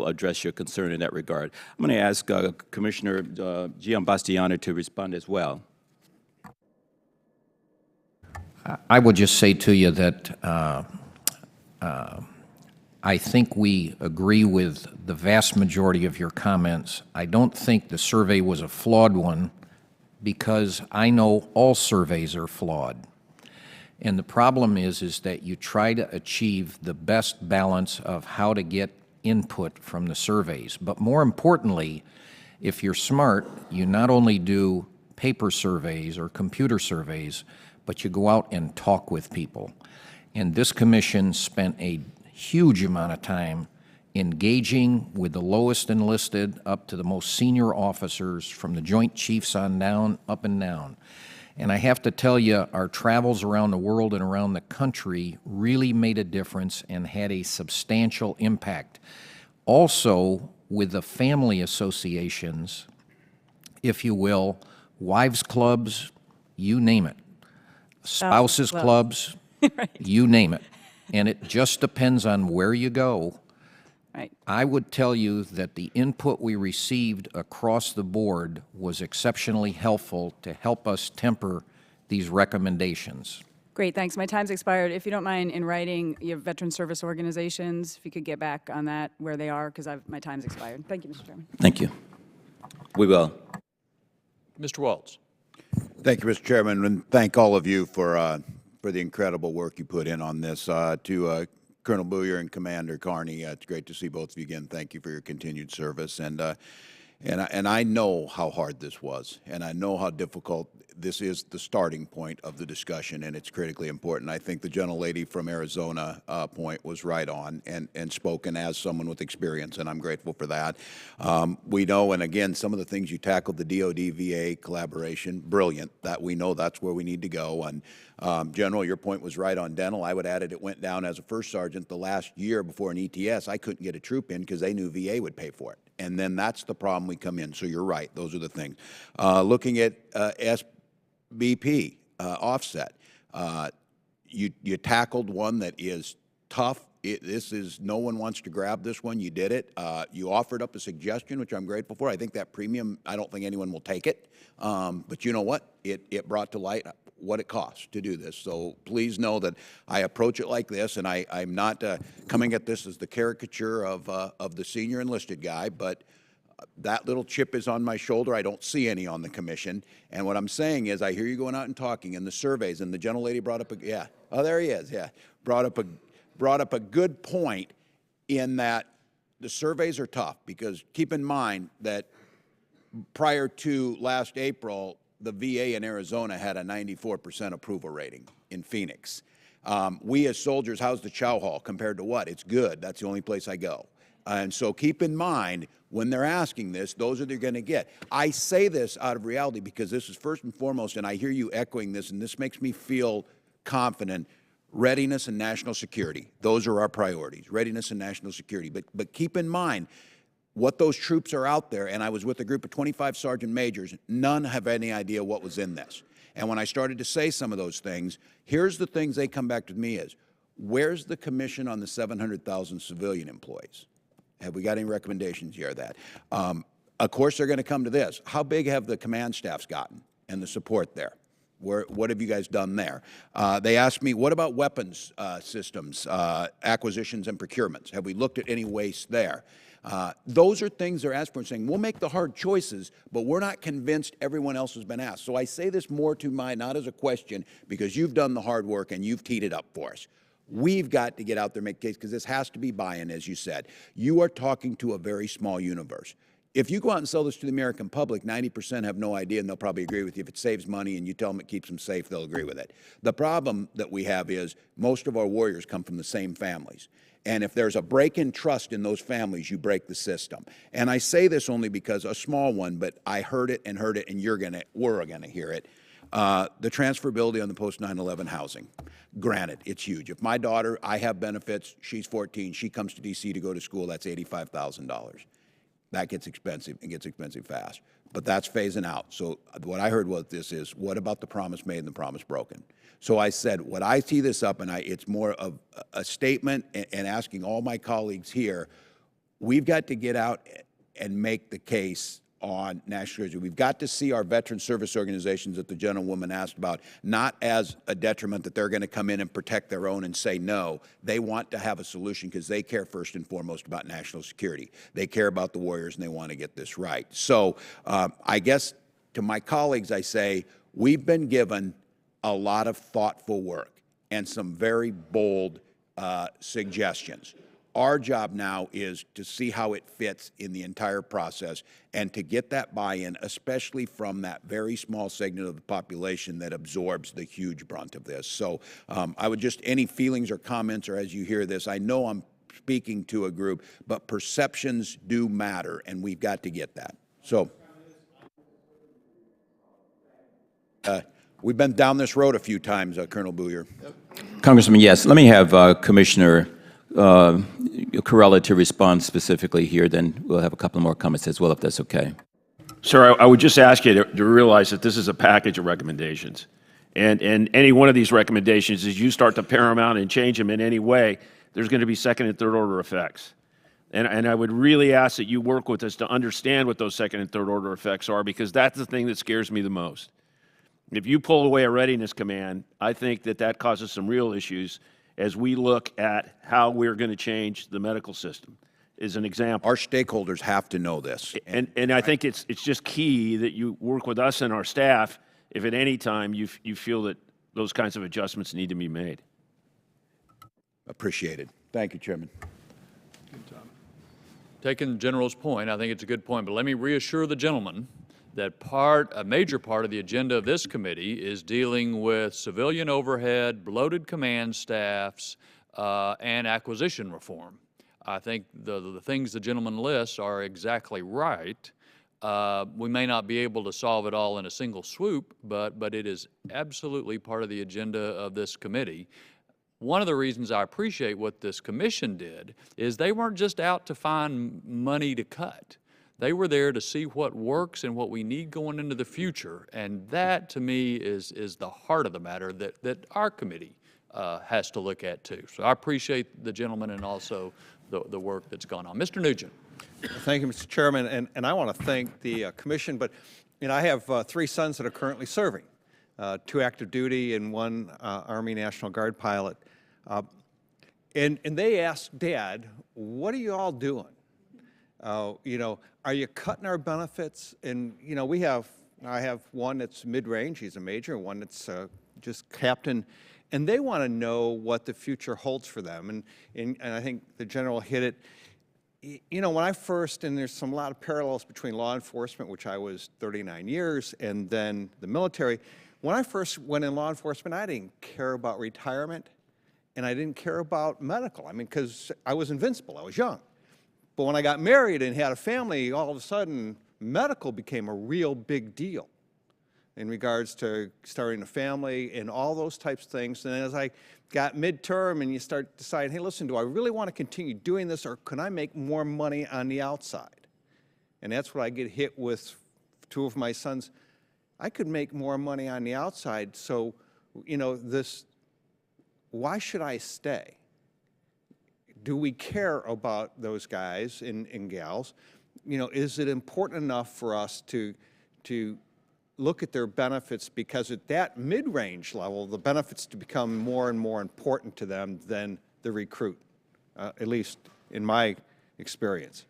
Speaker 5: address your concern in that regard. I'm going to ask Commissioner Giambastiano to respond as well.
Speaker 8: I would just say to you that I think we agree with the vast majority of your comments. I don't think the survey was a flawed one because I know all surveys are flawed. And the problem is that you try to achieve the best balance of how to get input from the surveys. But more importantly, if you're smart, you not only do paper surveys or computer surveys, but you go out and talk with people. And this commission spent a huge amount of time engaging with the lowest enlisted up to the most senior officers, from the Joint Chiefs on down, up and down. And I have to tell you, our travels around the world and around the country really made a difference and had a substantial impact. Also, with the family associations, if you will, wives clubs, you name it, spouses clubs,
Speaker 6: Right.
Speaker 8: you name it. And it just depends on where you go.
Speaker 6: Right.
Speaker 8: I would tell you that the input we received across the board was exceptionally helpful to help us temper these recommendations.
Speaker 6: Great, thanks. My time's expired. If you don't mind, in writing, you have veteran service organizations, if you could get back on that, where they are, because my time's expired. Thank you, Mr. Chairman.
Speaker 5: Thank you. We will.
Speaker 3: Mr. Waltz.
Speaker 12: Thank you, Mr. Chairman, and thank all of you for the incredible work you put in on this. To Colonel Booyer and Commander Carney, it's great to see both of you again. Thank you for your continued service. And And I know how hard this was, and I know how difficult this is. The starting point of the discussion, and it's critically important. I think the gentlelady from Arizona point was right on and spoken as someone with experience, and I'm grateful for that. We know, and again, some of the things you tackled, the DoD-VA collaboration, brilliant. That we know that's where we need to go. And General, your point was right on dental. I would add it went down as a first sergeant the last year before an ETS. I couldn't get a troop in because they knew VA would pay for it. And then that's the problem we come in. So you're right. Those are the things. Looking at SBP offset, you tackled one that is tough. This is, no one wants to grab this one. You did it. You offered up a suggestion, which I'm grateful for. I think that premium, I don't think anyone will take it. But you know what? It brought to light what it costs to do this. So please know that I approach it like this, and I'm not coming at this as the caricature of the senior enlisted guy, but that little chip is on my shoulder. I don't see any on the commission. And what I'm saying is I hear you going out and talking in the surveys, and the gentlelady brought up there he is, brought up a good point in that the surveys are tough, because keep in mind that prior to last April, the VA in Arizona had a 94% approval rating in Phoenix. We as soldiers, how's the chow hall compared to what? It's good. That's the only place I go. And so keep in mind, when they're asking this, those are they're going to get. I say this out of reality because this is first and foremost, and I hear you echoing this, and this makes me feel confident. Readiness and national security. Those are our priorities, readiness and national security. But keep in mind, what those troops are out there, and I was with a group of 25 sergeant majors, none have any idea what was in this. And when I started to say some of those things, here's the things they come back to me is, where's the commission on the 700,000 civilian employees? Have we got any recommendations here of that? Of course, they're going to come to this. How big have the command staffs gotten and the support there? What have you guys done there? They asked me, what about weapons systems, acquisitions and procurements? Have we looked at any waste there? Those are things they're asking for, saying, we'll make the hard choices, but we're not convinced everyone else has been asked. So I say this more to not as a question, because you've done the hard work and you've teed it up for us. We've got to get out there and make a case, because this has to be buy-in, as you said. You are talking to a very small universe. If you go out and sell this to the American public, 90% have no idea, and they'll probably agree with you. If it saves money and you tell them it keeps them safe, they'll agree with it. The problem that we have is most of our warriors come from the same families. And if there's a break in trust in those families, you break the system. And I say this only because a small one, but I heard it, and we're gonna hear it. The transferability on the post 9/11 housing. Granted, it's huge. If my daughter, I have benefits, she's 14, she comes to DC to go to school, that's $85,000. That gets expensive, and gets expensive fast. But that's phasing out. So what I heard was this is, what about the promise made and the promise broken? So I said, what I tee this up, and it's more of a statement and asking all my colleagues here, we've got to get out and make the case on national security. We've got to see our veteran service organizations that the gentlewoman asked about, not as a detriment that they're going to come in and protect their own and say no. They want to have a solution because they care first and foremost about national security. They care about the warriors, and they want to get this right. So I guess to my colleagues, I say, we've been given a lot of thoughtful work and some very bold suggestions. Our job now is to see how it fits in the entire process and to get that buy-in, especially from that very small segment of the population that absorbs the huge brunt of this. So I would just, any feelings or comments, or as you hear this, I know I'm speaking to a group, but perceptions do matter, and we've got to get that. So we've been down this road a few times, Colonel Booyer.
Speaker 5: Congressman, yes. Let me have Commissioner Corella to respond specifically here, then we'll have a couple more comments as well, if that's okay.
Speaker 10: Sir, I would just ask you to realize that this is a package of recommendations. And any one of these recommendations, as you start to pare them out and change them in any way, there's going to be second and third order effects. And I would really ask that you work with us to understand what those second and third order effects are, because that's the thing that scares me the most. If you pull away a readiness command, I think that causes some real issues as we look at how we're going to change the medical system, is an example.
Speaker 12: Our stakeholders have to know this.
Speaker 10: And I think it's just key that you work with us and our staff if at any time you feel that those kinds of adjustments need to be made.
Speaker 12: Appreciated. Thank you, Chairman.
Speaker 3: taking the General's point. I think it's a good point, but let me reassure the gentleman that a major part of the agenda of this committee is dealing with civilian overhead, bloated command staffs, and acquisition reform. I think the things the gentleman lists are exactly right. We may not be able to solve it all in a single swoop, but it is absolutely part of the agenda of this committee. One of the reasons I appreciate what this commission did is they weren't just out to find money to cut. They were there to see what works and what we need going into the future, and that, to me, is the heart of the matter that our committee has to look at, too. So I appreciate the gentleman and also the work that's gone on. Mr. Nugent.
Speaker 1: Thank you, Mr. Chairman, and I want to thank the commission, but I have 3 sons that are currently serving, 2 active duty and 1 Army National Guard pilot. And they asked Dad, what are you all doing? Are you cutting our benefits? And, I have one that's mid-range, he's a major, and one that's just captain, and they want to know what the future holds for them. And I think the General hit it. When I first, and there's a lot of parallels between law enforcement, which I was 39 years, and then the military. When I first went in law enforcement, I didn't care about retirement, and I didn't care about medical. Because I was invincible, I was young. But when I got married and had a family, all of a sudden, medical became a real big deal in regards to starting a family and all those types of things. And as I got midterm and you start deciding, hey, listen, do I really want to continue doing this, or can I make more money on the outside? And that's what I get hit with 2 of my sons. I could make more money on the outside, so, why should I stay? Do we care about those guys and gals? Is it important enough for us to look at their benefits, because at that mid-range level, the benefits to become more and more important to them than the recruit, at least in my experience.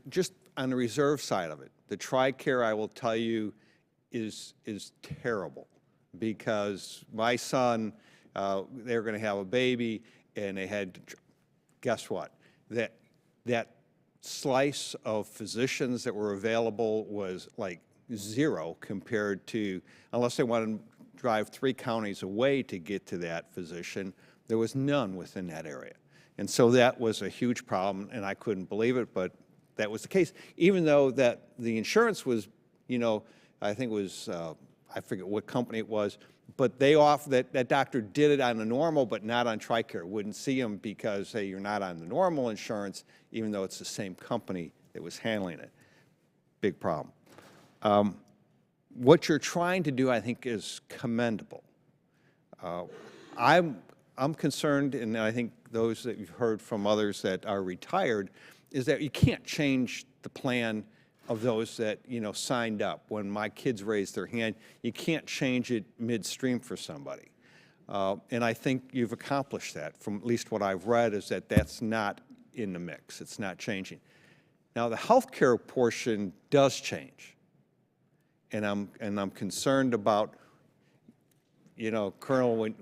Speaker 1: Just on the reserve side of it, the TRICARE, I will tell you, is terrible. Because my son, they were going to have a baby, and they had, guess what? That slice of physicians that were available was like 0 compared to, unless they wanted to drive 3 counties away to get to that physician, there was none within that area. And so that was a huge problem, and I couldn't believe it, but that was the case. Even though that the insurance was, I think it was, I forget what company it was, but they that doctor did it on the normal, but not on TRICARE. Wouldn't see him because, hey, you're not on the normal insurance, even though it's the same company that was handling it. Big problem. What you're trying to do, I think, is commendable. I'm concerned, and I think those that you've heard from others that are retired, is that you can't change the plan of those that, signed up. When my kids raised their hand, you can't change it midstream for somebody. And I think you've accomplished that. From at least what I've read, is that that's not in the mix. It's not changing. Now, the health care portion does change. And I'm concerned about, Colonel, when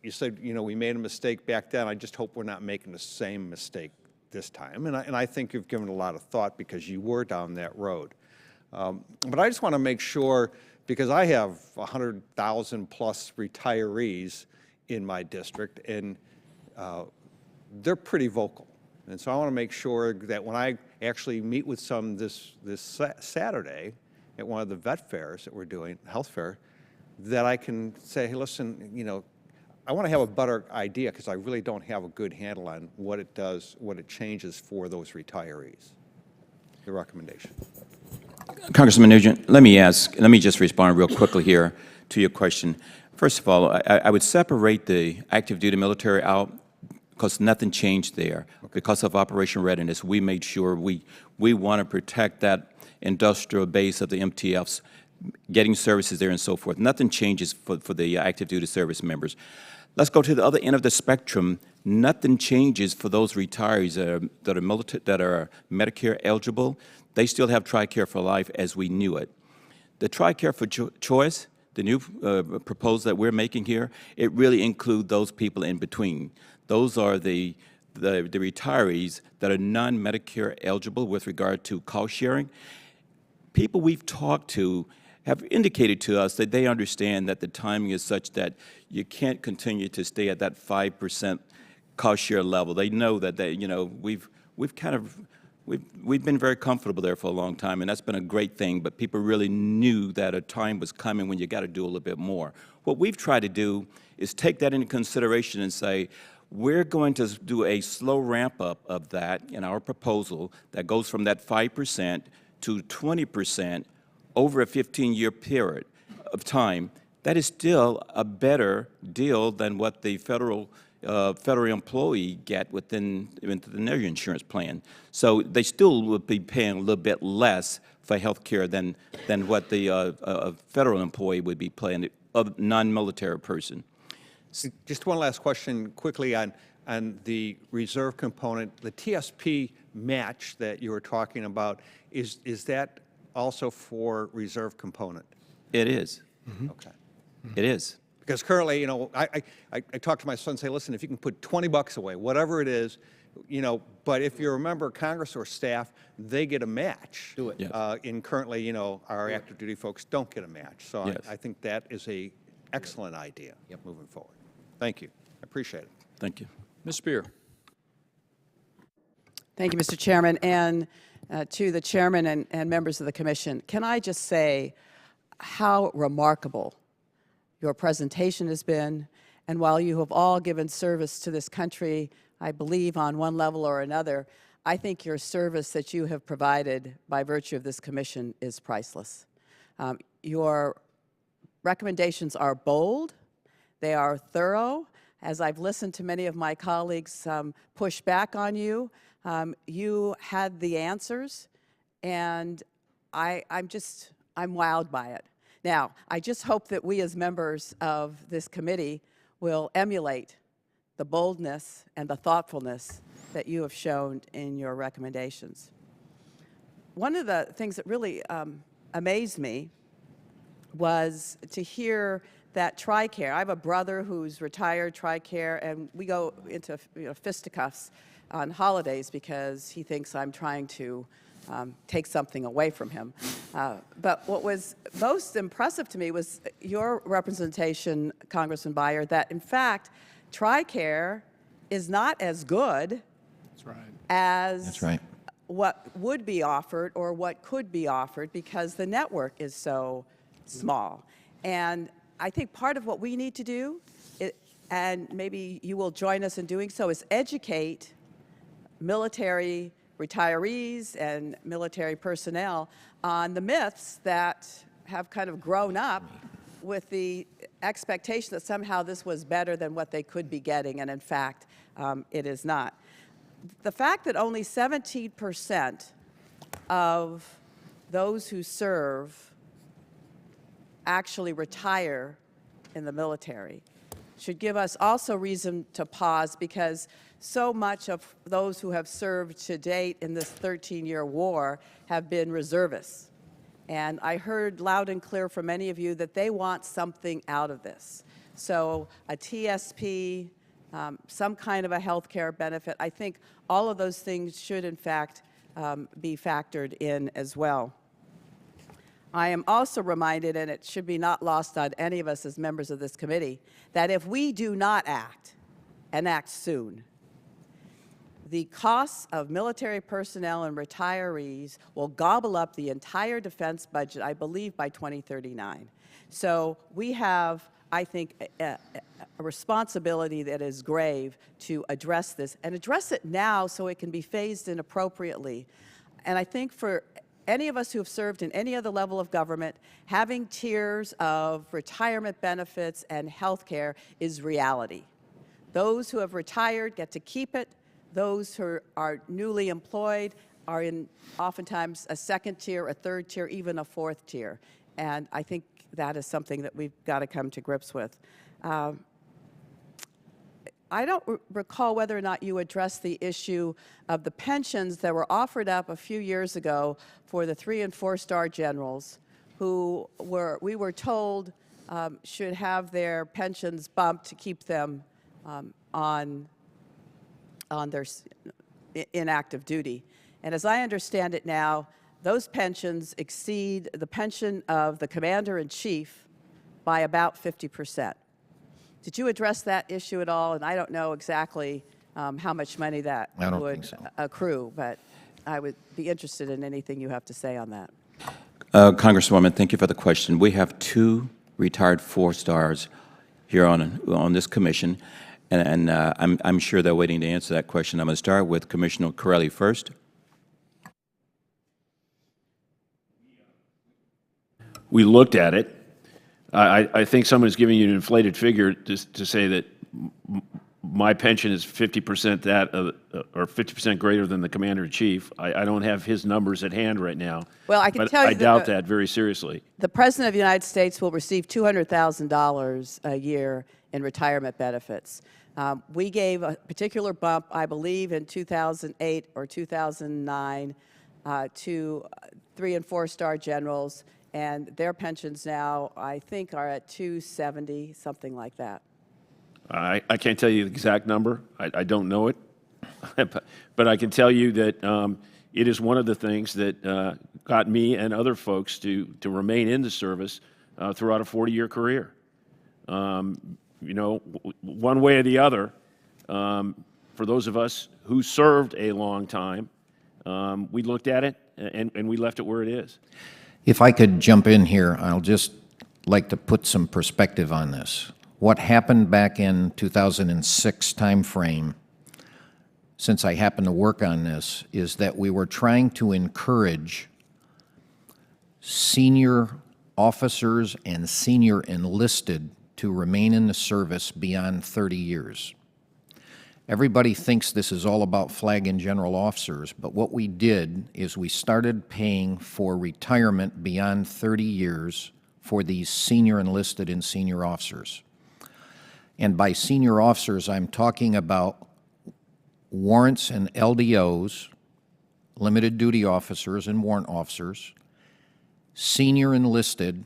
Speaker 1: you said, we made a mistake back then. I just hope we're not making the same mistake this time, and I think you've given a lot of thought because you were down that road. But I just want to make sure, because I have 100,000 plus retirees in my district, and they're pretty vocal. And so I want to make sure that when I actually meet with some this Saturday at one of the vet fairs that we're doing, health fair, that I can say, hey, listen, I want to have a better idea, because I really don't have a good handle on what it does, what it changes for those retirees. The recommendation.
Speaker 5: Congressman Nugent, let me just respond real quickly here to your question. First of all, I would separate the active duty military out, because nothing changed there. Okay. Because of Operation Readiness, we made sure we want to protect that industrial base of the MTFs, getting services there and so forth. Nothing changes for the active duty service members. Let's go to the other end of the spectrum. Nothing changes for those retirees that are Medicare eligible. They still have TRICARE for life as we knew it. The TRICARE for choice, the new proposal that we're making here, it really includes those people in between. Those are the retirees that are non-Medicare eligible with regard to cost sharing. People we've talked to have indicated to us that they understand that the timing is such that you can't continue to stay at that 5% cost share level. They know that we've been very comfortable there for a long time, and that's been a great thing, but people really knew that a time was coming when you got to do a little bit more. What we've tried to do is take that into consideration and say, we're going to do a slow ramp up of that in our proposal that goes from that 5% to 20% over a 15-year period of time. That is still a better deal than what the federal employee get within their insurance plan. So they still would be paying a little bit less for health care than what the federal employee would be paying, a non-military person.
Speaker 1: Just one last question quickly on the reserve component. The TSP match that you were talking about, is that also for reserve component?
Speaker 5: It is.
Speaker 1: Okay.
Speaker 5: It is.
Speaker 1: Because currently, I talk to my son and say, listen, if you can put 20 bucks away, whatever it is, but if you're a member of Congress or staff, they get a match.
Speaker 5: Do it. Yes.
Speaker 1: And currently, our active duty folks don't get a match. So
Speaker 5: Yes.
Speaker 1: I think that is a excellent idea moving forward. Thank you. I appreciate it.
Speaker 5: Thank you.
Speaker 3: Ms. Spear.
Speaker 2: Thank you, Mr. Chairman. And to the chairman and members of the commission, can I just say how remarkable your presentation has been, and while you have all given service to this country, I believe on one level or another, I think your service that you have provided by virtue of this commission is priceless. Your recommendations are bold, they are thorough. As I've listened to many of my colleagues push back on you, you had the answers, and I'm wowed by it. Now, I just hope that we as members of this committee will emulate the boldness and the thoughtfulness that you have shown in your recommendations. One of the things that really amazed me was to hear that TRICARE. I have a brother who's retired TRICARE, and we go into fisticuffs on holidays because he thinks I'm trying to take something away from him. But what was most impressive to me was your representation, Congressman Beyer, that in fact, TRICARE is not as good as what would be offered or what could be offered because the network is so small. And I think part of what we need to do, and maybe you will join us in doing so, is educate military retirees and military personnel on the myths that have kind of grown up with the expectation that somehow this was better than what they could be getting, and in fact, it is not. The fact that only 17% of those who serve actually retire in the military should give us also reason to pause, because so much of those who have served to date in this 13-year war have been reservists. And I heard loud and clear from many of you that they want something out of this. So a TSP, some kind of a health care benefit, I think all of those things should in fact be factored in as well. I am also reminded, and it should be not lost on any of us as members of this committee, that if we do not act, and act soon, the costs of military personnel and retirees will gobble up the entire defense budget, I believe, by 2039. So we have, I think, a responsibility that is grave to address this, and address it now so it can be phased in appropriately. And I think for any of us who have served in any other level of government, having tiers of retirement benefits and health care is reality. Those who have retired get to keep it. Those who are newly employed are in oftentimes a second tier, a third tier, even a fourth tier. And I think that is something that we've got to come to grips with. I don't recall whether or not you addressed the issue of the pensions that were offered up a few years ago for the 3- and 4-star generals who we were told should have their pensions bumped to keep them on on their in active duty. And as I understand it now, those pensions exceed the pension of the commander-in-chief by about 50%. Did you address that issue at all? And I don't know exactly how much money that
Speaker 8: I don't
Speaker 2: would
Speaker 8: think so.
Speaker 2: accrue, but I would be interested in anything you have to say on that.
Speaker 5: Congresswoman, thank you for the question. We have 2 retired 4-stars here on this commission, and I'm sure they're waiting to answer that question. I'm going to start with Commissioner Corelli first.
Speaker 10: We looked at it. I think someone is giving you an inflated figure to say that my pension is 50% that or 50% greater than the commander-in-chief. I don't have his numbers at hand right now.
Speaker 2: Well, I can
Speaker 10: but
Speaker 2: tell you
Speaker 10: I
Speaker 2: that
Speaker 10: doubt that very seriously.
Speaker 2: The President of the United States will receive $200,000 a year in retirement benefits. We gave a particular bump, I believe, in 2008 or 2009 to 3- and 4-star generals, and their pensions now, I think, are at $270, something like that.
Speaker 10: I can't tell you the exact number. I don't know it. But I can tell you that it is one of the things that got me and other folks to remain in the service throughout a 40-year career. You know, one way or the other, for those of us who served a long time, we looked at it and we left it where it is.
Speaker 8: If I could jump in here, I'll just like to put some perspective on this. What happened back in 2006 timeframe, since I happened to work on this, is that we were trying to encourage senior officers and senior enlisted to remain in the service beyond 30 years. Everybody thinks this is all about flag and general officers, but what we did is we started paying for retirement beyond 30 years for these senior enlisted and senior officers. And by senior officers, I'm talking about warrants and LDOs, limited duty officers and warrant officers, senior enlisted,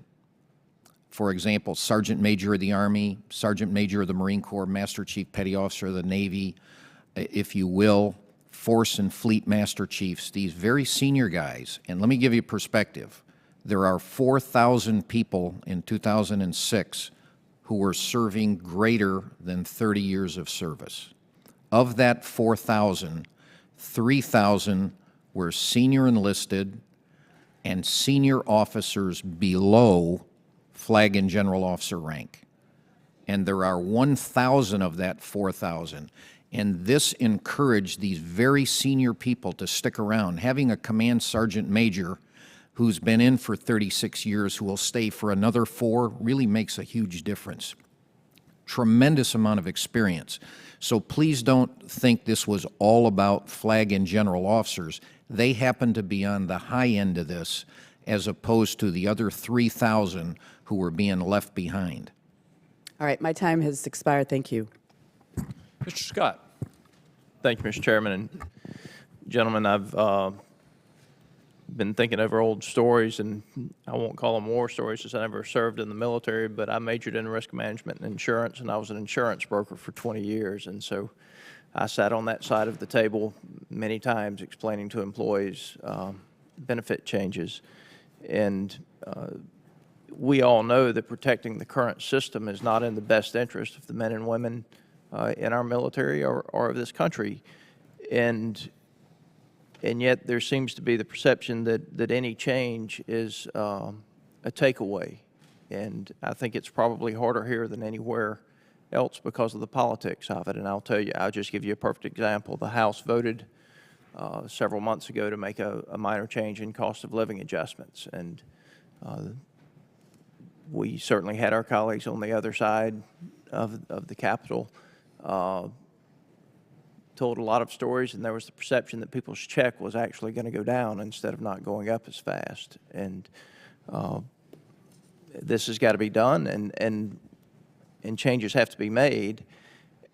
Speaker 8: for example, Sergeant Major of the Army, Sergeant Major of the Marine Corps, Master Chief Petty Officer of the Navy, if you will, Force and Fleet Master Chiefs, these very senior guys. And let me give you perspective. There are 4,000 people in 2006 who were serving greater than 30 years of service. Of that 4,000, 3,000 were senior enlisted and senior officers below flag and general officer rank. And there are 1,000 of that 4,000. And this encouraged these very senior people to stick around. Having a command sergeant major who's been in for 36 years, who will stay for another 4, really makes a huge difference. Tremendous amount of experience. So please don't think this was all about flag and general officers. They happen to be on the high end of this, as opposed to the other 3,000 who were being left behind.
Speaker 2: All right, my time has expired. Thank you.
Speaker 3: Mr. Scott.
Speaker 13: Thank you, Mr. Chairman. And gentlemen, I've been thinking over old stories, and I won't call them war stories since I never served in the military, but I majored in risk management and insurance, and I was an insurance broker for 20 years. And so I sat on that side of the table many times explaining to employees benefit changes. And we all know that protecting the current system is not in the best interest of the men and women in our military or of this country. And yet there seems to be the perception that any change is a takeaway. And I think it's probably harder here than anywhere else because of the politics of it. And I'll tell you, I'll just give you a perfect example. The House voted several months ago to make a minor change in cost of living adjustments. And we certainly had our colleagues on the other side of the Capitol told a lot of stories, and there was the perception that people's check was actually going to go down instead of not going up as fast. And this has got to be done, and changes have to be made.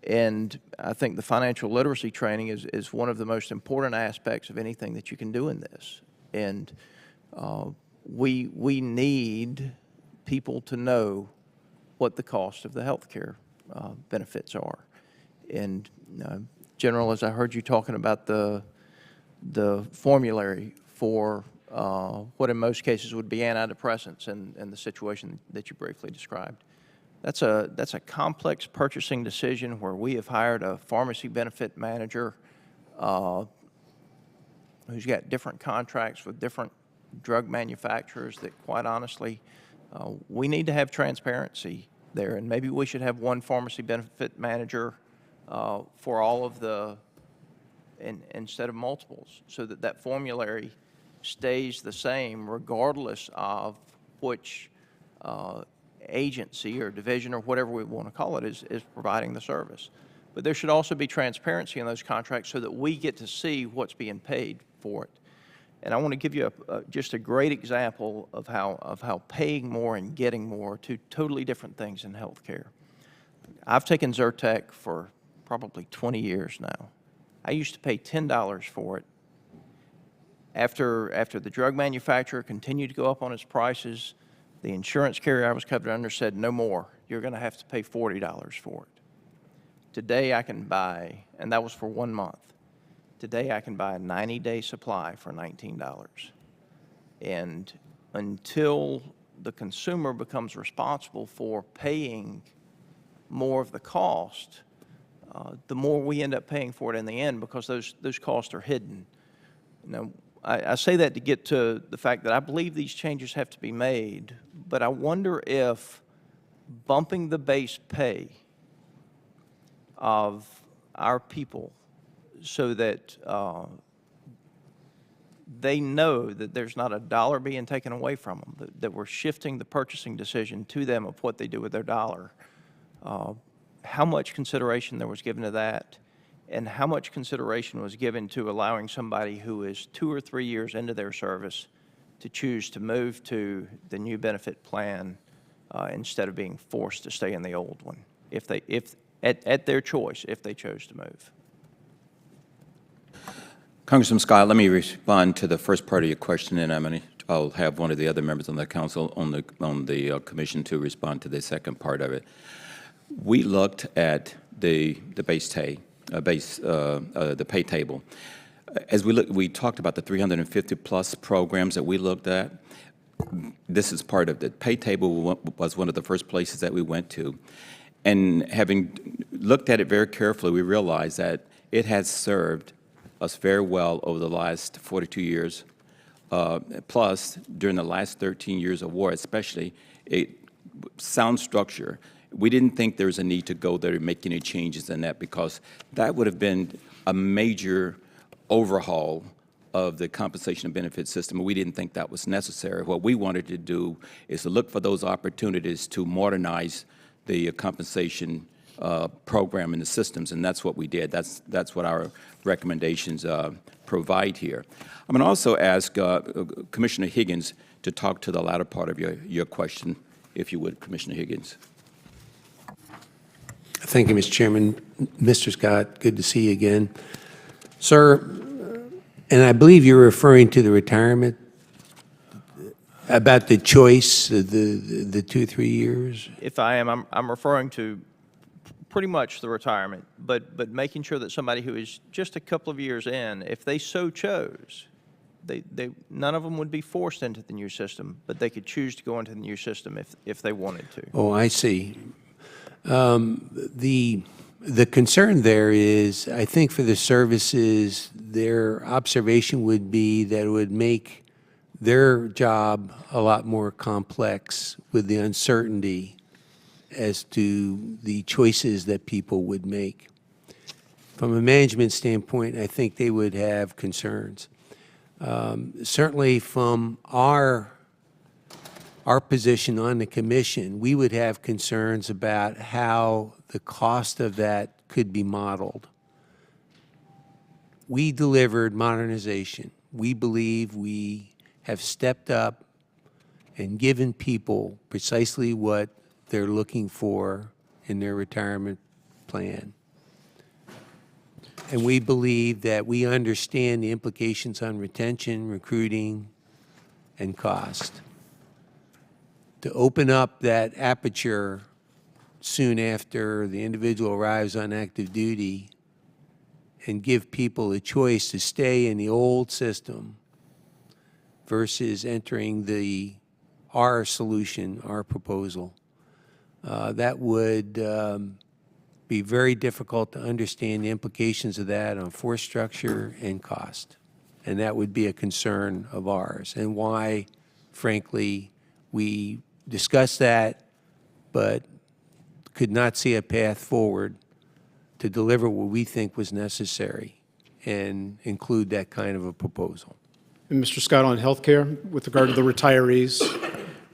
Speaker 13: And I think the financial literacy training is one of the most important aspects of anything that you can do in this. And we need people to know what the cost of the health care benefits are. And General, as I heard you talking about the formulary for what in most cases would be antidepressants in the situation that you briefly described. That's a complex purchasing decision where we have hired a pharmacy benefit manager who's got different contracts with different drug manufacturers that, quite honestly, we need to have transparency there, and maybe we should have one pharmacy benefit manager for all of the, instead of multiples, so that that formulary stays the same regardless of which agency or division or whatever we want to call it is providing the service. But there should also be transparency in those contracts so that we get to see what's being paid for it. And I want to give you just a great example of how paying more and getting more are two totally different things in healthcare. I've taken Zyrtec for probably 20 years now. I used to pay $10 for it. After the drug manufacturer continued to go up on its prices, the insurance carrier I was covered under said, no more. You're going to have to pay $40 for it. Today I can buy, and that was for 1 month. Today I can buy a 90-day supply for $19. And until the consumer becomes responsible for paying more of the cost, the more we end up paying for it in the end because those costs are hidden. Now, I say that to get to the fact that I believe these changes have to be made, but I wonder if bumping the base pay of our people so that they know that there's not a dollar being taken away from them, that we're shifting the purchasing decision to them of what they do with their dollar, how much consideration there was given to that, and how much consideration was given to allowing somebody who is 2 or 3 years into their service to choose to move to the new benefit plan instead of being forced to stay in the old one, if at their choice, if they chose to move.
Speaker 5: Congressman Scott, let me respond to the first part of your question, and I'll have one of the other members on the council on the commission to respond to the second part of it. We looked at the base pay. The pay table. As we talked about the 350 plus programs that we looked at. This is part of the pay table was one of the first places that we went to. And having looked at it very carefully, we realized that it has served us very well over the last 42 years. Plus, during the last 13 years of war, especially, sound structure. We didn't think there was a need to go there and make any changes in that because that would have been a major overhaul of the compensation and benefit system. We didn't think that was necessary. What we wanted to do is to look for those opportunities to modernize the compensation program and the systems, and that's what we did. That's what our recommendations provide here. I'm going to also ask Commissioner Higgins to talk to the latter part of your question, if you would, Commissioner Higgins.
Speaker 11: Thank you, Mr. Chairman. Mr. Scott, good to see you again. Sir, and I believe you're referring to the retirement, about the choice, the 2 or 3 years?
Speaker 13: If I am, I'm referring to pretty much the retirement, but making sure that somebody who is just a couple of years in, if they so chose, none of them would be forced into the new system, but they could choose to go into the new system if they wanted to.
Speaker 11: Oh, I see. The concern there is, I think for the services, their observation would be that it would make their job a lot more complex with the uncertainty as to the choices that people would make. From a management standpoint, I think they would have concerns. Certainly from our position on the commission, we would have concerns about how the cost of that could be modeled. We delivered modernization. We believe we have stepped up and given people precisely what they're looking for in their retirement plan. And we believe that we understand the implications on retention, recruiting, and cost. To open up that aperture soon after the individual arrives on active duty and give people a choice to stay in the old system versus entering our solution, our proposal. That would be very difficult to understand the implications of that on force structure and cost. And that would be a concern of ours, and why, frankly, we discussed that, but could not see a path forward to deliver what we think was necessary and include that kind of a proposal.
Speaker 7: And Mr. Scott, on healthcare, with regard to the retirees,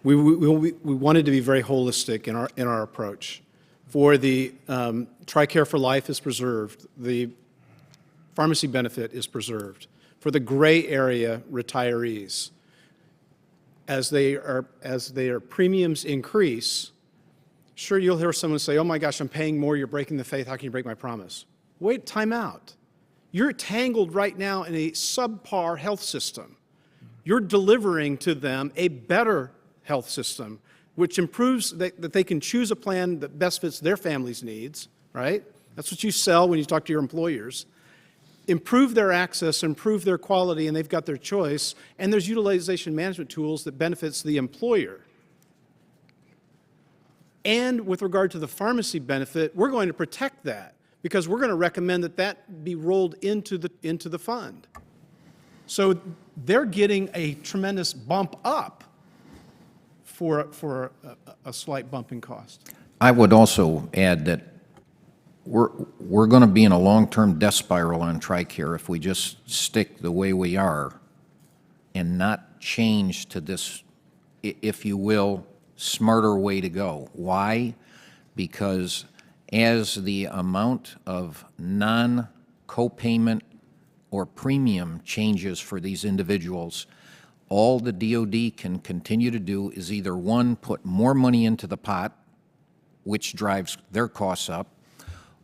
Speaker 7: we wanted to be very holistic in our approach. For the TRICARE for Life is preserved. The pharmacy benefit is preserved. For the gray area retirees, as their premiums increase, sure, you'll hear someone say, oh my gosh, I'm paying more, you're breaking the faith, how can you break my promise? Wait, time out. You're tangled right now in a subpar health system. You're delivering to them a better health system, which improves that they can choose a plan that best fits their family's needs, right? That's what you sell when you talk to your employers. Improve their access, improve their quality, and they've got their choice. And there's utilization management tools that benefits the employer. And with regard to the pharmacy benefit, we're going to protect that because we're going to recommend that that be rolled into the fund. So they're getting a tremendous bump up for a slight bump in cost.
Speaker 8: I would also add that we're going to be in a long-term death spiral on TRICARE if we just stick the way we are and not change to this, if you will, smarter way to go. Why? Because as the amount of non-copayment or premium changes for these individuals, all the DOD can continue to do is either, one, put more money into the pot, which drives their costs up,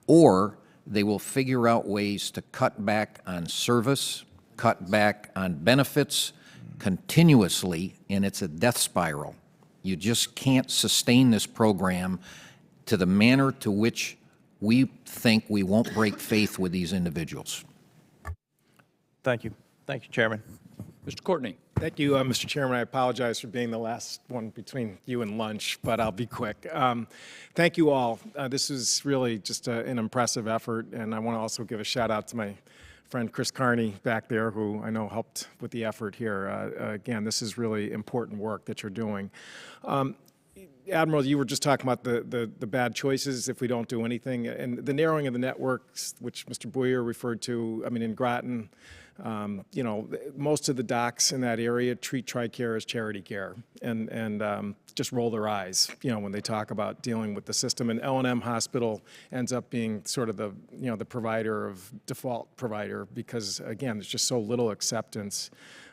Speaker 8: or they will figure out ways to cut back on service, cut back on benefits continuously, and it's a death spiral. You just can't sustain this program to the manner to which we think we won't break faith with these individuals.
Speaker 13: Thank you. Thank you, Chairman.
Speaker 3: Mr. Courtney.
Speaker 14: Thank you, Mr. Chairman. I apologize for being the last one between you and lunch, but I'll be quick. Thank you all. This is really just an impressive effort, and I want to also give a shout out to my friend Chris Carney back there, who I know helped with the effort here. Again, this is really important work that you're doing. Admiral, you were just talking about the bad choices if we don't do anything, and the narrowing of the networks, which Mr. Boyer referred to. I mean, in Groton, you know, most of the docs in that area treat TRICARE as charity care, and just roll their eyes, you know, when they talk about dealing with the system. And L&M Hospital ends up being sort of the, you know, the provider of default provider because, again, there's just so little acceptance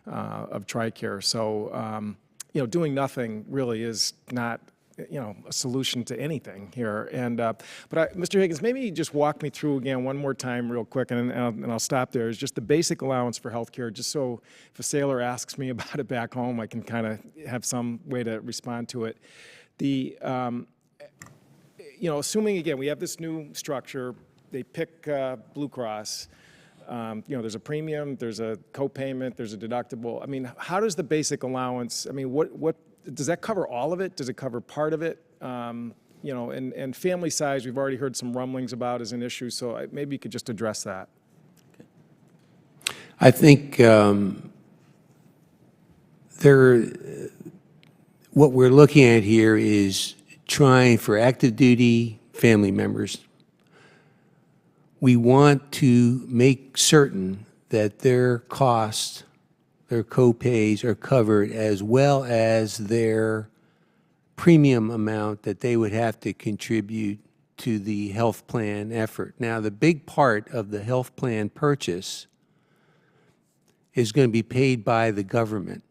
Speaker 14: of TRICARE. So, you know, doing nothing really is not, you know, a solution to anything here. And Mr. Higgins, maybe just walk me through again one more time real quick, and I'll stop there. Is just the basic allowance for health care, just so if a sailor asks me about it back home, I can kind of have some way to respond to it. The, you know, assuming, again, we have this new structure, they pick Blue Cross, you know, there's a premium, there's a co-payment, there's a deductible. I mean, how does the basic allowance, I mean, what does that cover all of it? Does it cover part of it? You know, and family size, we've already heard some rumblings about as an issue, so maybe you could just address that.
Speaker 11: I think what we're looking at here is trying for active duty family members. We want to make certain that their costs, their co-pays are covered, as well as their premium amount that they would have to contribute to the health plan effort. Now, the big part of the health plan purchase is going to be paid by the government.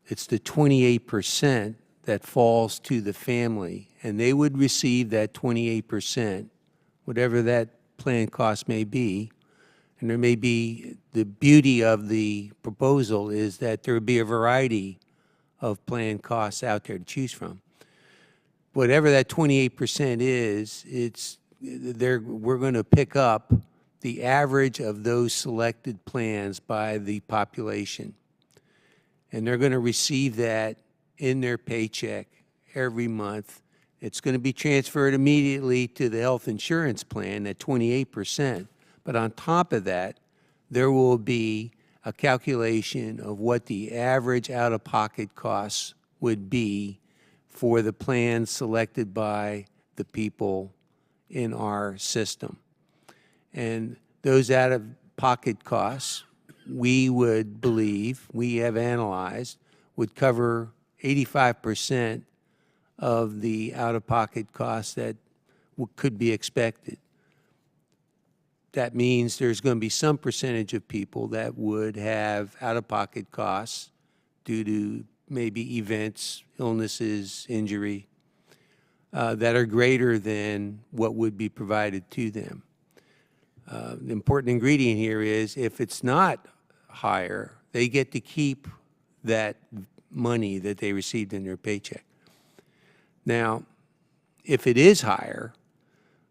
Speaker 11: It's the 28% that falls to the family, and they would receive that 28%, whatever that plan cost may be. And there may be, the beauty of the proposal is that there would be a variety of plan costs out there to choose from. Whatever that 28% is, we're going to pick up the average of those selected plans by the population. And they're going to receive that in their paycheck every month. It's going to be transferred immediately to the health insurance plan at 28%. But on top of that, there will be a calculation of what the average out-of-pocket costs would be for the plans selected by the people in our system. And those out-of-pocket costs, we would believe, we have analyzed, would cover 85% of the out-of-pocket costs that could be expected. That means there's going to be some percentage of people that would have out-of-pocket costs due to maybe events, illnesses, injury, that are greater than what would be provided to them. The important ingredient here is if it's not higher, they get to keep that money that they received in their paycheck. Now, if it is higher,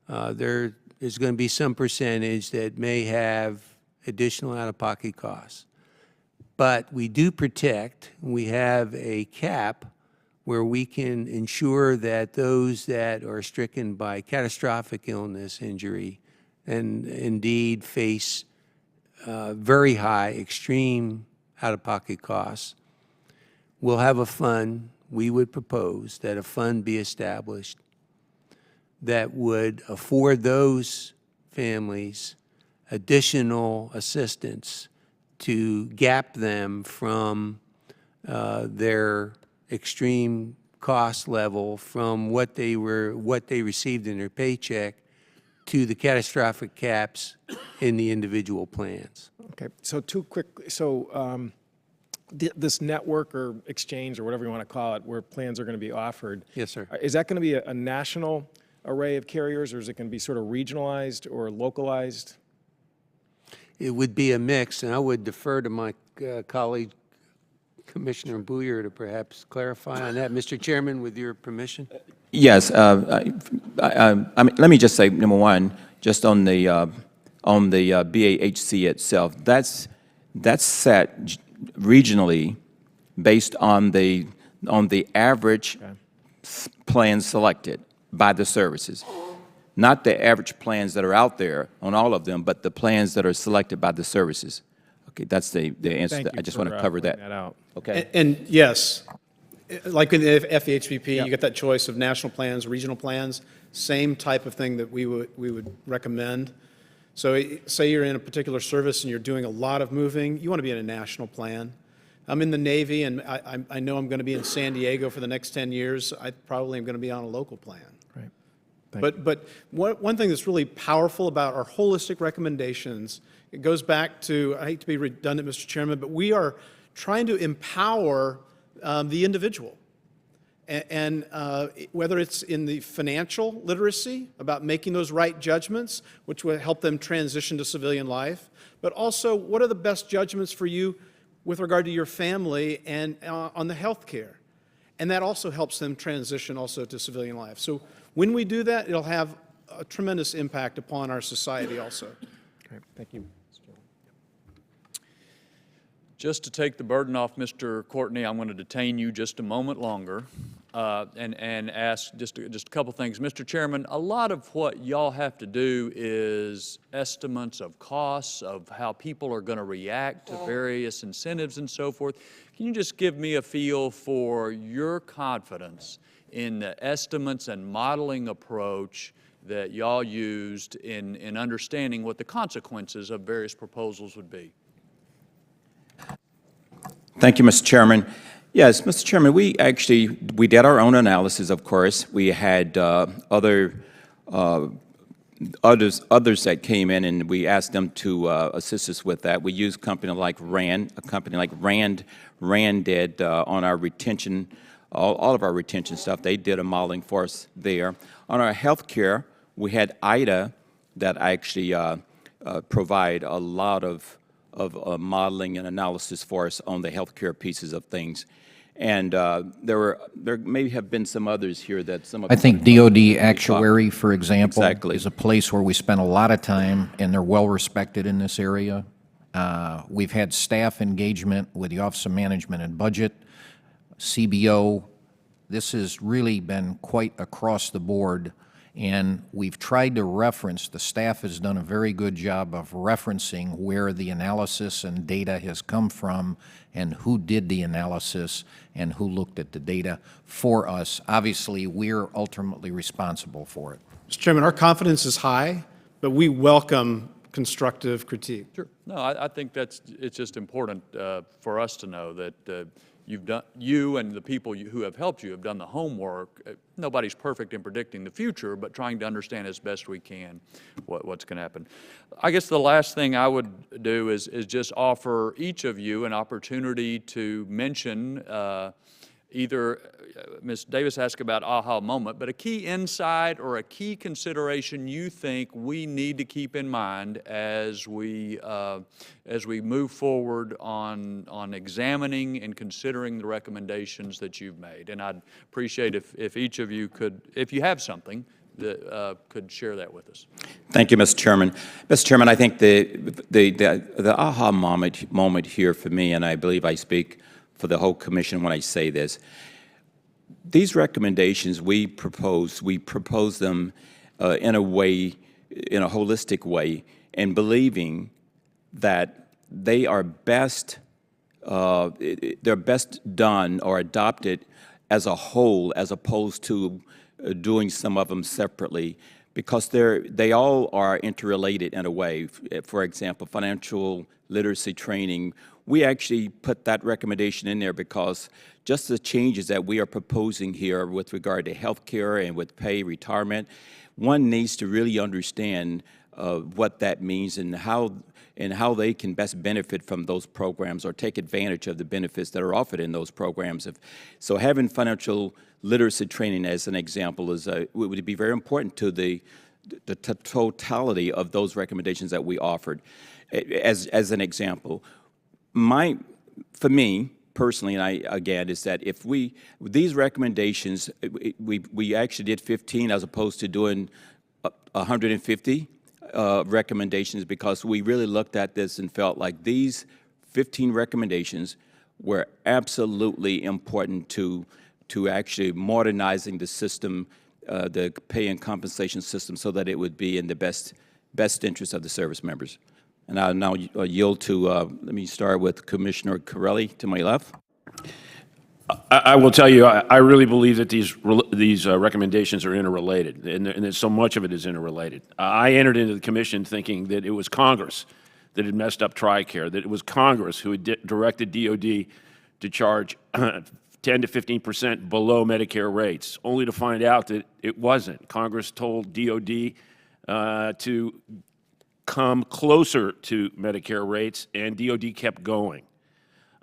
Speaker 11: there's going to be some percentage that may have additional out-of-pocket costs. But we do protect, we have a cap where we can ensure that those that are stricken by catastrophic illness, injury, and indeed face very high, extreme out-of-pocket costs, will have a fund. We would propose that a fund be established that would afford those families additional assistance to gap them from their extreme cost level from what they received in their paycheck to the catastrophic caps in the individual plans.
Speaker 14: Okay, so this network or exchange or whatever you want to call it, where plans are going to be offered.
Speaker 11: Yes, sir.
Speaker 14: Is that going to be a national array of carriers, or is it going to be sort of regionalized or localized?
Speaker 11: It would be a mix, and I would defer to my colleague, Commissioner Booyer, to perhaps clarify on that. Mr. Chairman, with your permission?
Speaker 5: Yes. I mean, let me just say, number one, just on the BAHC itself, that's set regionally based on the average plans selected by the services. Not the average plans that are out there on all of them, but the plans that are selected by the services. Okay, that's the answer. I just want to cover that. Okay.
Speaker 7: And yes, like in the FEHBP, you get that choice of national plans, regional plans, same type of thing that we would recommend. So say you're in a particular service and you're doing a lot of moving, you want to be in a national plan. I'm in the Navy, and I know I'm going to be in San Diego for the next 10 years. I probably am going to be on a local plan.
Speaker 14: Right.
Speaker 7: But one thing that's really powerful about our holistic recommendations, it goes back to, I hate to be redundant, Mr. Chairman, but we are trying to empower the individual. And whether it's in the financial literacy, about making those right judgments, which will help them transition to civilian life, but also what are the best judgments for you with regard to your family and on the health care. And that also helps them transition also to civilian life. So when we do that, it'll have a tremendous impact upon our society also.
Speaker 14: Okay, thank you.
Speaker 3: Just to take the burden off Mr. Courtney, I'm going to detain you just a moment longer and ask just a couple things. Mr. Chairman, a lot of what y'all have to do is estimates of costs, of how people are going to react to various incentives and so forth. Can you just give me a feel for your confidence in the estimates and modeling approach that y'all used in understanding what the consequences of various proposals would be?
Speaker 5: Thank you, Mr. Chairman. Yes, Mr. Chairman, we did our own analysis, of course. We had others that came in, and we asked them to assist us with that. We used a company like Rand did on our retention, all of our retention stuff. They did a modeling for us there. On our health care, we had IDA that actually provide a lot of modeling and analysis for us on the healthcare pieces of things. And there may have been some others here that some of
Speaker 8: I think DOD actuary, for example,
Speaker 5: Exactly.
Speaker 8: is a place where we spend a lot of time, and they're well-respected in this area. We've had staff engagement with the Office of Management and Budget, CBO. This has really been quite across the board, and we've tried to reference, the staff has done a very good job of referencing where the analysis and data has come from and who did the analysis and who looked at the data for us. Obviously, we're ultimately responsible for it.
Speaker 7: Mr. Chairman, our confidence is high, but we welcome constructive critique.
Speaker 3: Sure. No, I think it's just important for us to know that you and the people who have helped you have done the homework. Nobody's perfect in predicting the future, but trying to understand as best we can what's going to happen. I guess the last thing I would do is just offer each of you an opportunity to mention either, Ms. Davis asked about aha moment, but a key insight or a key consideration you think we need to keep in mind as we move forward on examining and considering the recommendations that you've made. And I'd appreciate if each of you could, if you have something, that could share that with us.
Speaker 5: Thank you, Mr. Chairman. Mr. Chairman, I think the aha moment here for me, and I believe I speak for the whole commission when I say this, these recommendations we propose them in a way, in a holistic way, and believing that they are best, they're best done or adopted as a whole, as opposed to doing some of them separately, because they all are interrelated in a way. For example, financial literacy training, we actually put that recommendation in there because just the changes that we are proposing here with regard to health care and with pay, retirement, one needs to really understand what that means and how they can best benefit from those programs or take advantage of the benefits that are offered in those programs. So having financial literacy training as an example would be very important to the totality of those recommendations that we offered. As an example, for me personally, and again, is that if these recommendations, we actually did 15 as opposed to doing 150 recommendations, because we really looked at this and felt like these 15 recommendations were absolutely important to actually modernizing the system, the pay and compensation system, so that it would be in the best interest of the service members. And I'll now yield to, let me start with Commissioner Corelli to my left.
Speaker 10: I will tell you, I really believe that these recommendations are interrelated, and that so much of it is interrelated. I entered into the commission thinking that it was Congress that had messed up TRICARE, that it was Congress who had directed DOD to charge 10 to 15% below Medicare rates, only to find out that it wasn't. Congress told DOD to come closer to Medicare rates, and DOD kept going.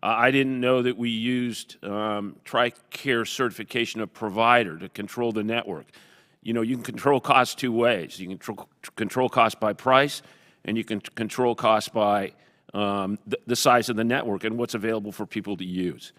Speaker 10: I didn't know that we used TRICARE certification of provider to control the network. You know, you can control costs two ways. You can control costs by price, and you can control costs by the size of the network and what's available for people to use.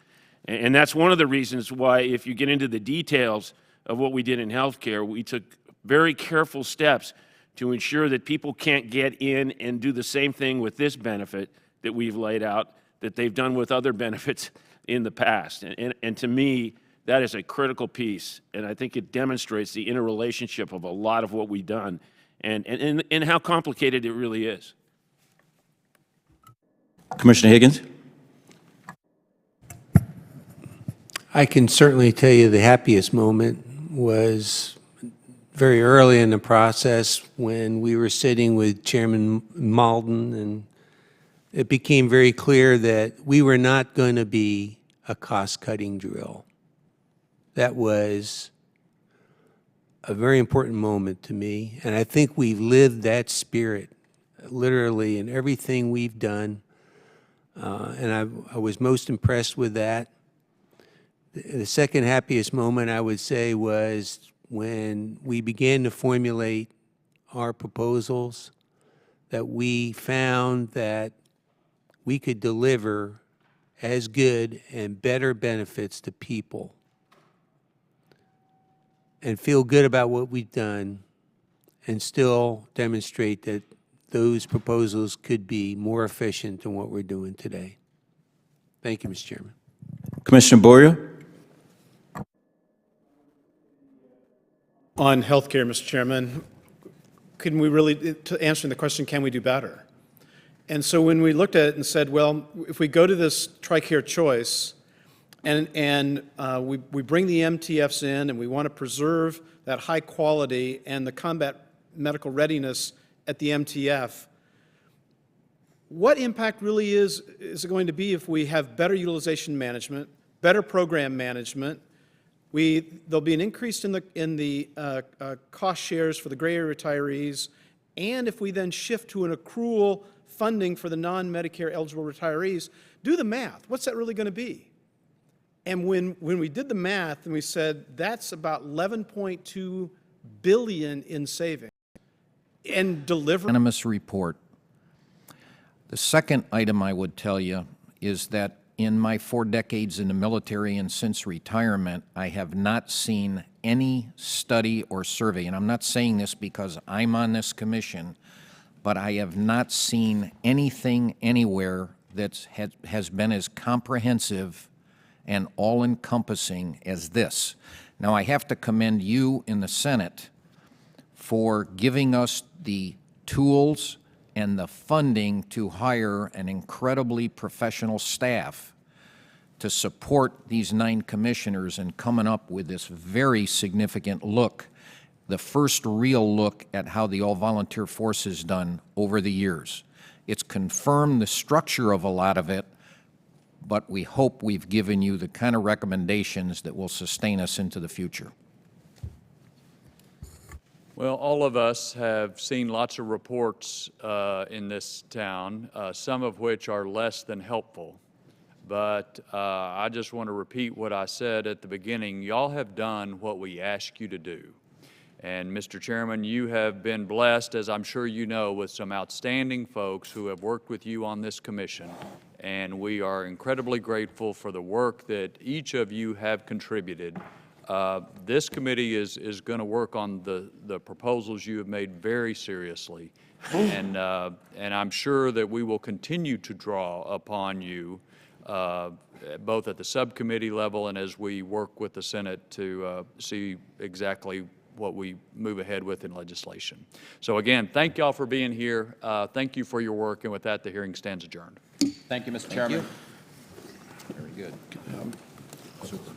Speaker 10: And that's one of the reasons why, if you get into the details of what we did in healthcare, we took very careful steps to ensure that people can't get in and do the same thing with this benefit that we've laid out that they've done with other benefits in the past. And to me, that is a critical piece, and I think it demonstrates the interrelationship of a lot of what we've done and how complicated it really is.
Speaker 5: Commissioner Higgins?
Speaker 11: I can certainly tell you the happiest moment was very early in the process when we were sitting with Chairman Malden, and it became very clear that we were not going to be a cost-cutting drill. That was a very important moment to me, and I think we've lived that spirit literally in everything we've done, and I was most impressed with that. The second happiest moment, I would say, was when we began to formulate our proposals, that we found that we could deliver as good and better benefits to people and feel good about what we've done and still demonstrate that those proposals could be more efficient than what we're doing today. Thank you, Mr. Chairman.
Speaker 5: Commissioner Boyer?
Speaker 7: On healthcare, Mr. Chairman, can we really, to answering the question, can we do better? And so when we looked at it and said, well, if we go to this TRICARE choice and we bring the MTFs in and we want to preserve that high quality and the combat medical readiness at the MTF, what impact really is it going to be if we have better utilization management, better program management? There'll be an increase in the cost shares for the gray area retirees, and if we then shift to an accrual funding for the non-Medicare eligible retirees, do the math. What's that really going to be? And when we did the math and we said that's about $11.2 billion in savings and deliver.
Speaker 8: Unanimous report. The second item I would tell you is that in my 4 decades in the military and since retirement, I have not seen any study or survey, and I'm not saying this because I'm on this commission, but I have not seen anything anywhere that has been as comprehensive and all-encompassing as this. Now, I have to commend you in the Senate for giving us the tools and the funding to hire an incredibly professional staff to support these 9 commissioners in coming up with this very significant look, the first real look at how the all-volunteer force is done over the years. It's confirmed the structure of a lot of it, but we hope we've given you the kind of recommendations that will sustain us into the future.
Speaker 3: Well, all of us have seen lots of reports in this town, some of which are less than helpful. But I just want to repeat what I said at the beginning. Y'all have done what we asked you to do. And Mr. Chairman, you have been blessed, as I'm sure you know, with some outstanding folks who have worked with you on this commission. And we are incredibly grateful for the work that each of you have contributed. This committee is going to work on the proposals you have made very seriously. And I'm sure that we will continue to draw upon you both at the subcommittee level and as we work with the Senate to see exactly what we move ahead with in legislation. So again, thank y'all for being here. Thank you for your work. And with that, the hearing stands adjourned.
Speaker 5: Thank you, Mr. Chairman. Very good. Super.